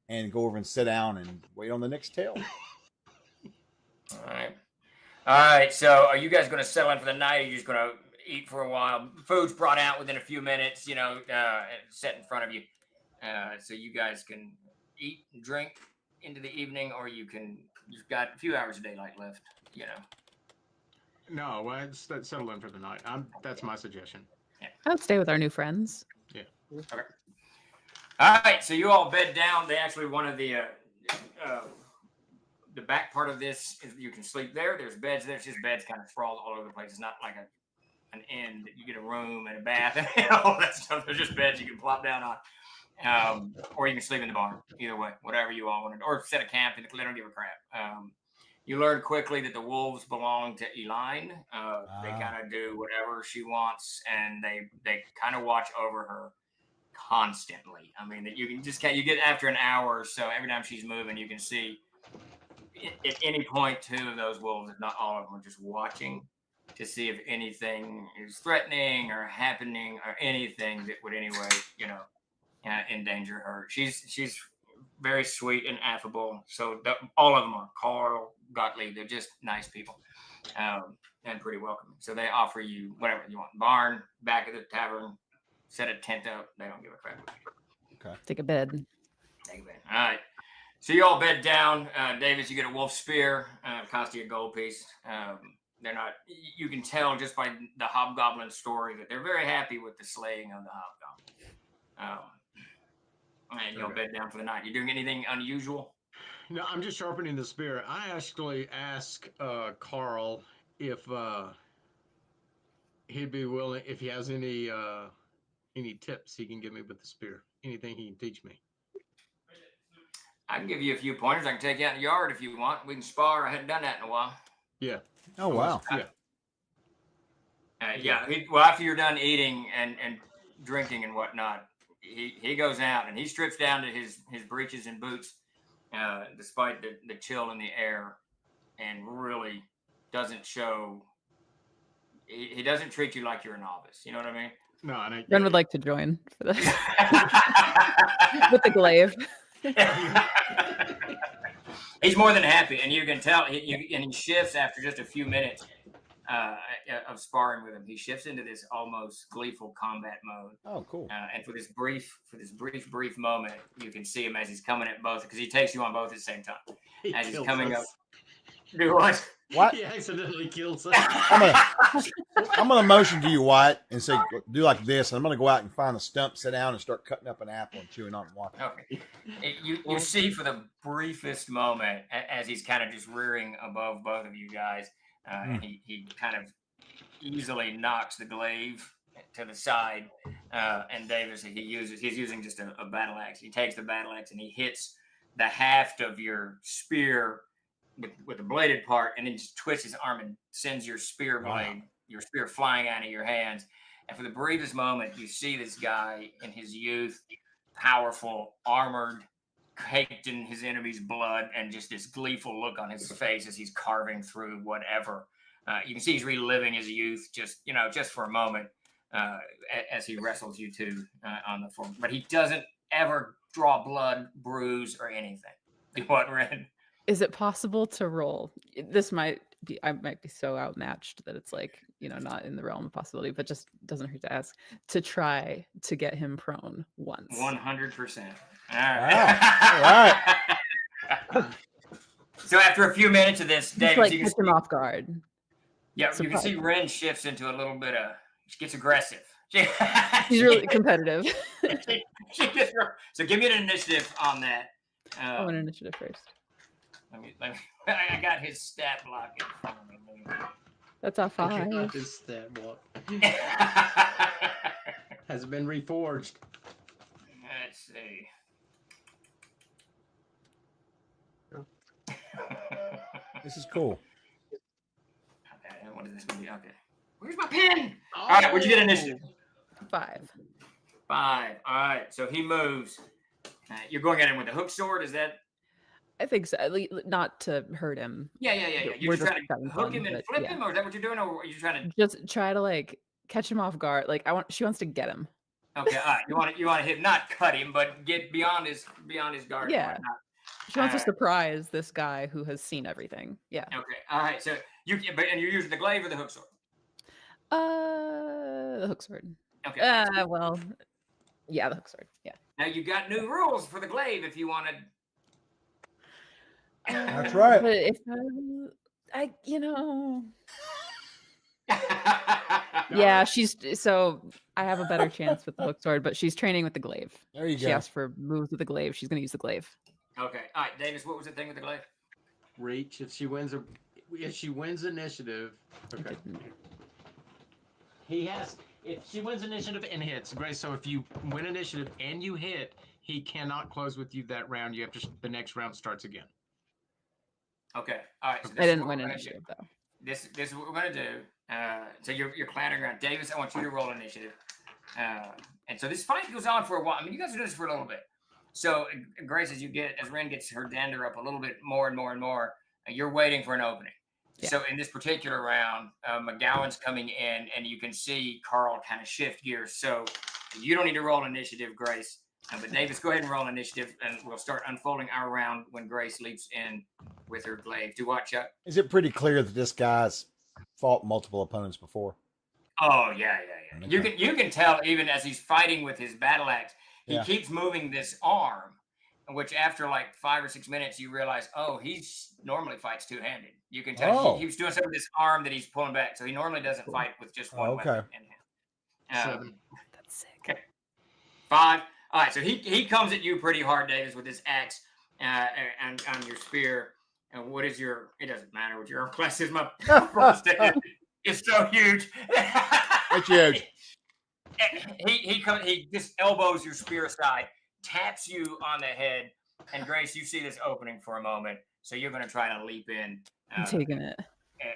and go over and sit down and wait on the next tale. All right. So, are you guys going to settle in for the night? Or are you just going to eat for a while? Food's brought out within a few minutes. Set in front of you, so you guys can eat and drink into the evening, or you've got a few hours of daylight left. No, let's settle in for the night. That's my suggestion. I would stay with our new friends. Okay. All right, so you all bed down. They actually wanted the back part of this is you can sleep there. There's beds there. It's just beds kind of sprawled all over the place. It's not like an inn that you get a room and a bath and all that stuff. There's just beds you can plop down on, or you can sleep in the barn. Either way, whatever you all want to, or set a camp and they don't give a crap. You learn quickly that the wolves belong to Eline. They kind of do whatever she wants, and they kind of watch over her constantly. I mean, that you get after an hour or so, every time she's moving, you can see at any point 2 of those wolves, if not all of them, are just watching to see if anything is threatening or happening or anything that would anyway, endanger her. She's very sweet and affable. So all of them are. Carl, Gottlieb, they're just nice people, and pretty welcoming. So they offer you whatever you want. Barn, back of the tavern, set a tent up. They don't give a crap. Okay. Take a bed. Take a bed. All right. So you all bed down. Davis, you get a wolf spear. Cost you a gold piece. They're not. You can tell just by the hobgoblin story that they're very happy with the slaying of the hobgoblin. And you'll bed down for the night. You doing anything unusual? No, I'm just sharpening the spear. I actually asked Carl if he'd be willing, if he has any tips he can give me with the spear. Anything he can teach me. I can give you a few pointers. I can take you out in the yard if you want. We can spar. I hadn't done that in a while. Yeah. Oh wow. Yeah. Well, after you're done eating and drinking and whatnot, he goes out and he strips down to his breeches and boots, despite the chill in the air, and really doesn't show. He doesn't treat you like you're a novice. You know what I mean? No, I don't. Ren would like to join for this with the glaive. He's more than happy, and you can tell. He shifts after just a few minutes of sparring with him. He shifts into this almost gleeful combat mode. Oh, cool. And for this brief moment, you can see him as he's coming at both, because he takes you on both at the same time. As he's coming up, do what? What? He accidentally killed I'm gonna motion to you, Wyatt, and say do like this. And I'm gonna go out and find a stump, sit down, and start cutting up an apple and chewing on it. And walking. Okay. You see for the briefest moment as he's kind of just rearing above both of you guys, and he kind of easily knocks the glaive to the side, and Davis he's using just a battle axe. He takes the battle axe and he hits the haft of your spear with the bladed part, and then just twists his arm and sends your spear blade, your spear flying out of your hands. And for the briefest moment, you see this guy in his youth, powerful, armored, caked in his enemy's blood, and just this gleeful look on his face as he's carving through whatever. You can see he's reliving his youth, just for a moment, as he wrestles you two on the floor. But he doesn't ever draw blood, bruise, or anything. What, Ren? Is it possible to roll? This might be, I might be so outmatched that it's like, not in the realm of possibility, but just doesn't hurt to ask, to try to get him prone once. 100%. All right. So after a few minutes of this, David, like catch him off guard. Yeah, you can see Ren shifts into a little bit of, she gets aggressive. He's really competitive. So give me an initiative on that. An initiative first. I got his stat block in front of me. That's a 5. His stat block has been reforged. Let's see. This is cool. Okay, what is this going to be? Okay. Where's my pen? All right, what'd you get initiative? 5. 5. All right, so he moves. You're going at him with a hook sword, is that? I think so. Not to hurt him. Yeah. You're just trying to hook him and flip him, or is that what you're doing, or are you trying to just try to catch him off guard? She wants to get him. Okay, all right. You want to hit, not cut him, but get beyond his guard. Yeah. She wants to surprise this guy who has seen everything. Yeah. Okay. All right. So you're using the glaive or the hook sword? The hook sword. Okay. Well, yeah, the hook sword. Yeah. Now you got new rules for the glaive if you wanted. That's right. But if yeah, I have a better chance with the hook sword, but she's training with the glaive. There you go. She asked for moves with the glaive. She's going to use the glaive. Okay. All right, Davis, what was the thing with the glaive? Reach. If she wins initiative. Okay. If she wins initiative and hits, Grace. So if you win initiative and you hit, he cannot close with you that round. You have to. The next round starts again. Okay. All right. So I didn't win initiative though. This is what we're gonna do. So you're clattering around. Davis, I want you to roll initiative. And so this fight goes on for a while. I mean, you guys are doing this for a little bit. So Grace, as Ren gets her dander up a little bit more and more and more, you're waiting for an opening. Yeah. So in this particular round, McGowan's coming in, and you can see Carl kind of shift gears. So you don't need to roll initiative, Grace. But Davis, go ahead and roll initiative, and we'll start unfolding our round when Grace leaps in with her glaive. Do what, Chuck? Is it pretty clear that this guy's fought multiple opponents before? Oh, yeah. Okay. You can tell even as he's fighting with his battle axe, he keeps moving this arm, which after like 5 or 6 minutes, you realize, he normally fights two-handed. You can tell he was doing something with this arm that he's pulling back, so he normally doesn't fight with just one weapon in hand. 7. That's sick. Okay. 5. All right, so he comes at you pretty hard, Davis, with his axe and on your spear. And what is your? It doesn't matter what your arm class is. My it's so huge. It's huge. He just elbows your spear aside, taps you on the head, and Grace, you see this opening for a moment, so you're going to try to leap in. I'm taking it.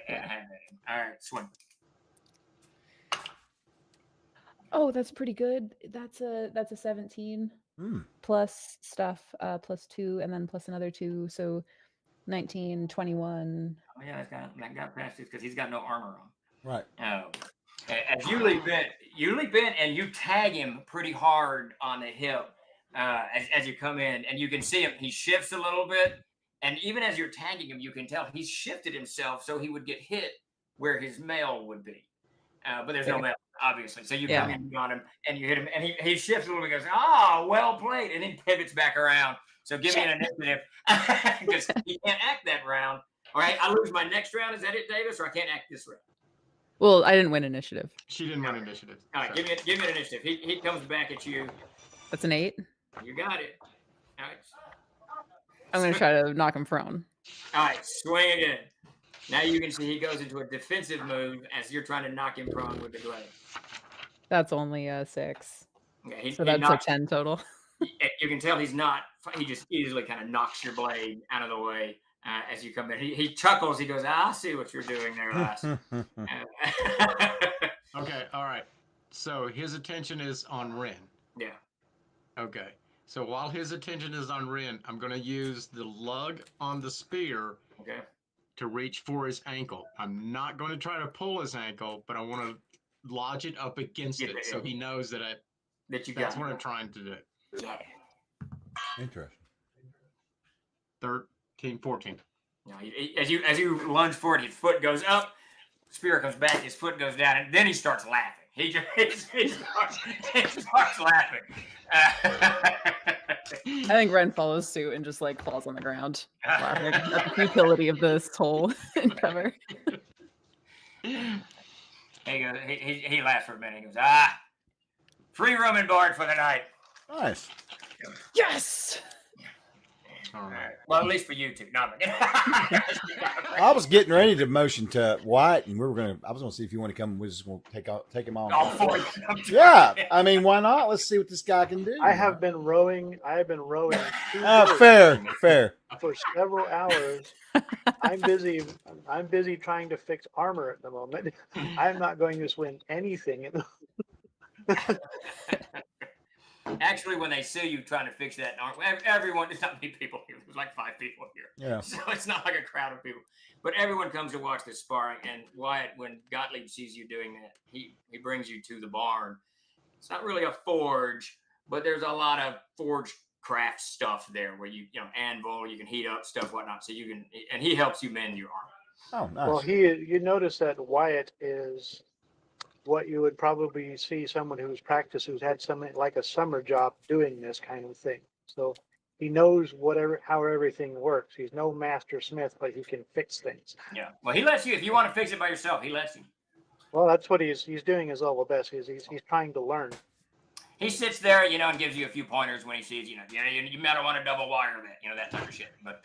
And have it. All right, swing. Oh, that's pretty good. That's a 17 plus stuff, plus 2, and then plus another 2. So 19, 21. Oh yeah, that got past it because he's got no armor on. Right. As you leap in and you tag him pretty hard on the hip as you come in, and you can see him. He shifts a little bit, and even as you're tagging him, you can tell he's shifted himself so he would get hit where his mail would be. But there's no mail, obviously. So you come in on him and you hit him, and he shifts a little bit and goes, well played, and then pivots back around. So give me an initiative because he can't act that round. All right, I lose my next round. Is that it, Davis, or I can't act this round? Well, I didn't win initiative. She didn't win initiative. All right, so. give me an initiative. He comes back at you. That's an 8. You got it. All right. I'm gonna try to knock him prone. All right, swing again. Now you can see he goes into a defensive move as you're trying to knock him prone with the glaive. That's only a 6. Okay, So that's a 10 total. You can tell he's not. He just easily kind of knocks your blade out of the way as you come in. He chuckles. He goes, "I see what you're doing there, lass." Okay, all right. So his attention is on Ren. Yeah. Okay. So while his attention is on Ren, I'm going to use the lug on the spear Okay. to reach for his ankle. I'm not going to try to pull his ankle, but I want to lodge it up against Get it the- so he knows that That you that's got. what I'm trying to do. Yeah. Interesting. 13, 14. No, as you lunge forward, his foot goes up, spear comes back, his foot goes down, and then he starts laughing. He starts laughing. I think Ren follows suit and just like falls on the ground, laughing at the futility of this whole endeavor. He laughs for a minute. He goes, free room and board for the night. Nice. Yes. All right. Well, at least for you two. No, but I was getting ready to motion to Wyatt, and I was gonna see if you want to come. We're just gonna take him on. all four of them. Yeah, I mean, why not? Let's see what this guy can do. I have been rowing 2 boats Fair. for several hours. I'm busy trying to fix armor at the moment. I'm not going to swim anything. Actually, when they sue you trying to fix that, everyone, it's not many people here. There's like 5 people here. Yeah. So it's not like a crowd of people. But everyone comes to watch this sparring. And Wyatt, when Gottlieb sees you doing that, he brings you to the barn. It's not really a forge, but there's a lot of forge craft stuff there where you anvil, you can heat up stuff, whatnot. So and he helps you mend your armor. Oh, nice. Well, you notice that Wyatt is what you would probably see someone who's had something like a summer job doing this kind of thing. So he knows how everything works. He's no master smith, but he can fix things. Yeah. Well, he lets you, if you want to fix it by yourself, he lets you. Well, that's what he's doing his level best. He's trying to learn. He sits there, and gives you a few pointers when he sees, you might want to double wire that, that type of shit. But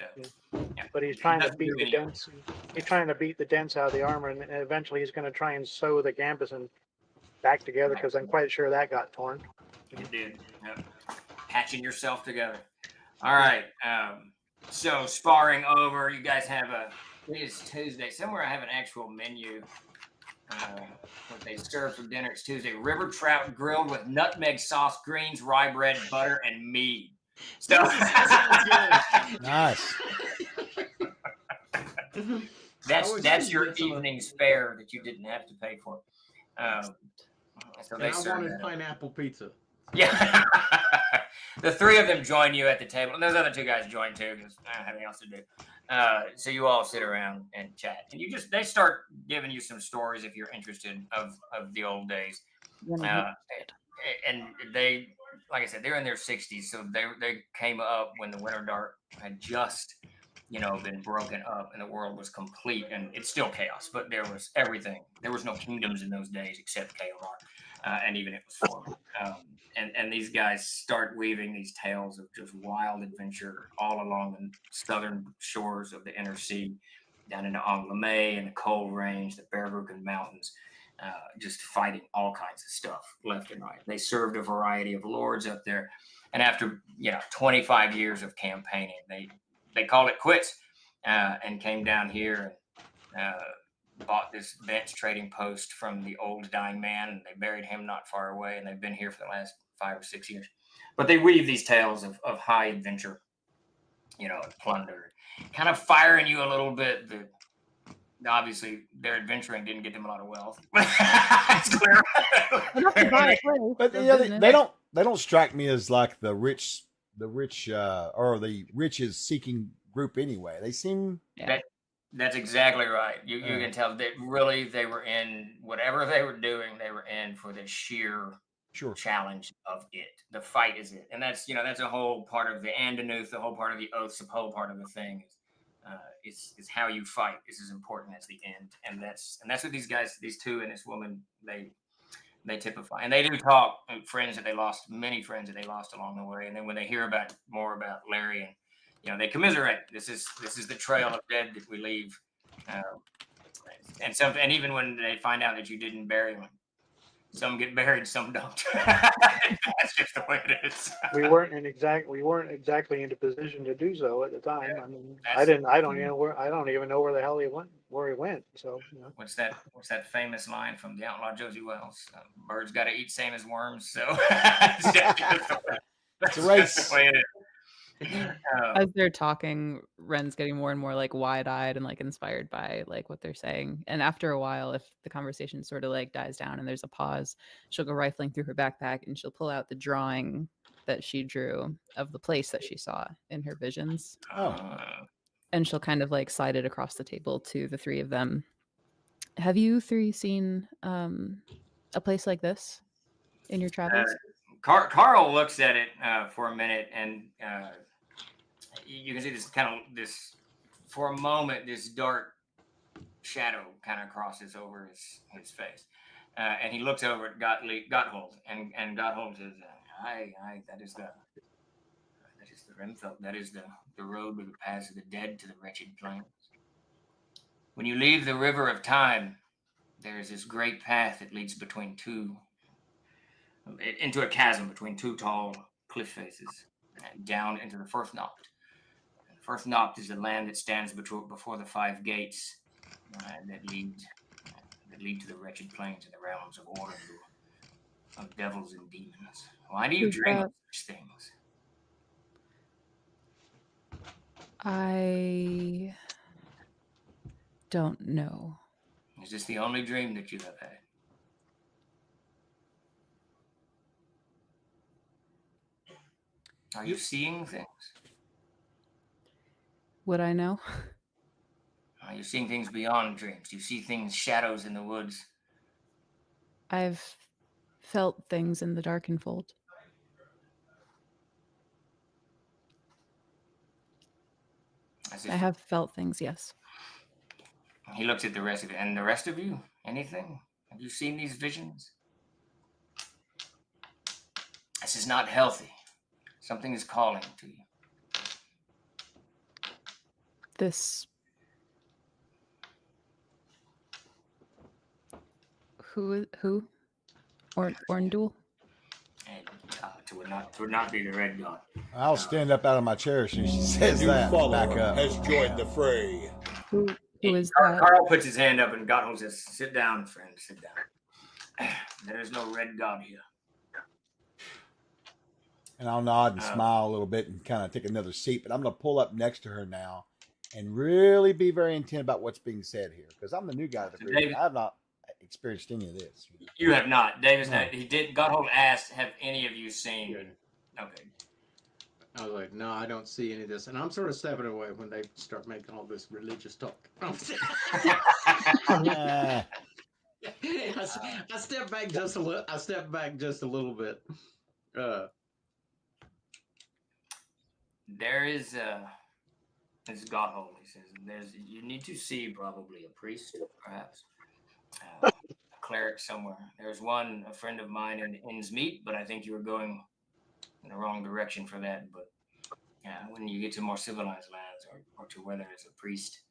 yeah. But he's trying to Doesn't beat do the anything. dents. He's trying to beat the dents out of the armor, and eventually he's going to try and sew the gambeson back together because I'm quite sure that got torn. It did. Yep. Patching yourself together. All right. So sparring over. You guys have it is Tuesday. Somewhere I have an actual menu. What they serve for dinner. It's Tuesday. River trout grilled with nutmeg sauce, greens, rye bread, butter, and mead. So Nice. that's your evening's fare that you didn't have to pay for. So And they I serve wanted that. pineapple pizza. Yeah. The 3 of them join you at the table. And those other 2 guys join too because I don't have anything else to do. So you all sit around and chat. And they start giving you some stories if you're interested of the old days. And they, like I said, they're in their 60s. So they came up when the Winter Dark had just, been broken up and the world was complete. And it's still chaos, but there was everything. There was no kingdoms in those days except KOR. And even it was formed. And these guys start weaving these tales of just wild adventure all along the southern shores of the inner sea, down into Anglais and the Cold Range, the Bergrucken Mountains, just fighting all kinds of stuff left and right. They served a variety of lords up there. And after 25 years of campaigning, they called it quits and came down here and bought this bench trading post from the old dying man, and they buried him not far away, and they've been here for the last 5 or 6 years. But they weave these tales of high adventure, and plunder, kind of firing you a little bit. Obviously, their adventuring didn't get them a lot of wealth. It's clear. But they don't strike me as like the rich or the riches seeking group anyway. They seem That's exactly right. You can tell that really they were in whatever they were doing. They were in for the sheer challenge of it. The fight is it, and that's a whole part of the Andanuth, the whole part of the oaths, the whole part of the thing. It's how you fight is as important as the end, and that's what these guys, these two and this woman, they typify, and they do talk friends that they lost, many friends that they lost along the way, and then when they hear about more about Larry, and they commiserate. This is the trail of dead that we leave, and even when they find out that you didn't bury them, some get buried, some don't. That's just the way it is. We weren't exactly in a position to do so at the time. Yeah, I mean, that's- I don't even know where the hell he went. So, What's that famous line from the outlaw Josie Wells? Birds got to eat same as worms. So It's a race. That's the way it is. As they're talking, Ren's getting more and more like wide-eyed and like inspired by like what they're saying. And after a while, if the conversation sort of like dies down and there's a pause, she'll go rifling through her backpack and she'll pull out the drawing that she drew of the place that she saw in her visions. And she'll kind of like slide it across the table to the three of them. Have you three seen a place like this in your travels? Carl looks at it for a minute, and you can see this for a moment, this dark shadow kind of crosses over his face, and he looks over at Gotthold, and Gotthold says, "Aye, that is the Remfeld. That is the road with the paths of the dead to the wretched plains. When you leave the river of time, there is this great path that leads into a chasm between two tall cliff faces, and down into the Firth Nopt. The Firth Nopt is the land that stands before the five gates that lead to the wretched plains and the realms of order, of devils and demons. Why do you dream of such things?" I don't know. Is this the only dream that you have had? Are you seeing things? Would I know? Are you seeing things beyond dreams? Do you see things, shadows in the woods? I've felt things in the Darkenfold. I have felt things, yes. He looks at the rest of it. And the rest of you? Anything? Have you seen these visions? This is not healthy. Something is calling to you. This... Who? Orndul? It would not be the Red God. I'll stand up out of my chair as soon as she says New that. follower Back up. has joined the fray. Who is that? Carl puts his hand up and Gotthold says, "Sit down, friend, sit down. There is no Red God here." And I'll nod and smile a little bit and kind of take another seat. But I'm going to pull up next to her now and really be very intent about what's being said here, because I'm the new guy to the group. I have not experienced any of this. You have not. Davis, he did. Gotthold asked, "Have any of you seen?" Okay. I was like, no, I don't see any of this. And I'm sort of stepping away when they start making all this religious talk. I step back just a little. I step back just a little bit. There is this is Gotthold. He says, you need to see probably a priest, perhaps. A cleric somewhere. There's a friend of mine in Innsmeet, but I think you were going in the wrong direction for that. But when you get to more civilized lands, or to where there is a priest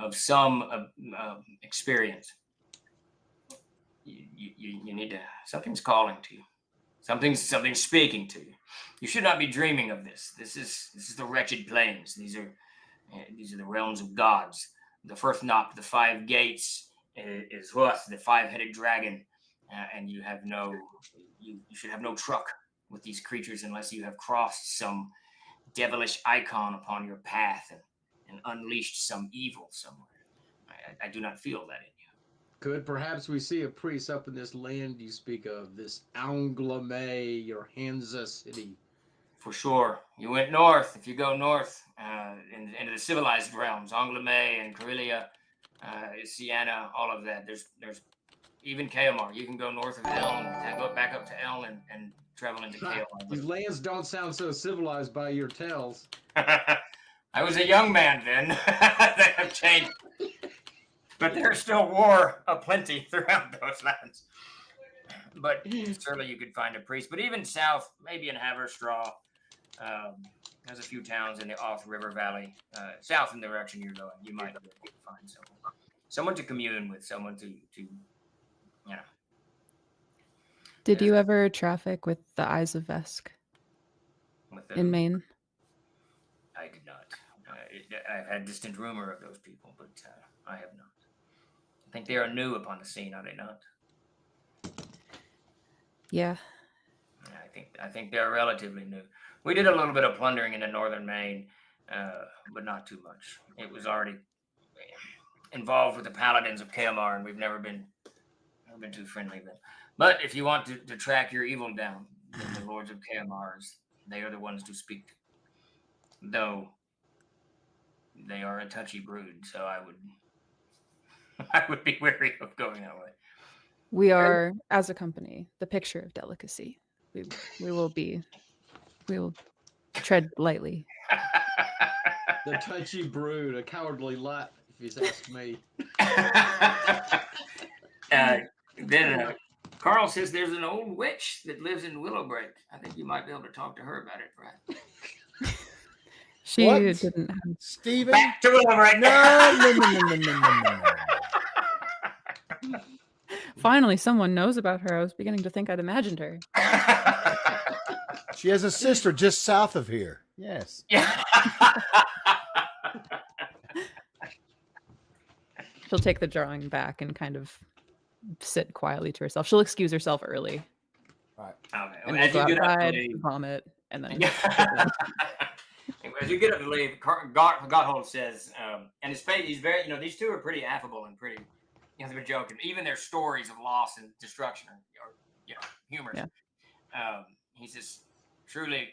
of some experience, you need to. Something's calling to you. Something's speaking to you. You should not be dreaming of this. This is the wretched plains. These are the realms of gods. The Firth Nopt, the five gates, is Huth, the five-headed dragon, and you should have no truck with these creatures unless you have crossed some devilish icon upon your path and unleashed some evil somewhere. I do not feel that in you. Could perhaps we see a priest up in this land you speak of, this Anglame or Hansa city? For sure. You went north. If you go north into the civilized realms, Anglame and Karelia, Siena, all of that. There's even Kaomar. You can go north of Eln, go back up to Eln and travel into Kaomar. These lands don't sound so civilized by your tales. I was a young man then. They have changed. But there's still war aplenty throughout those lands. But certainly you could find a priest. But even south, maybe in Haverstraw, there's a few towns in the Off River Valley, south in the direction you're going. You might be able to find someone to commune with, someone to Did you ever traffic with the Eyes of Vesk with in Maine? I did not. I've had distant rumor of those people, but I have not. I think they are new upon the scene, are they not? Yeah. I think they're relatively new. We did a little bit of plundering into northern Maine, but not too much. It was already involved with the paladins of Kaomar, and we've never been too friendly with them. But if you want to track your evil down, then the lords of Kaomar, they are the ones to speak to. Though they are a touchy brood, so I would be wary of going that way. We are, as a company, the picture of delicacy. We will tread lightly. The touchy brood, a cowardly lot, if you ask me. Then Carl says there's an old witch that lives in Willowbreak. I think you might be able to talk to her about it, Brad. She What? didn't have. Steven? Back to Willowbreak. No. Finally, someone knows about her. I was beginning to think I'd imagined her. She has a sister just south of here. Yes. Yeah. She'll take the drawing back and kind of sit quietly to herself. She'll excuse herself early. Right. Okay. And As we'll you go get up to outside, leave, vomit, and then as you get up to leave, Gotthold says, and his face, he's very, these two are pretty affable and pretty, they've been joking. Even their stories of loss and destruction are humorous. Yeah. He says, truly,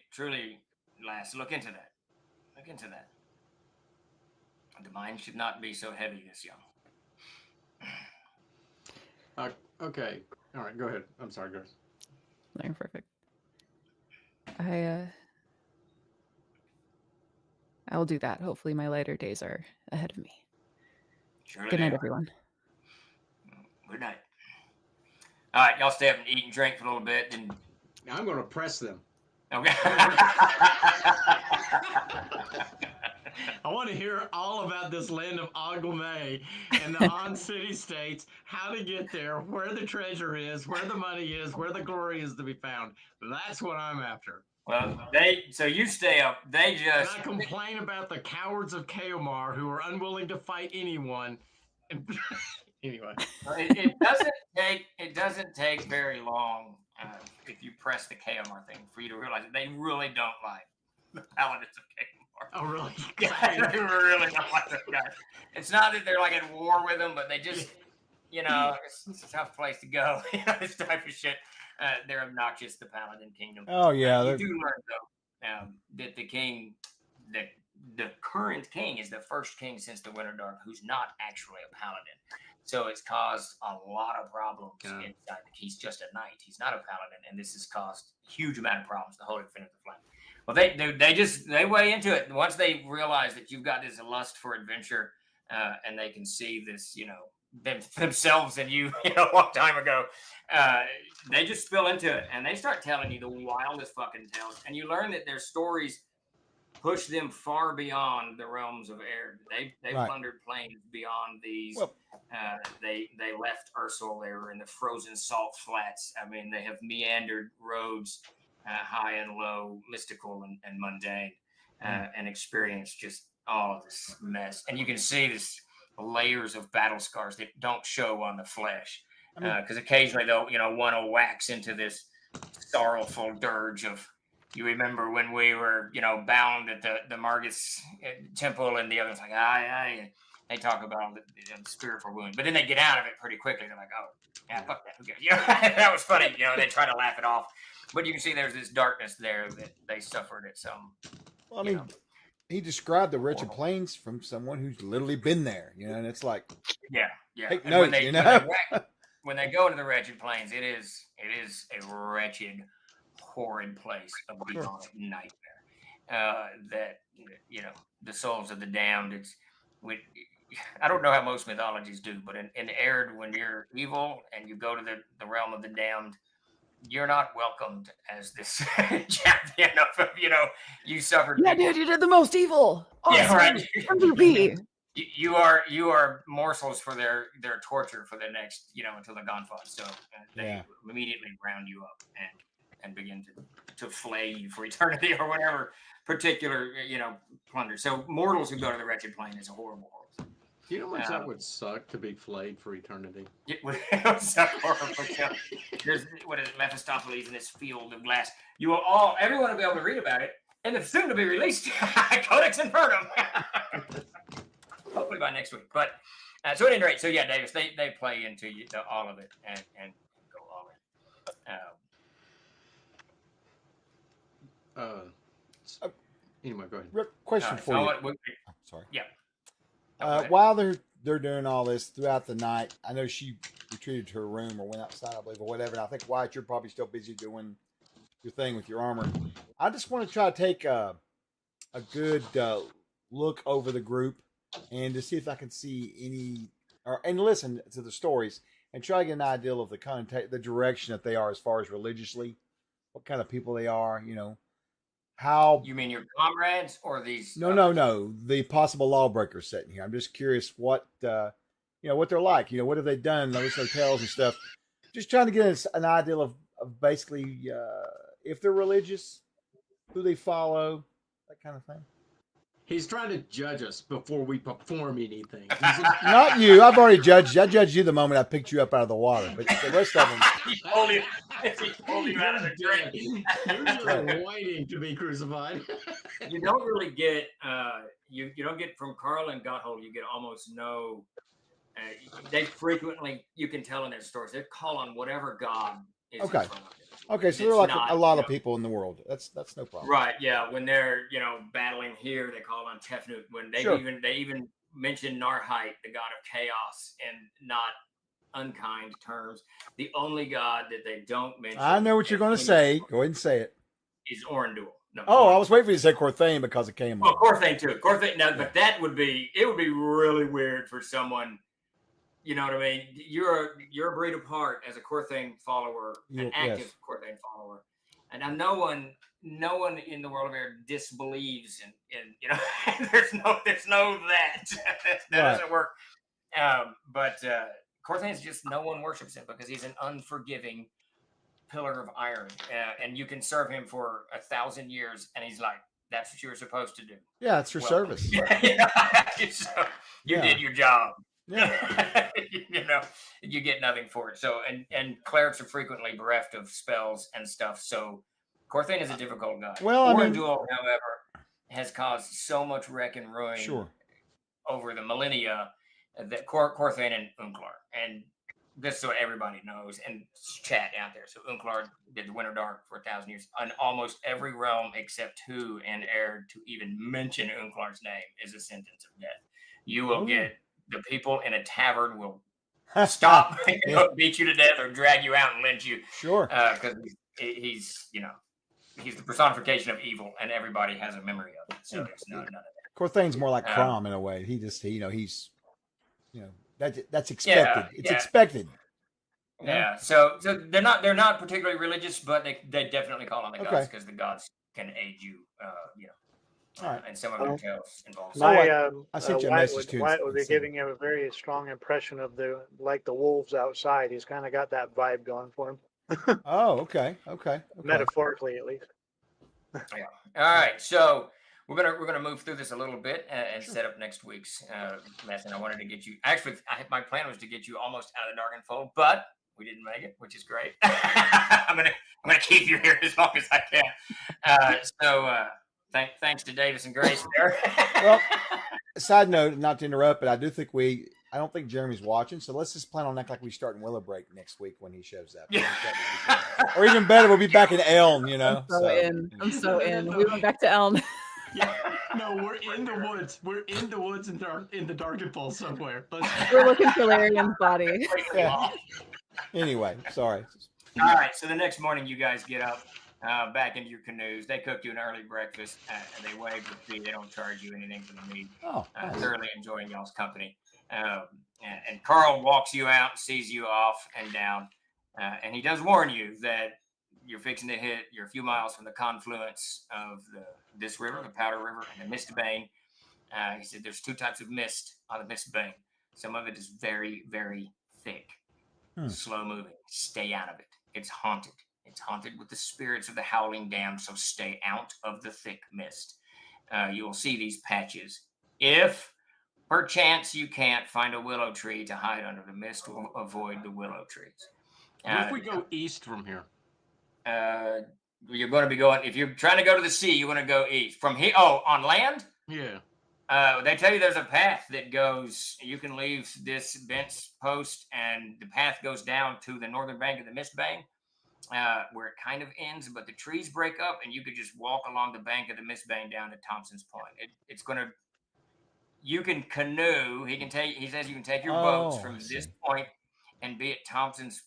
lass, look into that. Look into that. The mind should not be so heavy this young. Okay. All right, go ahead. I'm sorry, guys. They're perfect. I'll do that. Hopefully my lighter days are ahead of me. Surely Good they night, are. everyone. Good night. All right, y'all stay up and eat and drink for a little bit, and Now I'm going to press them. okay. I want to hear all about this land of Agumay and the On City States, how to get there, where the treasure is, where the money is, where the glory is to be found. That's what I'm after. Well, so you stay up. They And just I complain about the cowards of Kaomar who are unwilling to fight anyone. Anyway. it doesn't take very long if you press the Kaomar thing for you to realize that they really don't like the paladins of Kaomar. Oh, really? They really don't like those guys. It's not that they're like at war with them, but they just, it's a tough place to go. This type of shit. They're obnoxious, the Paladin Kingdom. Oh, yeah. You do learn, though, that the king, the current king is the first king since the Winterdark who's not actually a Paladin. So it's caused a lot of problems inside. He's just a knight. He's not a Paladin, and this has caused a huge amount of problems. The Holy Definitive Flame. Well, they weigh into it once they realize that you've got this lust for adventure, and they can see this, themselves and you, a long time ago. They just spill into it, and they start telling you the wildest fucking tales, and you learn that their stories push them far beyond the realms of Erd. They Right. plundered plains beyond these. Well- They left Ursul. They were in the frozen salt flats. I mean, they have meandered roads. High and low, mystical and mundane, and experience just all of this mess. And you can see this layers of battle scars that don't show on the flesh, because occasionally they'll, one will wax into this sorrowful dirge of, you remember when we were, bound at the Margus temple, and the others like, they talk about the spiritual wound, but then they get out of it pretty quickly. They're like, oh, yeah, fuck that. Who cares? That was funny. They try to laugh it off. But you can see there's this darkness there that they suffered at some. Well, I mean, he described the wretched plains from someone who's literally been there, and it's like, Yeah. take And note, when they go into the wretched plains, it is a wretched, horrid place of beyond nightmare. That you know, the souls of the damned. I don't know how most mythologies do, but in Erd, when you're evil and you go to the realm of the damned, you're not welcomed as this champion of, you suffered. Yeah, dude, you did the most evil. Yeah, Awesome. right. MVP. You are morsels for their torture for the next, until they're gone fought. So they Yeah. immediately round you up and begin to flay you for eternity or whatever particular, plunder. So mortals who go to the wretched plane is a horrible. Do you know how much that would suck to be flayed for eternity? It would suck horribly. There's what is it, Mephistopheles in this field of glass. Everyone will be able to read about it, and it's soon to be released. Codex Infernum. Hopefully by next week. But so at any rate, yeah, Davis, they play into all of it and go all in. Anyway, go ahead. Question for you. I'm sorry. Yeah. While they're doing all this throughout the night, I know she retreated to her room or went outside, I believe, or whatever. And I think, Wyatt, you're probably still busy doing your thing with your armor. I just want to try to take a good look over the group and to see if I can see and listen to the stories and try to get an idea of the direction that they are as far as religiously, what kind of people they are, how. You mean your comrades or these? No. The possible lawbreakers sitting here. I'm just curious what what they're like. What have they done? Those hotels and stuff. Just trying to get an idea of basically if they're religious, who they follow, that kind of thing. He's trying to judge us before we perform anything. Not you. I've already judged you. I judged you the moment I picked you up out of the water. But the rest of them. He pulled you out of the drink. You're just waiting to be crucified. You don't really get you don't get from Carl and Gotthold, you get almost no they frequently, you can tell in their stories, they call on whatever god is in Okay. front of them. Okay, so It's they're like not, a lot of people in the world. That's no problem. Right, yeah. When they're, battling here, they call on Tefnut. When they Sure. they even mention Narhite, the god of chaos, in not unkind terms. The only god that they don't mention, I know what you're going to say. Go ahead and say it. is Orandul. No, Oh, I was waiting for you to say Corthane because it came Well, up. Corthane too. Corthane, no, but it would be really weird for someone. You know what I mean? You're a breed apart as a Corthane follower, an active Corthane follower, and now no one in the world of air disbelieves in there's no that that doesn't work. But Corthane is just no one worships him because he's an unforgiving pillar of iron, and you can serve him for 1,000 years, and he's like, that's what you were supposed to do. Yeah, it's your service. So you did your job. Yeah. You get nothing for it. So and clerics are frequently bereft of spells and stuff. So Corthane is a difficult guy. Well, Orandul, however, has caused so much wreck and ruin over the millennia that Corthane and Unklar, and this is what everybody knows and chat out there. So Unklar did the Winter Dark for 1,000 years. On almost every realm except two and Erd, to even mention Unklar's name is a sentence of death. You will get the people in a tavern will stop, beat you to death, or drag you out and lynch you. Sure. Because he's the personification of evil, and everybody has a memory of it. So there's none of that. Corthane's more like Crom in a way. He just, he's, that's expected. It's expected. Yeah. So they're not particularly religious, but they definitely call on the gods because the gods can aid you. All right. And some of their tales involve. I sent you a message too. Wyatt would be giving him a very strong impression of the wolves outside. He's kind of got that vibe going for him. Oh, okay. Metaphorically, at least. Yeah. All right. So we're gonna move through this a little bit and set up next week's lesson. I wanted to get you. Actually, my plan was to get you almost out of the Darkenfold, but we didn't make it, which is great. I'm gonna keep you here as long as I can. Thanks to Davis and Grace there. Well, side note, not to interrupt, but I don't think Jeremy's watching, so let's just plan on acting like we start in Willowbreak next week when he shows up. Yeah. Or even better, we'll be back in Elm, I'm so in. We went back to Elm. No, we're in the woods. We're in the woods in the Darkenfold somewhere. We're looking for Larian's body. Yeah. Anyway, sorry. All right. So the next morning, you guys get up back into your canoes. They cooked you an early breakfast, and they waive the fee. They don't charge you anything for the meat. Oh, nice. Thoroughly enjoying y'all's company. And Carl walks you out and sees you off and down. And he does warn you that you're fixing to hit, you're a few miles from the confluence of this river, the Powder River, and the Mist Bane. He said there's two types of mist on the Mist Bane. Some of it is very, very thick, slow moving. Stay out of it. It's haunted. It's haunted with the spirits of the howling damned, so stay out of the thick mist. You will see these patches. If perchance you can't find a willow tree to hide under the mist, we'll avoid the willow trees. What if we go east from here? You're going to be going, if you're trying to go to the sea, you're going to go east. From here, on land? Yeah. They tell you there's a path that goes, you can leave this Bent's post and the path goes down to the northern bank of the Mist Bane, where it kind of ends, but the trees break up and you could just walk along the bank of the Mist Bane down to Thompson's Point. It's going to, you can canoe. He says you can take your boats from this point and be at Thompson's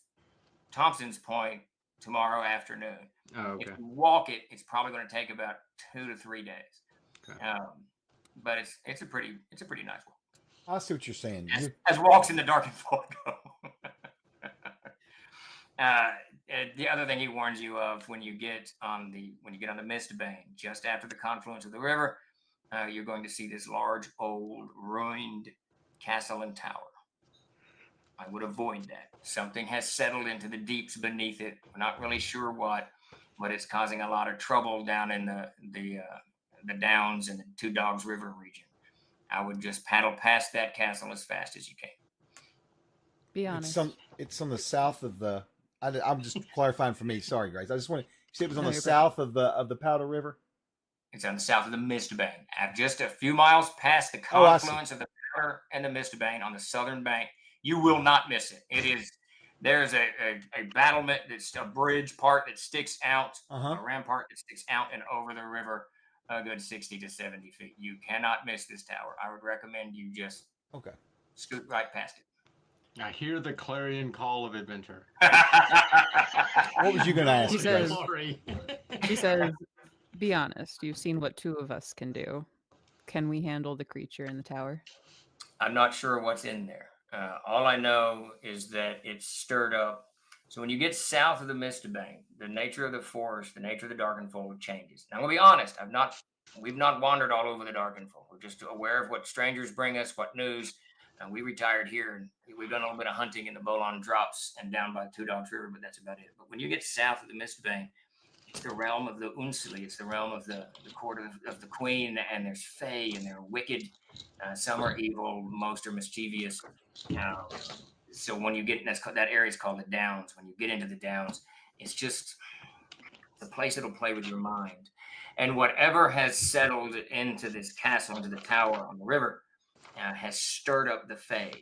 Point tomorrow afternoon. Oh, okay. If you walk it, it's probably going to take about 2 to 3 days. Okay. But it's a pretty nice walk. I see what you're saying. As walks in the dark and fog go. The other thing he warns you of when you get on the Mist Bane, just after the confluence of the river, you're going to see this large, old, ruined castle and tower. I would avoid that. Something has settled into the deeps beneath it. We're not really sure what, but it's causing a lot of trouble down in the Downs and the Two Dogs River region. I would just paddle past that castle as fast as you can. Be honest. It's on the south of the. I'm just clarifying for me. Sorry, guys. I just want to. You said it was on the you're south of the Powder River. It's on the south of the Mist Bane, just a few miles past the I see. confluence of the Powder and the Mist Bane on the southern bank. You will not miss it. There's a battlement that's a bridge part that sticks out, a rampart that sticks out and over the river a good 60 to 70 feet. You cannot miss this tower. I would recommend you just scoot right past it. I hear the clarion call of adventure. What was you going to ask? He says, Glory. he says, be honest. You've seen what two of us can do. Can we handle the creature in the tower? I'm not sure what's in there. All I know is that it's stirred up. So when you get south of the Mist Bane, the nature of the forest, the nature of the Darkenfold changes. Now, I'm going to be honest. We've not wandered all over the Darkenfold. We're just aware of what strangers bring us, what news. We retired here, and we've done a little bit of hunting in the Bolon Drops and down by the Two Dogs River, but that's about it. But when you get south of the Mist Bane, it's the realm of the Unsuli. It's the realm of the court of the queen, and there's fae, and they're wicked. Some are evil, most are mischievous. So when you get, that area is called the Downs. When you get into the Downs, it's just the place that'll play with your mind. And whatever has settled into this castle, into the tower on the river, has stirred up the fae.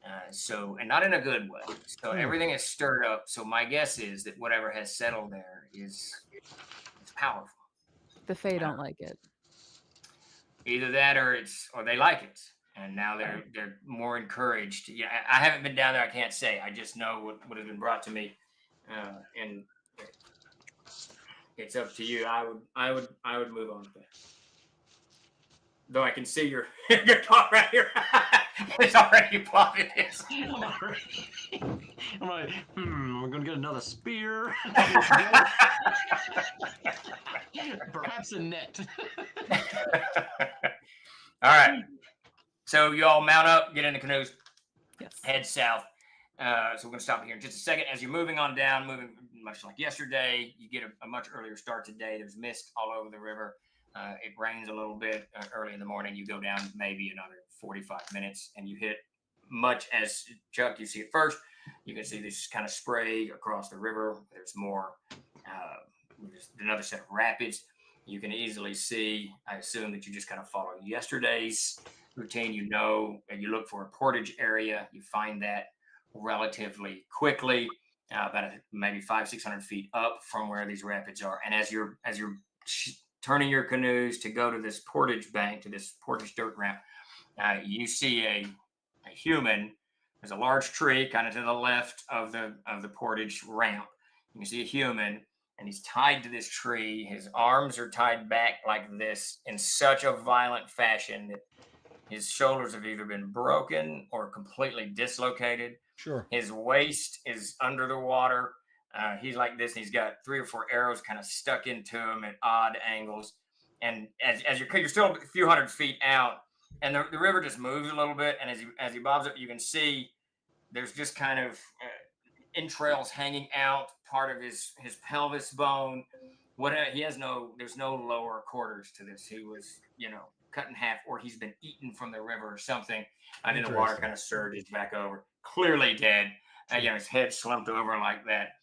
And not in a good way. So everything is stirred up. So my guess is that whatever has settled there is powerful. The Fae don't like it. Either that or they like it. And now they're more encouraged. Yeah, I haven't been down there. I can't say. I just know what has been brought to me, and it's up to you. I would move on with that. Though I can see your car right here. It's already plotted. I'm like, we're gonna get another spear. Perhaps a net. All right. So you all mount up, get in the canoes, Yes. head south. So we're going to stop here in just a second. As you're moving on down, moving much like yesterday, you get a much earlier start today. There's mist all over the river. It rains a little bit early in the morning. You go down maybe another 45 minutes, and you hit much as Chuck, you see it first. You can see this kind of spray across the river. There's more, there's another set of rapids. You can easily see, I assume that you just kind of follow yesterday's routine. And you look for a portage area. You find that relatively quickly, about maybe 500-600 feet up from where these rapids are. And as you're turning your canoes to go to this portage bank, to this portage dirt ramp, you see a human. There's a large tree kind of to the left of the portage ramp. You can see a human, and he's tied to this tree. His arms are tied back like this in such a violent fashion that his shoulders have either been broken or completely dislocated. Sure. His waist is under the water. He's like this. And he's got 3 or 4 arrows kind of stuck into him at odd angles. And as you're still a few hundred feet out, and the river just moves a little bit. And as he bobs up, you can see there's just kind of entrails hanging out, part of his pelvis bone. There's no lower quarters to this. He was, cut in half, or he's been eaten from the river or something. And then the water kind of surges back over. Clearly dead. His head slumped over like that.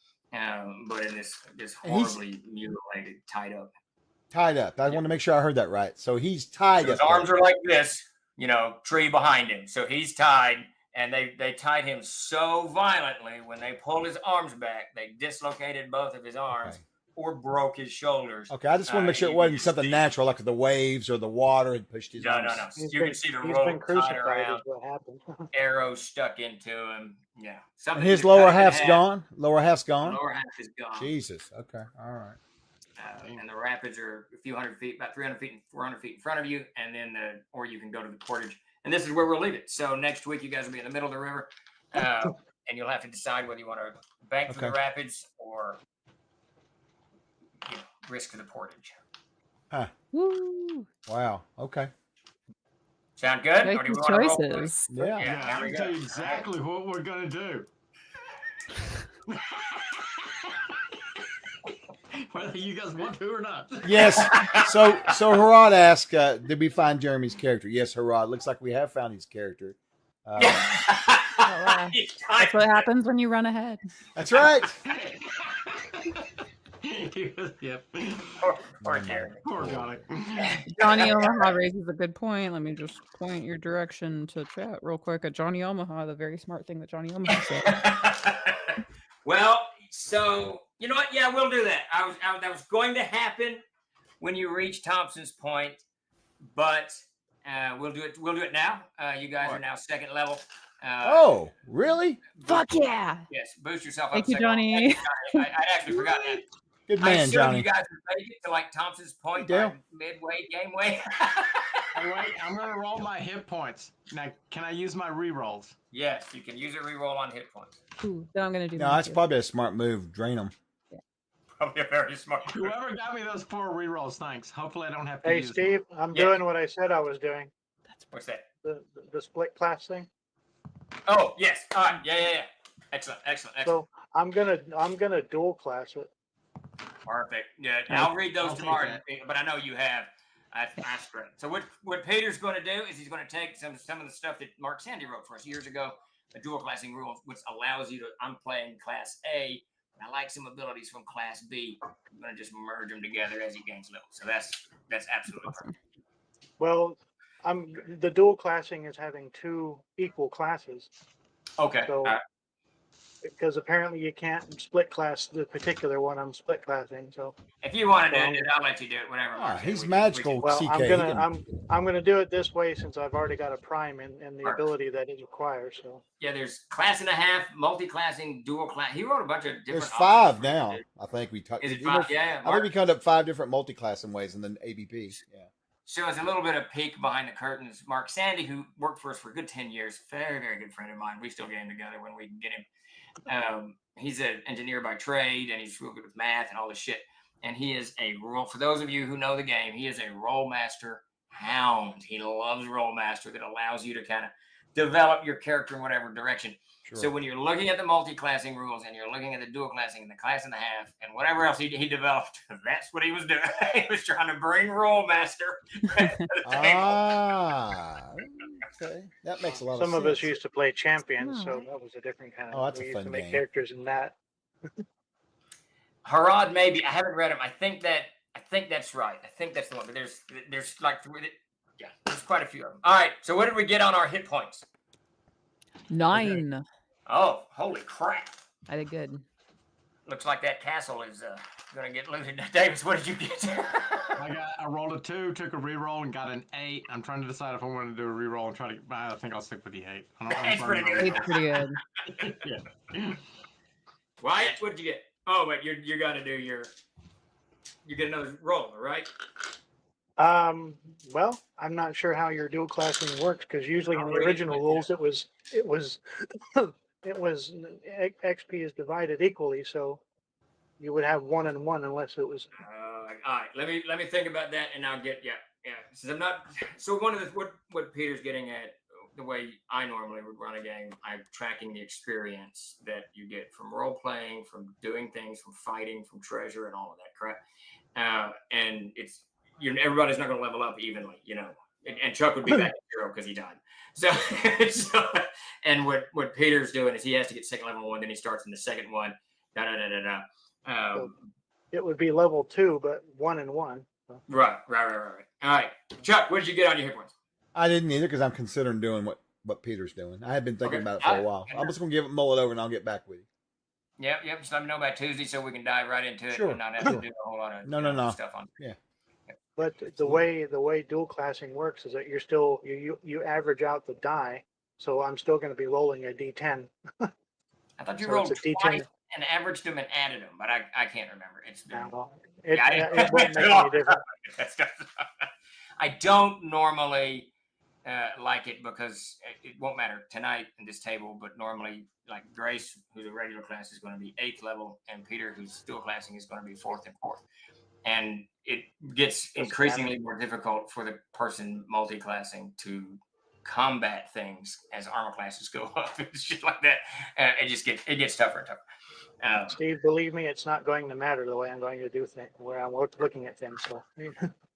But in this horribly mutilated, tied up. Tied up. I want to make sure I heard that right. So he's tied So up. his arms are like this, tree behind him. So he's tied, and they tied him so violently when they pulled his arms back, they dislocated both of his arms. Okay. Or broke his shoulders. Okay, I just want to make sure it wasn't something natural, like the waves or the water had pushed his arms. No. You can see the He's rope been tied crucified. around, Is what happened. arrows stuck into him. Yeah. And Something his just lower cut him in half's half. gone. Lower half's gone. Lower half is gone. Jesus. Okay. All right. And the rapids are a few hundred feet, about 300 feet and 400 feet in front of you, and then or you can go to the portage. And this is where we'll leave it. So next week you guys will be in the middle of the river, and you'll have to decide whether you want to bank for the rapids or risk the portage. Huh. Woo! Wow. Okay. Sound good? Make Or do we your wanna roll quick? choices. Yeah. Yeah, I there we can go. tell you exactly what we're gonna do. Whether you guys want to or not. Yes. So Harad asked, did we find Jeremy's character? Yes, Harad. Looks like we have found his character. wow. That's what happens when you run ahead. That's right. Yep. Poor Jeremy. Poor Johnny. Johnny Omaha raises a good point. Let me just point your direction to chat real quick at Johnny Omaha, the very smart thing that Johnny Omaha said. Well, so you know what? Yeah, we'll do that. That was going to happen when you reach Thompson's Point, but we'll do it. We'll do it now. You guys are now second level. Oh, really? Fuck yeah! Yes, boost yourself up. Thank you, second level. Johnny. I actually forgot that. Good I man, assume Johnny. you guys would make it to like Thompson's Point Hey, by Dale. midway, gameway. Hey, wait, I'm gonna roll my hit points. Now, can I use my re-rolls? Yes, you can use a reroll on hit points. Ooh, then I'm gonna do. No, mine that's too. probably a smart move. Drain them. Probably a very smart. Whoever got me those 4 re-rolls, thanks. Hopefully I don't have to Hey, use Steve, I'm Yeah. doing what I said I was doing. What's that? The split class thing. Oh, yes. All right. Yeah. Excellent. So I'm gonna dual class it. Perfect. Yeah, I'll read those I'll take tomorrow, that. but I know you have. That's great. So what Peter's going to do is he's going to take some of the stuff that Mark Sandy wrote for us years ago, a dual classing rule, which allows you to. I'm playing Class A, and I like some abilities from Class B. I'm going to just merge them together as he gains level. So that's absolutely perfect. Well, the dual classing is having 2 equal classes. Okay. So- All right. Because apparently you can't split class the particular one I'm split classing. So If you want to do it, I'll let you do it. Whatever. Ah, works. he's We can- magical. well, CK, I'm he gonna can- I'm gonna do it this way since I've already got a prime and the Perfect. ability that it requires. So Yeah, there's class and a half, multi-classing, dual class. He wrote a bunch of different. There's 5 options. now. I think we talked. Is it 5? Yeah. I think we counted up 5 different multi-classing ways, and then ABP. Yeah. So as a little bit of peek behind the curtains, Mark Sandy, who worked for us for a good 10 years, very, very good friend of mine. We still game together when we can get him. He's an engineer by trade, and he's real good with math and all this shit. And he is for those of you who know the game, he is a roll master hound. He loves roll master that allows you to kind of develop your character in whatever direction. Sure. So when you're looking at the multi-classing rules and you're looking at the dual classing and the class and a half and whatever else he developed, that's what he was doing. He was trying to bring roll master. Okay. That makes a lot some of of sense. us used to play champions, so Alright. that was a different kind of. Oh, that's a we used fun to make game. characters in that. Harad, maybe I haven't read him. I think that's right. I think that's the one. But there's like there's quite a few of them. All right. So what did we get on our hit points? 9. Oh, holy crap! I did good. Looks like that castle is gonna get looted. Davis, what did you get? I rolled a 2, took a re-roll, and got an 8. I'm trying to decide if I want to do a re-roll and try to. I think I'll stick with the 8. That's pretty good. It's pretty good. Yeah. Wyatt, what did you get? Oh, but you're gonna do you get another roll, right? Well, I'm not sure how your dual classing works because usually in the original rules it was it was XP is divided equally, so you would have 1 and 1 unless it was. All right. Let me think about that, and I'll get Since I'm not so one of the what Peter's getting at, the way I normally would run a game, I'm tracking the experience that you get from role playing, from doing things, from fighting, from treasure, and all of that crap. And it's everybody's not going to level up evenly, And Chuck would be back at 0 because he died. So, and what Peter's doing is he has to get second level 1, then he starts in the second one. So it would be level 2, but 1 and 1. So. Right. All right, Chuck, what did you get on your hit points? I didn't either because I'm considering doing what Peter's doing. I had been thinking about it for a while. I'm just going to mull it over and I'll get back with you. Yep. Just let me know by Tuesday so we can dive right into it Sure. and not have to do a whole lot of No. stuff on. Yeah. But the way dual classing works is that you're still you average out the die, so I'm still going to be rolling a D10. I thought you So rolled it's a twice D10. and averaged them and added them, but I can't remember. It's been, It wouldn't make any difference. I don't normally like it because it won't matter tonight in this table, but normally like Grace, who's a regular class, is going to be 8th level, and Peter, who's dual classing, is going to be 4th and 4th. And it gets increasingly more difficult for the person multi-classing to combat things as armor classes go up and shit like that. It gets tougher and tougher. Steve, believe me, it's not going to matter the way I'm going to do things, where I'm looking at things. So.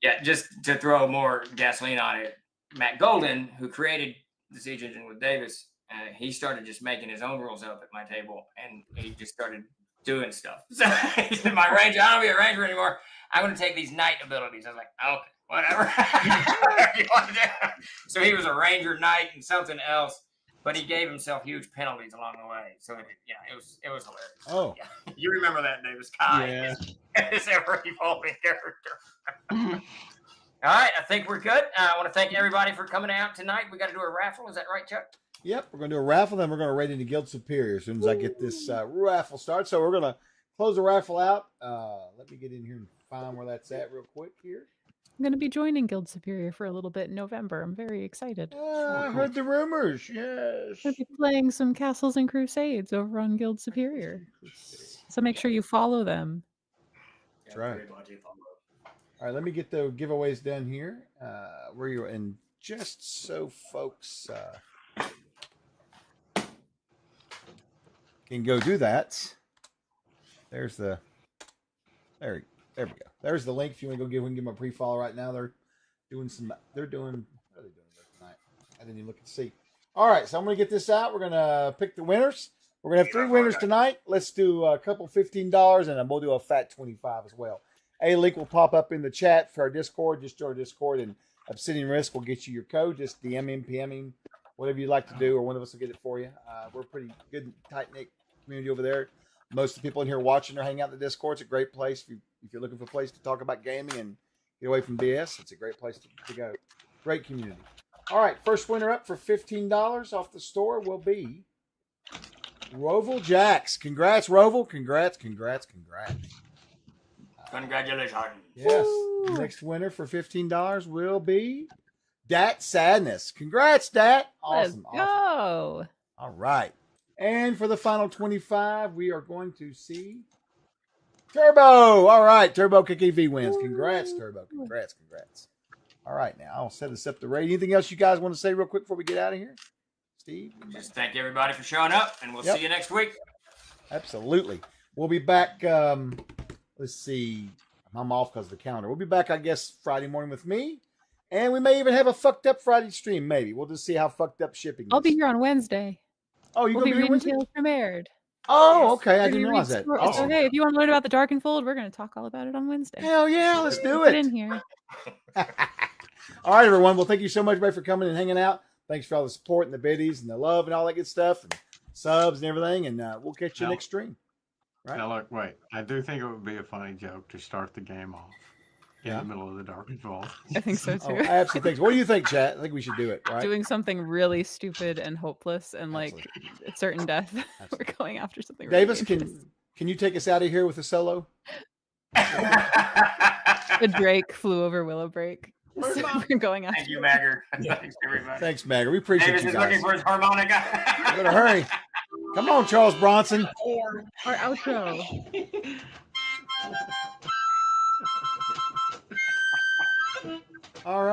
Yeah, just to throw more gasoline on it, Matt Golden, who created the Siege Engine with Davis, he started just making his own rules up at my table, and he just started doing stuff. So he said, my ranger, I don't be a ranger anymore. I'm going to take these knight abilities. I was like, okay, whatever. Whatever you want to do. So he was a ranger knight and something else, but he gave himself huge penalties along the way. So it was hilarious. Oh, yeah. You remember that, Davis? Kai is ever evolving character. All right, I think we're good. I want to thank everybody for coming out tonight. We got to do a raffle. Is that right, Chuck? Yep, we're going to do a raffle, then we're going to rate into Guild Superior as soon as I get this raffle started. So we're going to close the raffle out. Let me get in here and find where that's at real quick here. I'm going to be joining Guild Superior for a little bit in November. I'm very excited. I heard the rumors, yes. I'll be playing some Castles and Crusades over on Guild Superior. So make sure you follow them. That's right. All right, let me get the giveaways done here. Where you're in, just so folks can go do that. There's the there we go. There's the link if you want to go we can give them a pre-follow right now. They're doing what are they doing tonight? I didn't even look and see. All right, so I'm gonna get this out. We're gonna pick the winners. We're gonna have 3 winners tonight. Let's do a couple $15 and then we'll do a fat 25 as well. A link will pop up in the chat for our Discord. Just join our Discord, and Obsidian Risk will get you your code. Just DM him, PM him, whatever you'd like to do, or one of us will get it for you. We're a pretty good, tight-knit community over there. Most of the people in here watching are hanging out in the Discord. It's a great place if you're looking for a place to talk about gaming and get away from BS. It's a great place to go. Great community. All right, first winner up for $15 off the store will be Roval Jacks. Congrats, Roval. Congrats. Congratulations. Yes. Next winner for $15 will be Dat Sadness. Congrats, Dat. Awesome. Let's go. All right. And for the final 25, we are going to see Turbo. All right. Turbo KKV wins. Congrats, Turbo. Congrats. All right. Now I'll set us up the rate. Anything else you guys want to say real quick before we get out of here? Steve? Just thank everybody for showing up, and we'll see you next week. Absolutely. We'll be back. Let's see. I'm off because of the calendar. We'll be back, I guess, Friday morning with me. And we may even have a fucked up Friday stream, maybe. We'll just see how fucked up shipping is. I'll be here on Wednesday. Oh, you're We'll going be to be reading here Wednesday? Tales from Aired. Oh, okay. I We're didn't gonna realize read that. stories. Awesome. Okay, if you want to learn about the Darkenfold, we're going to talk all about it on Wednesday. Hell yeah, let's do Get it. in here. All right, everyone. Well, thank you so much, everybody, for coming and hanging out. Thanks for all the support and the biddies and the love and all that good stuff and subs and everything. And we'll catch you next stream. Right? Now look, wait. I do think it would be a funny joke to start the game off in the middle of the Darkenfold. I think so Oh, too. I absolutely think so. What do you think, chat? I think we should do it, right? Doing something really stupid and hopeless and like Absolutely. certain death. We're going after something. Davis, really dangerous. can you take us out of here with a solo? The Drake flew over Willowbreak. Where's So my- we're going out. Thank you, Magger. Thanks, everybody. Thanks, Magger. We appreciate Davis you is looking guys. for his harmonica. Better hurry. Come on, Charles Bronson. Our outro. All right.